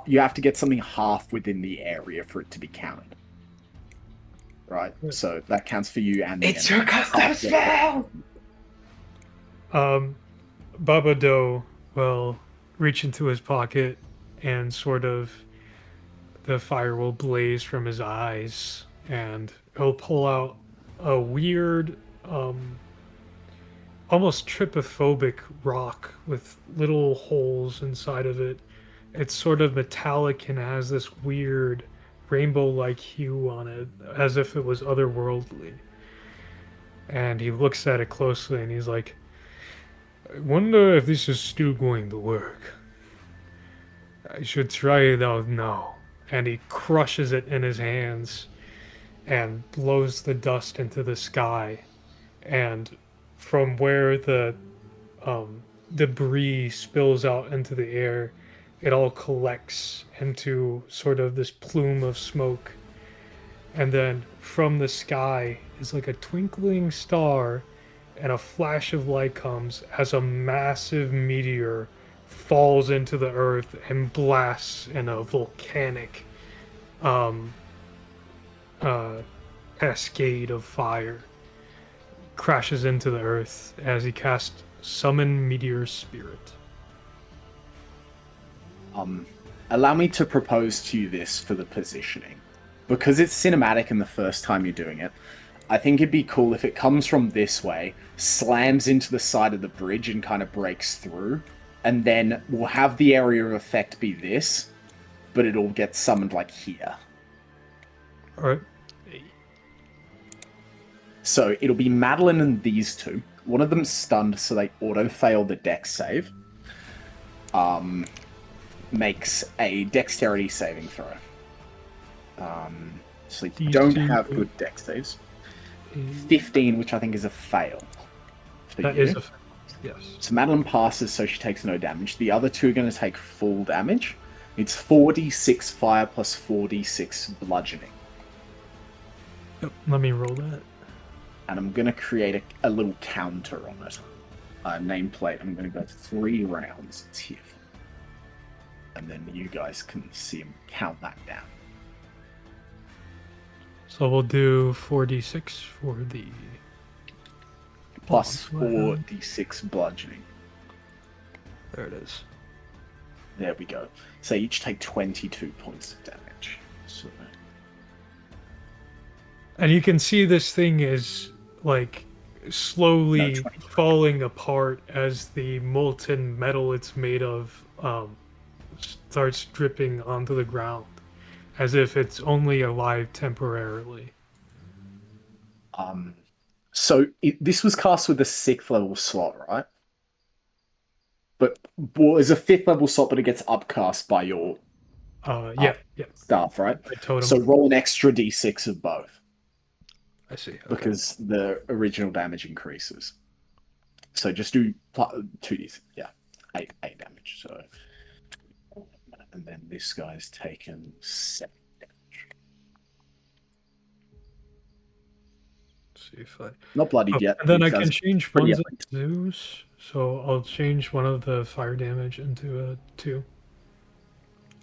you have to get something half within the area for it to be counted. Right? Yeah. So that counts for you and the It's enemy. your custom Half the- spell. Baba Do will reach into his pocket and sort of the fire will blaze from his eyes and he'll pull out a weird almost trypophobic rock with little holes inside of it. It's sort of metallic and has this weird rainbow-like hue on it, as if it was otherworldly. And he looks at it closely and he's like, I wonder if this is still going to work. I should try it out now. And he crushes it in his hands and blows the dust into the sky. And from where the debris spills out into the air, it all collects into sort of this plume of smoke. And then from the sky is like a twinkling star, and a flash of light comes as a massive meteor falls into the earth and blasts in a volcanic cascade of fire. Crashes into the earth as he casts Summon Meteor Spirit. Allow me to propose to you this for the positioning. Because it's cinematic and the first time you're doing it, I think it'd be cool if it comes from this way, slams into the side of the bridge and kind of breaks through, and then we'll have the area of effect be this, but it'll get summoned like here. Alright. So it'll be Madeline and these two. One of them's stunned, so they auto-fail the dex save. Makes a dexterity saving throw. So they don't have good dex saves. 15, which I think is a fail. for That you. is a yes. So Madeline passes, so she takes no damage. The other two are going to take full damage. It's 4d6 fire plus 4d6 bludgeoning. Yep. Let me roll that. And I'm going to create a little counter on it. Nameplate. I'm going to go 3 rounds. It's here. and then you guys can see him count that down. So we'll do 4d6 for the Plus Oh, wow. 4d6 bludgeoning. There it is. There we go. So each take 22 points of damage. So And you can see this thing is like slowly No, 23. falling apart as the molten metal it's made of starts dripping onto the ground, as if it's only alive temporarily. this was cast with a 6th level slot, right? But it's a 5th level slot, but it gets upcast by your Yeah, staff, right? I totem. So roll an extra d6 of both. I see. Okay. Because the original damage increases. So just do 2d, 8 damage. So, and then this guy's taken 7 damage. See if I. Not bloodied yet. And then He I does can change pretty ones epic. into 2s. So I'll change one of the fire damage into a 2.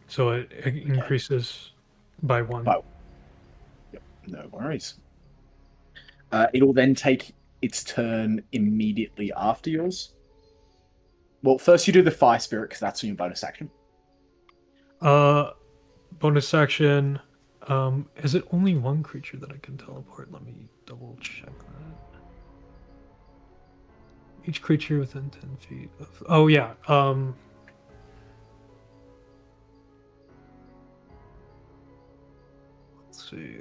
So it increases by 1. By- Yep, no worries. It'll then take its turn immediately after yours. Well, first you do the fire spirit because that's your bonus action. Bonus action. Is it only one creature that I can teleport? Let me double check that. Each creature within 10 feet of. Oh yeah. Let's see.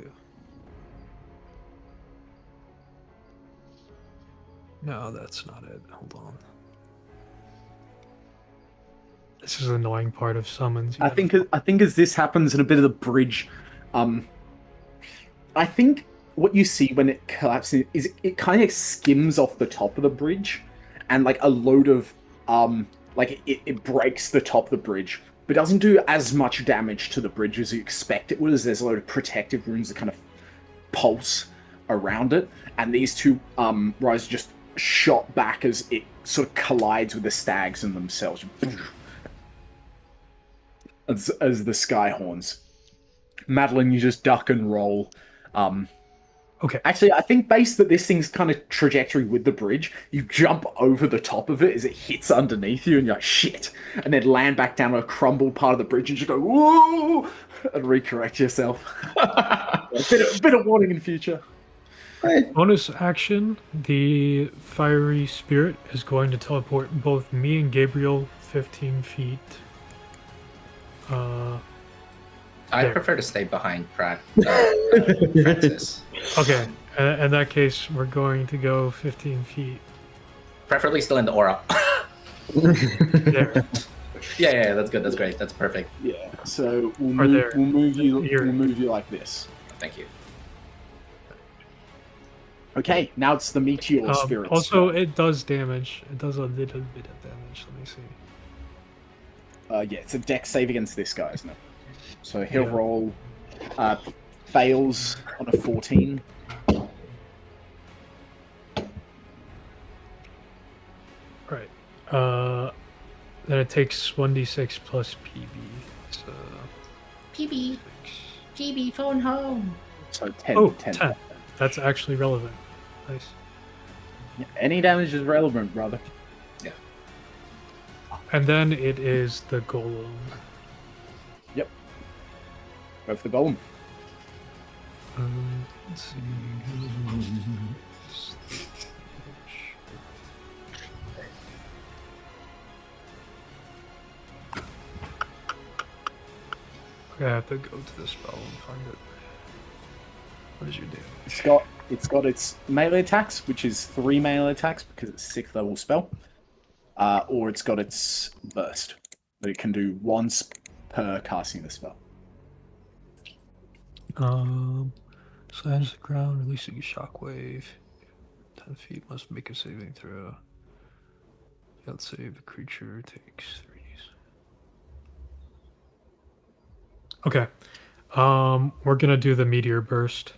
No, that's not it. Hold on. This is the annoying part of summons. You I think as this happens in a bit of the bridge, I think what you see when it collapses is it kind of skims off the top of the bridge, and like a load of it breaks the top of the bridge, but doesn't do as much damage to the bridge as you expect it would, as there's a load of protective runes that kind of pulse around it, and these two rise just shot back as it sort of collides with the stags and themselves. As the sky horns. Madeline, you just duck and roll. Okay. Actually, I think based that this thing's kind of trajectory with the bridge, you jump over the top of it as it hits underneath you, and you're like, shit! And then land back down a crumbled part of the bridge and just go, whoa! And recorrect yourself. A bit of warning in future. Bonus action, the fiery spirit is going to teleport both me and Gabriel 15 feet. I There. prefer to stay behind Francis. Okay, in that case, we're going to go 15 feet. Preferably still in the aura. There. Yeah, that's good. That's great. That's perfect. Yeah. So we'll Or move, there. we'll move you. Here. We'll move you like this. Thank you. Okay. Now it's the meteor spirit. Also, it does damage. It does a little bit of damage. Let me see. Yeah, it's a dex save against this guy, isn't it? So he'll Yeah. roll. Fails on a 14. Right. Then it takes 1d6 plus PB. So PB, GB, phone home. So 10. Oh, 10. 10. That's actually relevant. Nice. Yeah, any damage is relevant, brother. And then it is the golem. Go for the golem. Let's see. I have to go to the spell and find it. What does you do? It's got its melee attacks, which is 3 melee attacks because it's 6th level spell. Or it's got its burst, that it can do once per casting the spell. Slides the ground, releasing a shockwave. 10 feet must make a saving throw. Failed save, the creature takes 3. Okay. We're gonna do the meteor burst.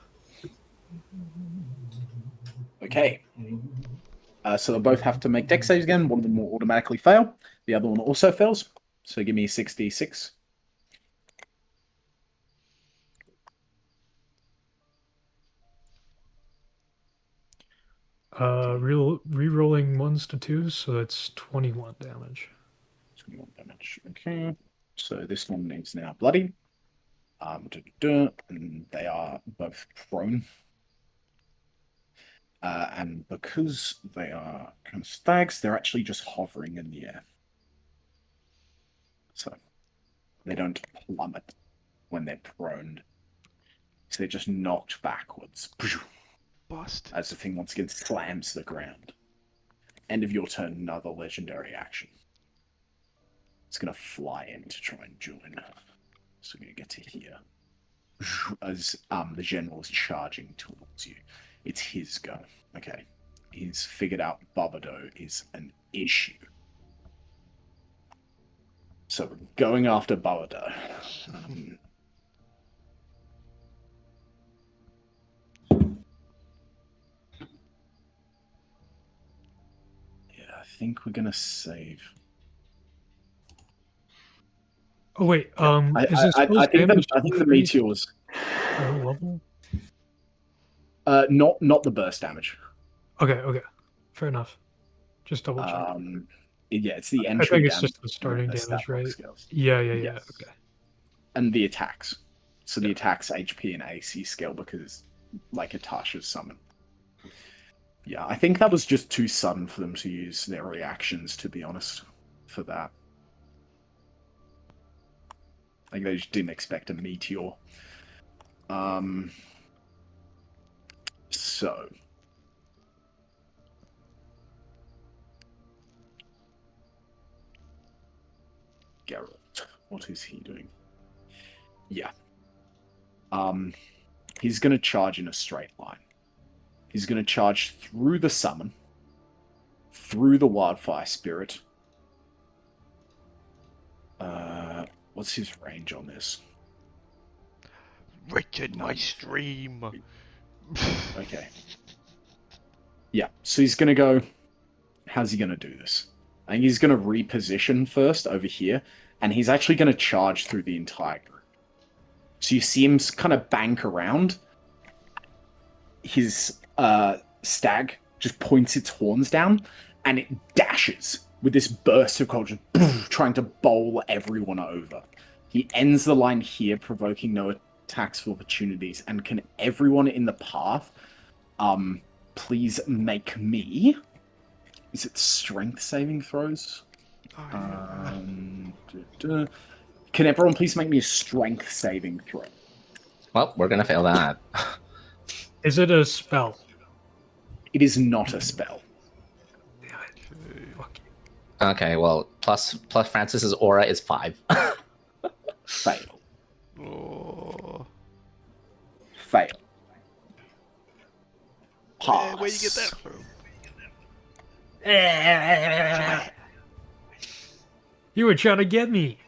Okay. So they'll both have to make dex saves again. One of them will automatically fail. The other one also fails. So give me 6d6. Re-rolling 1s to 2s, so that's 21 damage. 21 damage. Okay. So this one is now bloody. And they are both prone. And because they are kind of stags, they're actually just hovering in the air. So they don't plummet when they're prone. So they're just knocked backwards. Bust. As the thing once again slams the ground. End of your turn, another legendary action. It's going to fly in to try and join. So we're going to get to here. As the general is charging towards you. It's his go. Okay. He's figured out Barbado is an issue. So we're going after Barbado. I think we're gonna save. Oh wait, is this I think the meteors. Level? Not the burst damage. Okay, fair enough. Just double check. Yeah, it's the entry. I think it's damage, just the starting the damage, stat right? box skills. Yeah. Yes. Okay. And the attacks. So the attacks HP and AC scale because like Atasha's summon. Yeah, I think that was just too sudden for them to use their reactions, to be honest, for that. Like they just didn't expect a meteor. So Geralt, what is he doing? Yeah. He's gonna charge in a straight line. He's gonna charge through the summon, through the wildfire spirit. What's his range on this? Richard, my stream. Okay. Yeah, so he's gonna go. How's he gonna do this? I think he's gonna reposition first over here, and he's actually gonna charge through the entire group. So you see him kind of bank around. His stag just points its horns down, and it dashes with this burst of cold, just trying to bowl everyone over. He ends the line here, provoking no attacks of opportunities. And can everyone in the path, please make me? Is it strength saving throws? Can everyone please make me a strength saving throw? Well, we're gonna fail that. Is it a spell? It is not a spell. Fuck you. Okay, well, plus Francis's aura is 5. Fail. Oh. Fail. Pass. Where you get that from? You were trying to get me,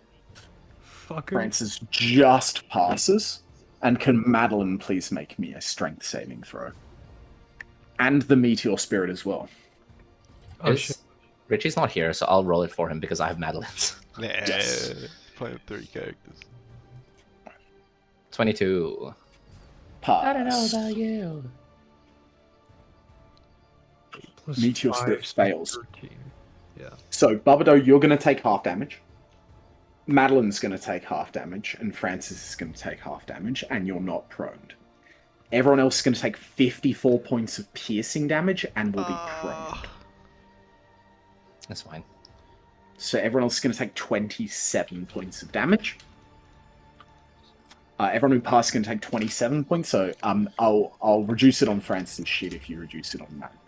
fucker. Francis just passes. And can Madeline please make me a strength saving throw? And the meteor spirit as well. Oh shit. Richie's not here, so I'll roll it for him because I have Madeline's. Nah, Yes. playing 3 characters. 22. Pass. I don't know about you. Plus Meteor 5, Spirit fails. 13. Yeah. So, Barbado, you're going to take half damage. Madeline's going to take half damage, and Francis is going to take half damage, and you're not prone. Everyone else is going to take 54 points of piercing damage and will be prone. That's fine. So everyone else is going to take 27 points of damage. Everyone who passed is going to take 27 points, so I'll reduce it on Francis' sheet if you reduce it on Madeline.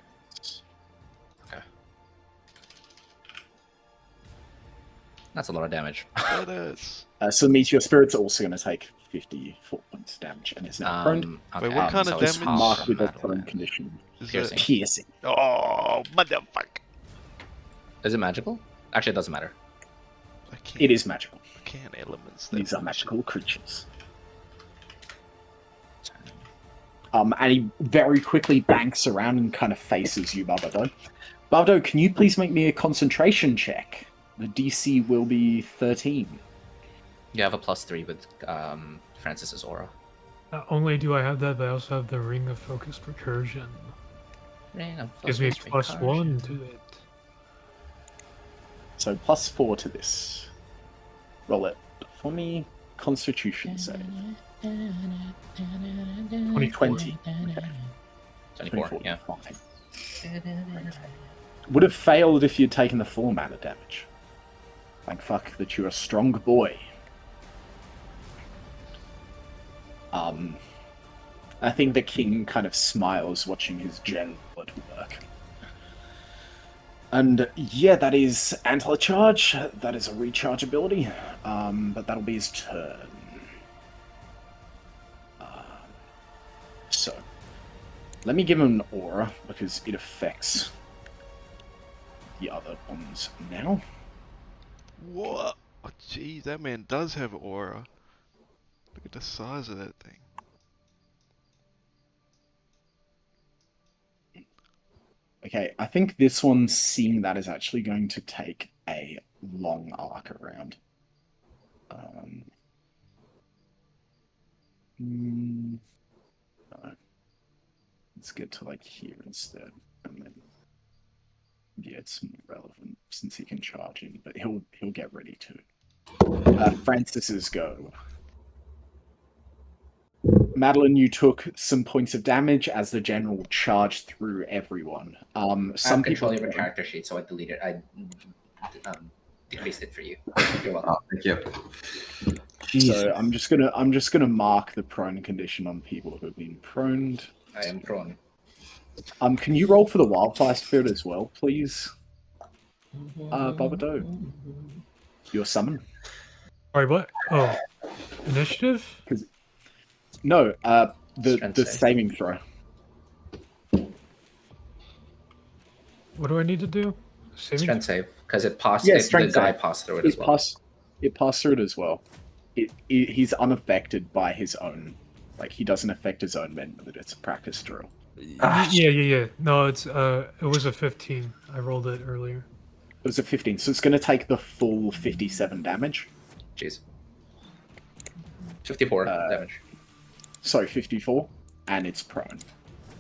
That's a lot of damage. That is. So Meteor Spirit's also going to take 54 points of damage, and is now prone. Wait, what kind of so it's damage? half Marked with a Madeline. prone condition. Is Piercing. Piercing. Oh, motherfucker. Is it magical? Actually, it doesn't matter. I can't, It is magical. I can't elements. These that are magical creatures. Turn. And he very quickly banks around and kind of faces you, Barbado. Barbado, can you please make me a concentration check? The DC will be 13. You have a +3 with Francis's aura. Not only do I have that, but I also have the Ring of Focused Recursion. Ring of Gives me Focused +1 Recursion. to it. So +4 to this. Roll it for me. Constitution save. 20. 24, 24, yeah. fine. Would have failed if you'd taken the full amount of damage. Thank fuck that you're a strong boy. I think the king kind of smiles watching his general at work. And yeah, that is anti-charge. That is a recharge ability. But that'll be his turn. So, let me give him an aura because it affects the other ones now. What? Oh, jeez, that man does have aura. Look at the size of that thing. Okay, I think this one, seeing that, is actually going to take a long arc around. No. Let's get to like here instead, and then yeah, it's more relevant since he can charge in, but he'll get ready to. Francis's go. Madeline, you took some points of damage as the general charged through everyone. Some control people of your character sheet, so I deleted. I decreased it for you. You're welcome. Oh, thank you. So I'm just gonna mark the prone condition on people who have been proned. I am prone. Can you roll for the wildfire spirit as well, please? Babado. Your summon. Alright, what? Oh. Initiative? No, Strength the save. saving throw. What do I need to do? Saving? Strength save, because it passed. Yeah, the strength guy save. passed through it as well. It passed through it as well. He's unaffected by his own. Like, he doesn't affect his own men, but it's a practice drill. Yeah. No, it was a 15. I rolled it earlier. It was a 15, so it's going to take the full 57 damage. Jeez. 54 damage. Sorry, 54, and it's prone.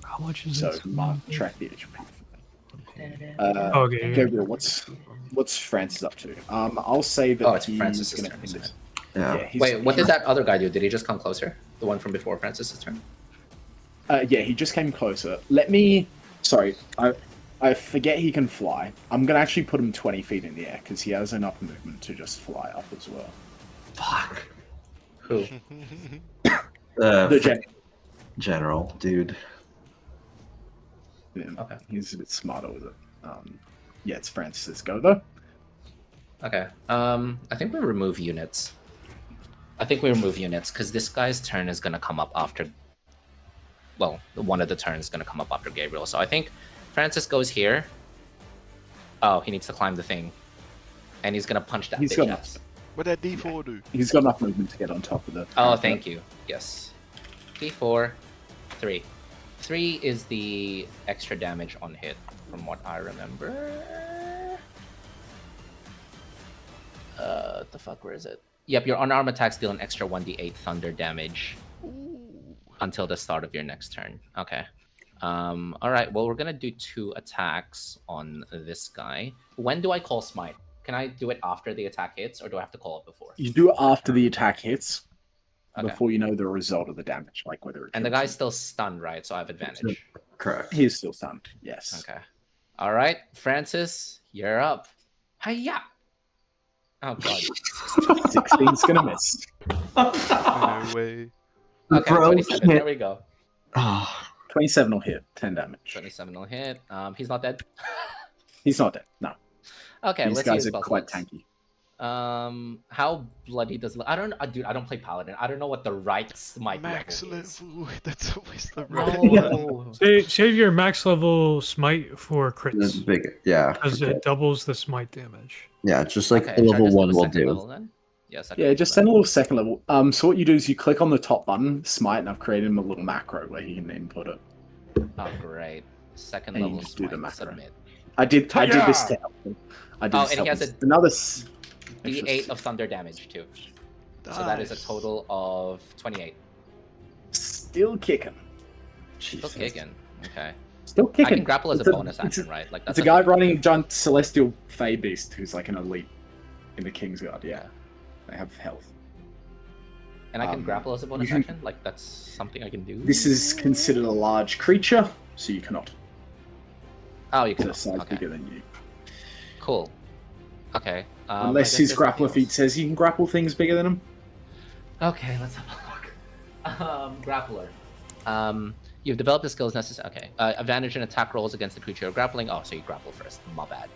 How much is So it? track the HP. Okay, yeah. Gabriel, what's Francis up to? I'll say that Oh, it's he's Francis's gonna turn, end isn't this. Yeah. Yeah, he's- Wait, what did that other guy do? Did he just come closer? The one from before Francis's turn? Yeah, he just came closer. Sorry, I forget he can fly. I'm gonna actually put him 20 feet in the air because he has enough movement to just fly up as well. Fuck. Who? The General, dude. Yeah, Okay. he's a bit smarter with it. Yeah, it's Francis's go though. Okay. I think we remove units. Because this guy's turn is gonna come up after. Well, one of the turns is gonna come up after Gabriel. So I think Francis goes here. Oh, he needs to climb the thing, and he's gonna punch that He's bitch got- ass. What'd that D4 do? He's got enough movement to get on top of the. Oh, thank you. Yes. D4, 3. 3 is the extra damage on hit, from what I remember. What the fuck? Where is it? Yep, your unarmed attacks deal an extra 1d8 thunder damage until the start of your next turn. Okay. All right. Well, we're gonna do 2 attacks on this guy. When do I call smite? Can I do it after the attack hits, or do I have to call it before? You do it after the attack hits, Okay. before you know the result of the damage, like whether it. And the kills guy's him. still stunned, right? So I have advantage. Correct. He's still stunned. Yes. Okay. All right, Francis, you're up. Hiya. Oh god. 16's gonna miss. No way. Okay, Bro, 27. shit. There we go. Oh, 27 will hit, 10 damage. 27 will hit. He's not dead. He's not dead. No. Okay, These let's guys see are his quite spell slots. tanky. How bloody does I don't dude, I don't play paladin. I don't know what the right smite Max level is. level. That's always the right one. No. Save your max level smite for that's crits. big. Yeah. Because okay. it doubles the smite damage. Yeah, just like Okay, the should I level just do 1 a will second do. level then? Yeah, second Yeah, level just then. send a little second level. So what you do is you click on the top button, smite, and I've created him a little macro where he can input it. Oh great. Second And you level just do the smite, macro. submit. I did this to help him. I did Oh, this to and he help has him. a Another D8 of thunder damage too. So that is a Nice. total of 28. Still kicking. Still Jesus. kicking. Okay. Still kicking. I can grapple as a It's bonus action, right? Like It's a guy running a giant celestial Fey beast who's like an elite in the Kingsguard. Yeah, they have health. And I can grapple as a bonus you can- action? Like, that's something I can do? This is considered a large creature, so you cannot. Oh, you It's can. a size Okay. bigger than you. Cool. Okay. I Unless guess his there's nothing grappler feat else. says you can grapple things bigger than him. Okay, let's have a look. Grappler. You've developed the skills necessary. Okay. Advantage in attack rolls against the creature you're grappling. Oh, so you grapple first. My bad.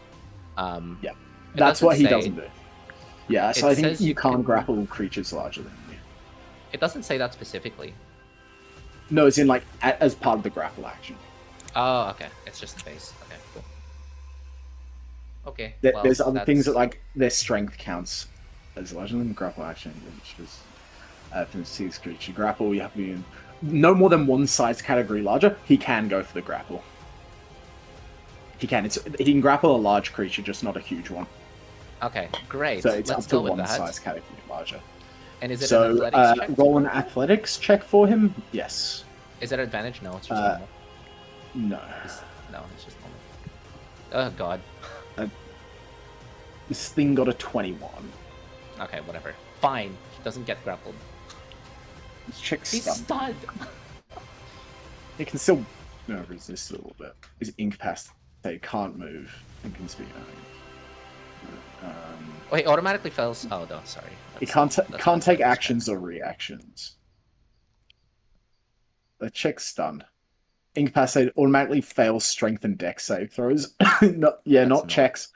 Yeah, it that's doesn't what he say- doesn't do. Yeah, so it I think says you you can't can- grapple creatures larger than you. It doesn't say that specifically. No, it's in like as part of the grapple action. Oh, okay. It's just the base. Okay, cool. Okay. well, There's other things that that's- like their strength counts as larger than the grapple action, which is six creature grapple. You have to be in no more than one size category larger. He can go for the grapple. He can. He can grapple a large creature, just not a huge one. Okay, great. So it's Let's up to go with one that. size category larger. And is it an So athletics check? roll an athletics check for him. Yes. Is that advantage? No, it's just Uh, normal. No. No, it's just normal. Oh god. This thing got a 21. Okay, whatever. Fine. He doesn't get grappled. Let's check He's stun. stunned. It can still resist a little bit. Is incapacitated, can't move, and can speak. Wait, automatically fails. Oh no, sorry. It That's- can't that's can't not take athletics actions or reactions. Let's check stun. Incapacitated automatically fails strength and dex save throws. not not- checks.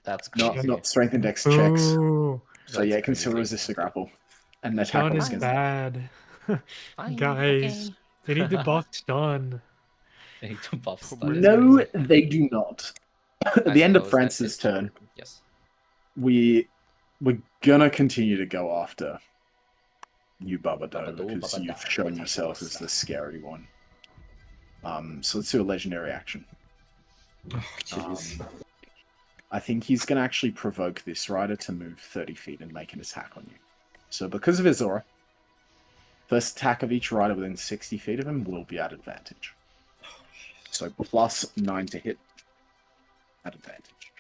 That's Not crazy. not strength and dex checks. Ooh, So yeah, it can That's still crazy. resist the grapple. And attack John rolls is against bad. Fine, Guys, okay. they need to buff John. They need to buff Probably stun. No, they do not. At I the end of suppose that Francis' is- turn, Yes. we're gonna continue to go after you, Babado, Babado, because Babado. you've shown yourself as the scary one. So let's do a legendary action. I think he's gonna actually provoke this rider to move 30 feet and make an attack on you. So because of his aura, first attack of each rider within 60 feet of him will be at advantage. So +9 to hit at advantage.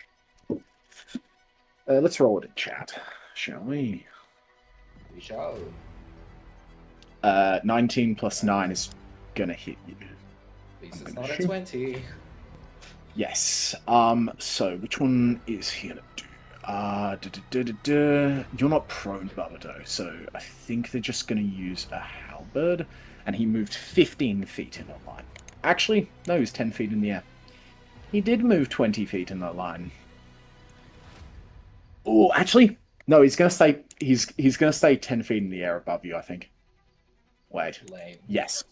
Let's roll it in chat, shall we? We shall. 19 plus 9 is gonna hit you. At least I'm it's gonna not a shoot. 20. Yes. So which one is he gonna do? You're not prone, Babado, so I think they're just gonna use a halberd, and he moved 15 feet in a line. Actually, no, he's 10 feet in the air. He did move 20 feet in the line. Oh, actually, no, he's gonna stay. He's gonna stay 10 feet in the air above you, I think. Wait. Lame. Yes.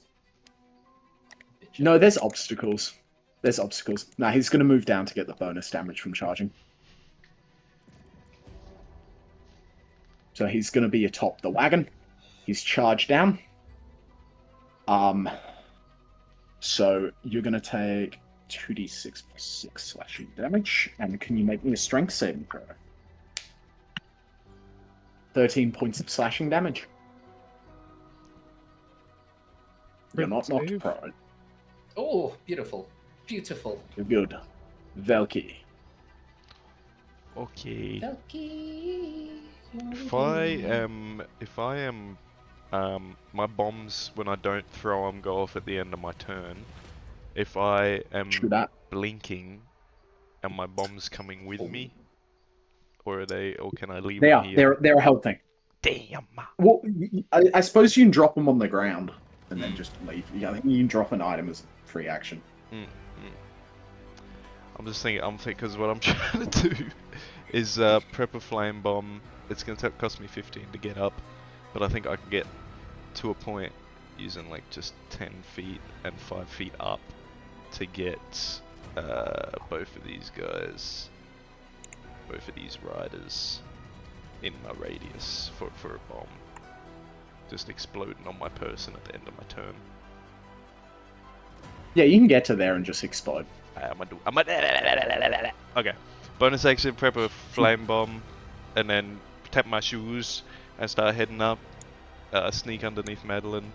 Bitch. No, there's obstacles. There's obstacles. Nah, he's going to move down to get the bonus damage from charging. So he's going to be atop the wagon. He's charged down. So you're going to take 2d6 plus 6 slashing damage. And can you make me a strength saving throw? 13 points of slashing damage. You're not knocked Save. prone. Oh, beautiful. Beautiful. You're good. Velki. Okay. Okay. If I am, my bombs when I don't throw them go off at the end of my turn. If I am True that. blinking, and my bombs coming with me, or can I leave They them are. here? They're a health thing. Damn. Well, I suppose you can drop them on the ground and then just leave. Yeah, I think you can drop an item as a free action. I'm thinking, because what I'm trying to do is prep a flame bomb. It's going to cost me 15 to get up, but I think I can get to a point using like just 10 feet and 5 feet up to get both of these guys, both of these riders in my radius for a bomb. Just exploding on my person at the end of my turn. Yeah, you can get to there and just explode. Okay. Bonus action, prep a flame bomb, and then tap my shoes and start heading up. Sneak underneath Madeline,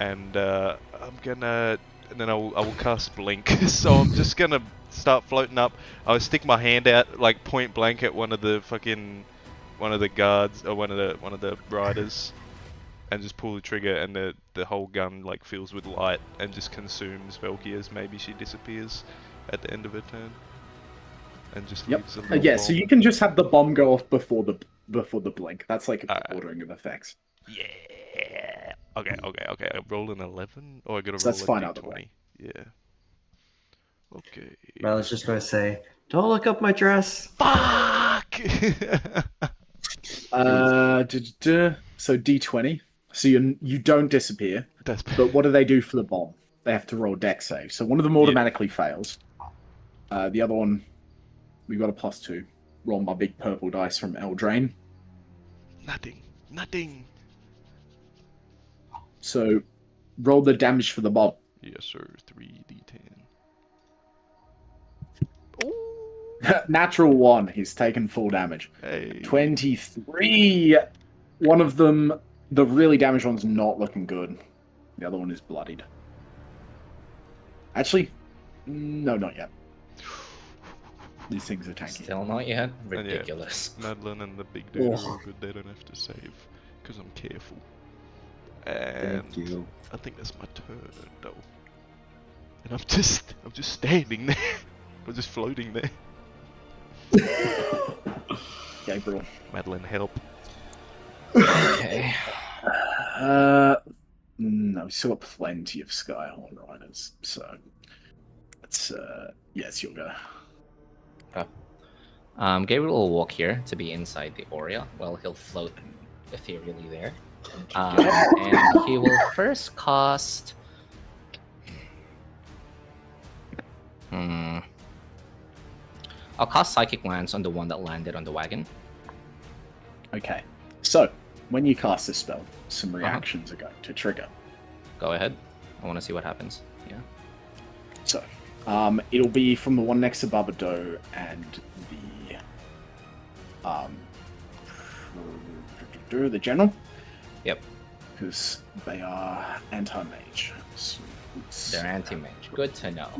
and I'm gonna. And then I will cast blink. So I'm just gonna start floating up. I'll stick my hand out like point blank at one of the guards or one of the riders, and just pull the trigger, and the whole gun like fills with light and just consumes Velky as maybe she disappears at the end of her turn, and just leaves a little Yeah, so bomb. you can just have the bomb go off before the blink. That's like a ordering of effects. Yeah. Okay. I roll an 11, or I gotta So roll that's a fine either d20. way. Yeah. Okay. I was just going to say, don't look up my dress. Fuck! So D20. So you don't disappear. That's But what do they do for the bomb? They have to roll dex save. So one of them automatically fails. The other one, we got a +2. Roll my big purple dice from Eldraine. Nothing. So roll the damage for the bomb. Yes, sir. 3d10. Natural 1. He's taken full damage. Hey. 23. One of them, the really damaged one's not looking good. The other one is bloodied. Actually, no, not yet. These things are tanky. Still not yet? Ridiculous. Madeline and the big dude are all good. They don't have to save, because I'm careful. And Thank you. I think that's my turn, though. And I'm just standing there. I'm just floating there. Gabriel. Madeline, help. Okay. No, we still got plenty of Skyhorn Riders, so it's yes, you'll go. Gabriel will walk here to be inside the Aurea. Well, he'll float ethereally there. And he will first cast... I'll cast Psychic Lance on the one that landed on the wagon. Okay, so when you cast this spell, some reactions are going to trigger. Go ahead. I want to see what happens. Yeah. So, it'll be from the one next to Barbado and the general. Yep. Because they are anti-mage. So they're anti-mage. Good to know.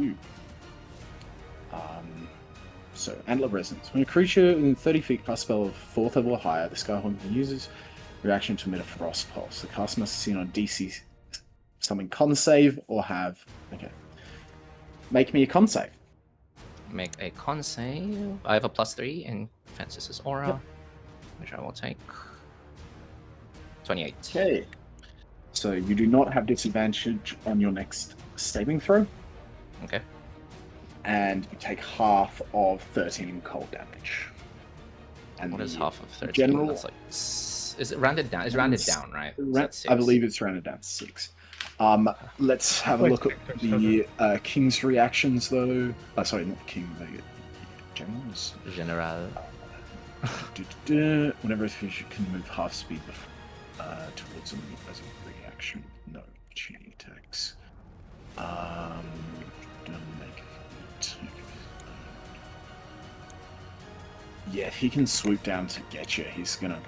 So, Antler Resonance. When a creature in 30 feet casts a spell of 4th level or higher, the Skyhorn can use its reaction to emit a Frost Pulse. The cast must succeed on DC something con save or have... Okay. Make me a con save. Make a con save. I have a +3 in Francis's Aura, which I will take. 28. Okay. So you do not have disadvantage on your next saving throw. Okay. And you take half of 13 cold damage. And what is half of 13? General... That's like... Is it rounded down? It's rounded down, right? I believe it's rounded down to 6. Let's have a look at the King's reactions, though. Sorry, not the King, the Generals. General. Whenever a creature can move half speed towards them as a reaction. No opportunity attacks. Yeah, if he can swoop down to get you, he's gonna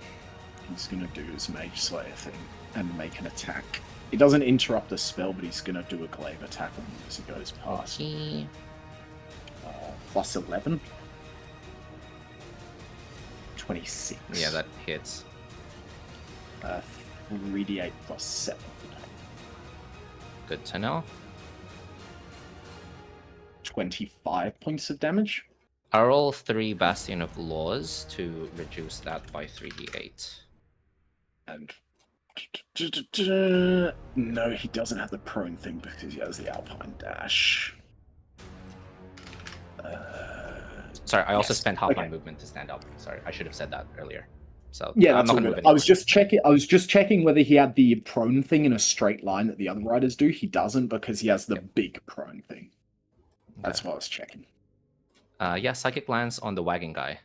do his Mage Slayer thing and make an attack. He doesn't interrupt the spell, but he's gonna do a glaive attack on him as he goes past. Okay. Plus 11. 26. Yeah, that hits. 3d8 plus 7. Good to know. 25 points of damage. I roll 3 Bastion of Laws to reduce that by 3d8. And no, he doesn't have the prone thing because he has the Alpine Dash. Sorry, I also yes. spent half my movement to stand up. Sorry, I should have said that earlier. So Yeah, I'm that's not all gonna good. move I was just checking whether he had the prone thing in a straight line that the other riders do. He doesn't because he has the big prone thing. That's what I was checking. Yeah, Psychic Lance on the wagon guy.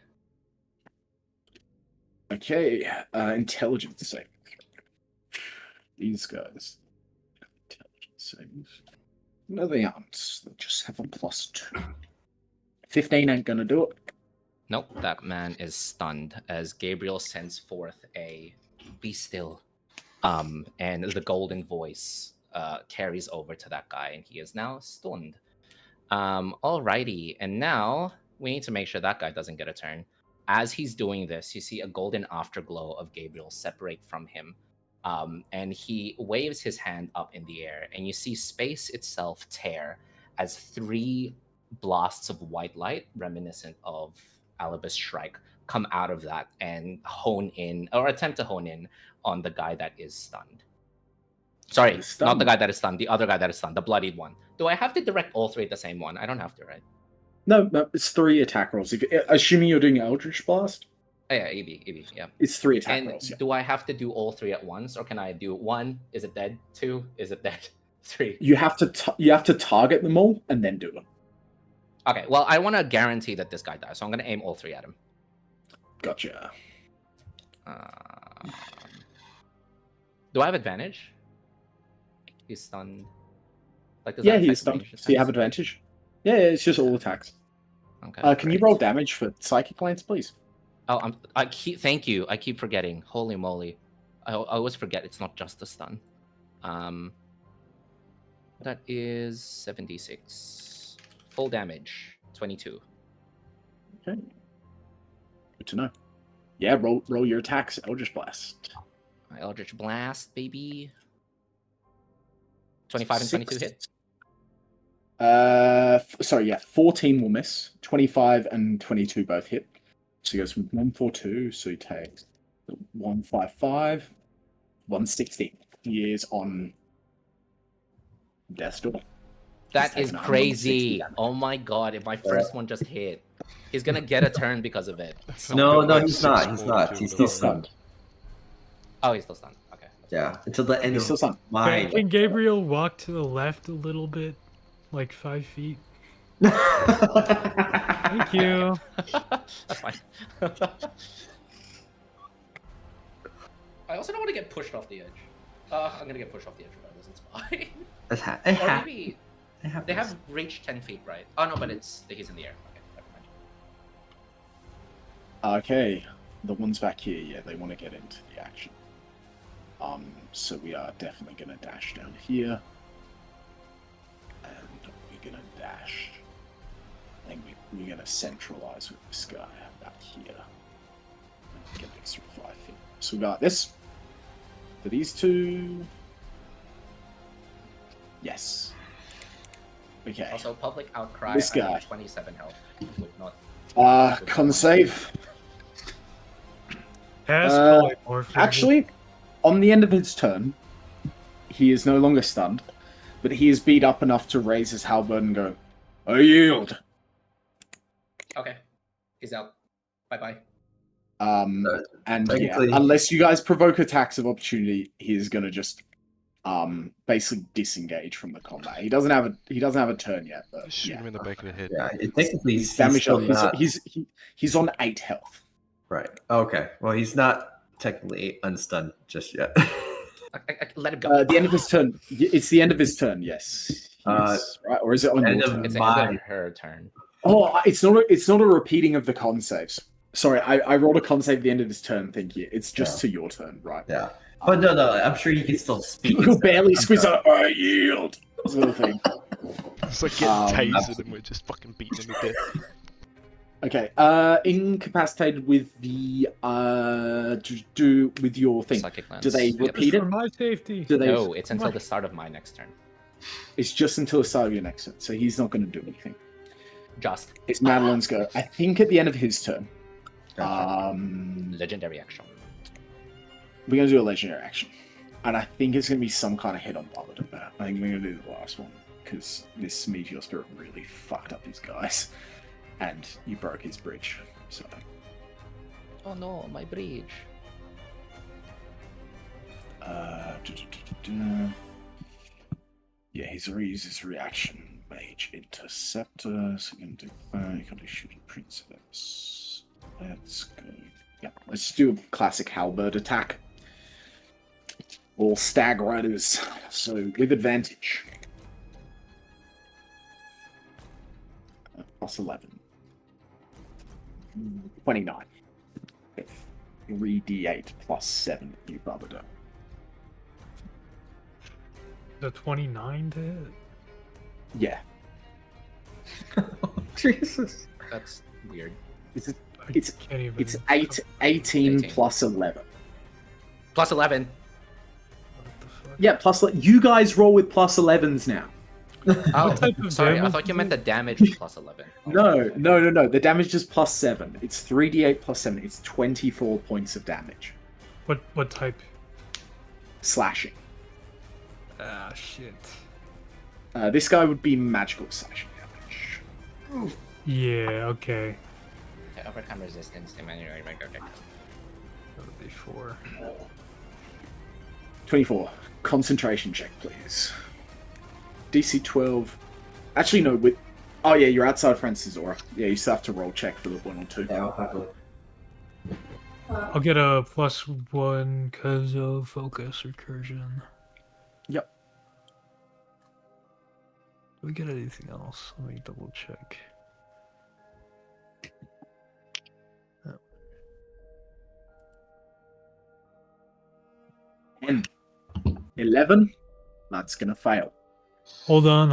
Okay, intelligence saving. These guys. Intelligence savings. No, they aren't. They just have a +2. 15 ain't gonna do it. Nope, that man is stunned as Gabriel sends forth a "Be still," and the golden voice carries over to that guy, and he is now stunned. Alrighty, and now we need to make sure that guy doesn't get a turn. As he's doing this, you see a golden afterglow of Gabriel separate from him, and he waves his hand up in the air, and you see space itself tear as 3 blasts of white light, reminiscent of Alibus Shrike, come out of that and hone in, or attempt to hone in, on the guy that is stunned. Sorry, not the guy that is stunned, the other guy that is stunned, the bloodied one. Do I have to direct all 3 at the same one? I don't have to, right? No, it's 3 attack rolls. Assuming you're doing Eldritch Blast, Oh, yeah, EB, yeah. it's 3 attack And rolls. Yeah. do I have to do all 3 at once, or can I do 1? Is it dead? 2? Is it dead? 3? You have to target them all and then do them. Okay, well, I want to guarantee that this guy dies, so I'm going to aim all 3 at him. Gotcha. Do I have advantage? He's stunned. Like, does Yeah, that he's affect stunned. range So you have attacks? advantage. Yeah, it's just all attacks. Okay. Can you great. roll damage for Psychic Lance, please? Oh, thank you. I keep forgetting. Holy moly. I always forget it's not just a stun. That is 76. Full damage, 22. Okay. Good to know. Yeah, roll your attacks. Eldritch Blast. My Eldritch Blast, baby. 25 and 22 hit. Sorry, yeah, 14 will miss. 25 and 22 both hit. So he goes from 142, so he takes 155, 160. He is on death's door. That He's is taking 160 crazy. damage. Oh my god, if my first one just hit. He's gonna get a turn because of it. No, Got no, like he's 6 not. He's fortitude not. He's or still He's something. stunned. Oh, he's still stunned. Okay. Yeah, until the end He's of still stunned. mine. Can Gabriel walk to the left a little bit, like 5 feet? Thank you. That's fine. I also don't want to get pushed off the edge. I'm gonna get pushed off the edge regardless. It's fine. Or maybe they have reached 10 feet, right? Oh no, but he's in the air. Okay, never mind. Okay, the ones back here, yeah, they want to get into the action. So we are definitely gonna dash down here, and we're gonna dash. I think we're gonna centralize with this guy back here. And get an extra 5 feet. So we got this for these 2. Yes. Okay. Also, public outcry. This I guy. have 27 health. Would not. Con save. Pass Uh, polymorph. Actually, on the end of his turn, he is no longer stunned, but he is beat up enough to raise his halberd and go, "I yield." Okay, he's out. Bye bye. And yeah, Technically- unless you guys provoke attacks of opportunity, he is gonna just basically disengage from the combat. He doesn't have a turn yet, but Just shoot yeah. him in the back of the head. Yeah, technically He's damaged still up. not... He's on 8 health. Right. Okay. Well, he's not technically unstunned just yet. I let him go. The end of his turn. It's the end of his turn. Yes. Uh, Yes, right, or is it on end your of turn? It's mine. her turn. Oh, it's not a repeating of the con saves. Sorry, I rolled a con save at the end of his turn. Thank you. It's just to your turn, right? Yeah. But no, I'm sure he can still speak. You barely I'm squeeze sorry. out. I yield. Sort of thing. It's like getting tasered absolutely. and we're just fucking beating him to death. Okay. Incapacitated with the with your thing. Psychic lance. Do they Yep. repeat For it? my safety. Do they? No, it's until the start of my next turn. It's just until the start of your next turn, so he's not going to do anything. Just It's Madeline's go. I think at the end of his turn. Gotcha. legendary action. We're going to do a legendary action. And I think it's going to be some kind of hit on Paladin there. I think we're going to do the last one. Because this Meteor Spirit really fucked up his guys. And you broke his bridge. So, Oh no, my bridge. Yeah, he's already used his reaction. Mage Interceptor. So you're going to do that. You're going to shoot a Princess. Let's go. Yeah, let's do a classic halberd attack. All stag riders. So with advantage. plus 11. 29. 3d8 plus 7, you rubber don't. The 29 to hit. Yeah. Jesus. That's weird. It's, I it's, can't even. it's 18 plus 11. Plus 11. What the fuck? Yeah, plus. You guys roll with plus 11s now. Oh, type of sorry. I damage thought you is meant it? the damage was plus 11. No. The damage is plus 7. It's 3d8 plus 7. It's 24 points of damage. What type? Slashing. Ah, shit. This guy would be magical slashing damage. Yeah, okay. To overcome resistance to manual regular attack. That would be 4. 24. Concentration check, please. DC 12. Actually, no. With oh yeah, you're outside Francis Aura. Yeah, you still have to roll check for the 1 or 2. Yeah, I'll have to. I'll get a +1 because of focus recursion. Yep. Do we get anything else? Let me double check. And 11. That's gonna fail. Hold on.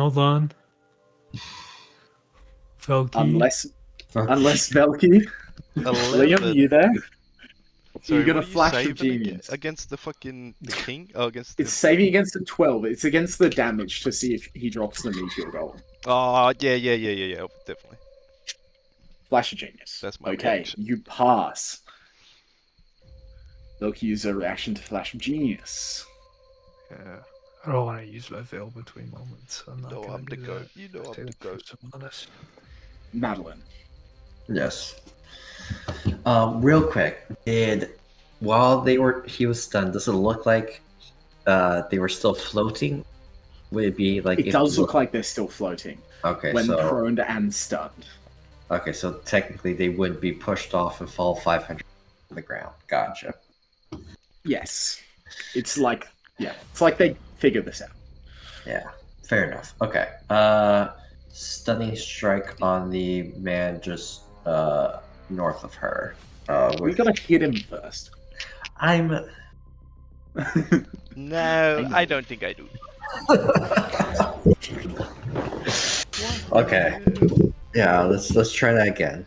Velky. Unless Velky. Liam, you there? Sorry, you got a what are flash of saving genius. against the fucking the king? Oh, against It's the... saving against a 12. It's against the damage to see if he drops the meteor roll. Oh, yeah, definitely. Flash of genius. That's my okay. reaction. You pass. Loki use a reaction to flash of genius. Yeah. I don't want to use my veil between moments. I'm not No, gonna I'm the do goat. that. You know I'm Take the it goat. for some honest. Madeline. Yes. Real quick, while he was stunned, does it look like they were still floating? Would it be like It does look like they're still floating okay? when So prone and stunned. okay, so technically they would be pushed off and fall 500 on the ground. Gotcha. Yes. It's like they figured this out. Yeah, fair enough. Okay. Stunning strike on the man just north of her. We With... gotta hit him first. I'm. No, I don't think I do. Okay. Yeah, let's try that again.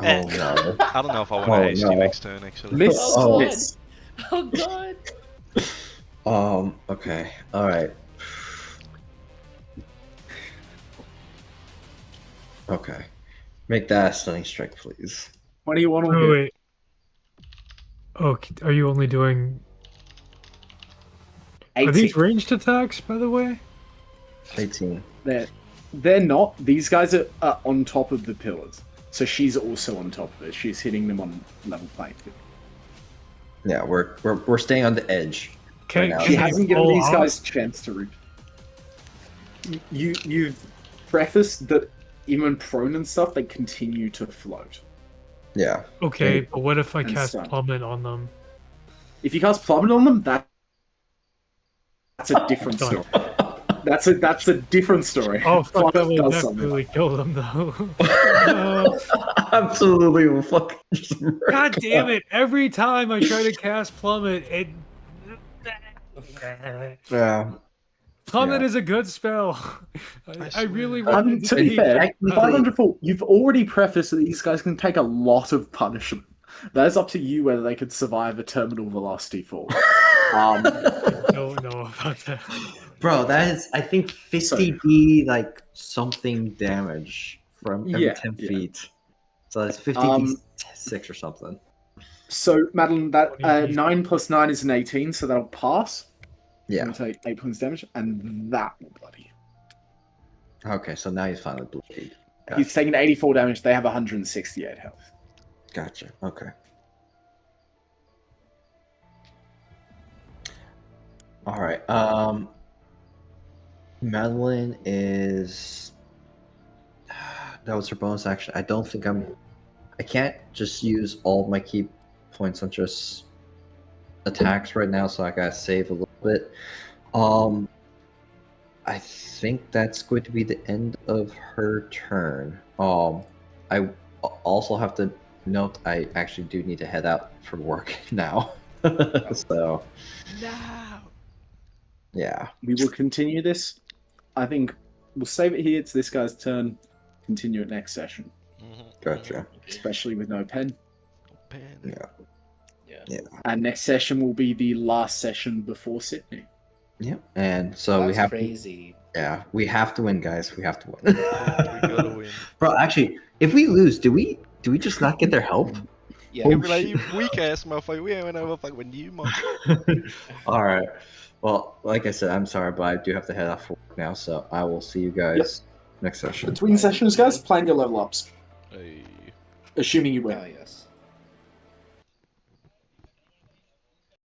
Oh no. I don't know if I want Oh, to haste you no. next turn, actually. Miss. Oh. Miss. Oh god. Okay. All right. Okay. Make that a stunning strike, please. What do you want to Oh, do? wait. Oh, are you only doing... Are 18. these ranged attacks, by the way? 18. They're not. These guys are on top of the pillars. So she's also on top of it. She's hitting them on level playing field. Yeah, we're staying on the edge. Okay, now. She Okay, hasn't given roll these off. guys a chance to reap. You've prefaced that even prone and stuff, they continue to float. Yeah. Okay, but what if I And cast stun. plummet on them? If you cast plummet on them, that's a different Done. story. That's a different story. Oh, fuck, that Plummet will does something definitely like kill them, though. No. Absolutely will fucking just murder. God damn it! Every time I try to cast plummet, it... Yeah. Plummet Yeah. is a good spell. I really swear. wanted to be fair, technically- 500 full. You've already prefaced that these guys can take a lot of punishment. That is up to you whether they could survive a terminal velocity fall. don't know about that. Bro, that is I think 50d like something damage from every Yeah, 10 yeah. feet. So that's 50d6 or something. So, Madeline, that 20. 9 plus 9 is an 18, so that'll pass. Yeah. You'll take 8 points damage, and that will bloody. Okay, so now he's finally bloodied. He's taking 84 damage. They have 168 health. Gotcha. Okay. All right. Madeline is. That was her bonus action. I don't think I can't just use all of my key points on just attacks right now, so I gotta save a little bit. I think that's going to be the end of her turn. I also have to note I actually do need to head out for work now. So, No. yeah. We will continue this. I think we'll save it here. It's this guy's turn. Continue it next session, Gotcha. especially with no pen. Yeah. Yeah. And next session will be the last session before Sydney. Yep. And so we That's have crazy. Yeah, we have to win, guys. We have to win. We gotta win. Bro, actually, if we lose, do we just not get their help? Yeah. Yeah, Oh, but like, shit. you weak ass motherfucker. We ain't went over fucking you, motherfucker. All right. Well, like I said, I'm sorry, but I do have to head off for work now, so I will see you guys next session. Between sessions, guys, plan your level ups. Hey. Assuming you win. Oh, yes.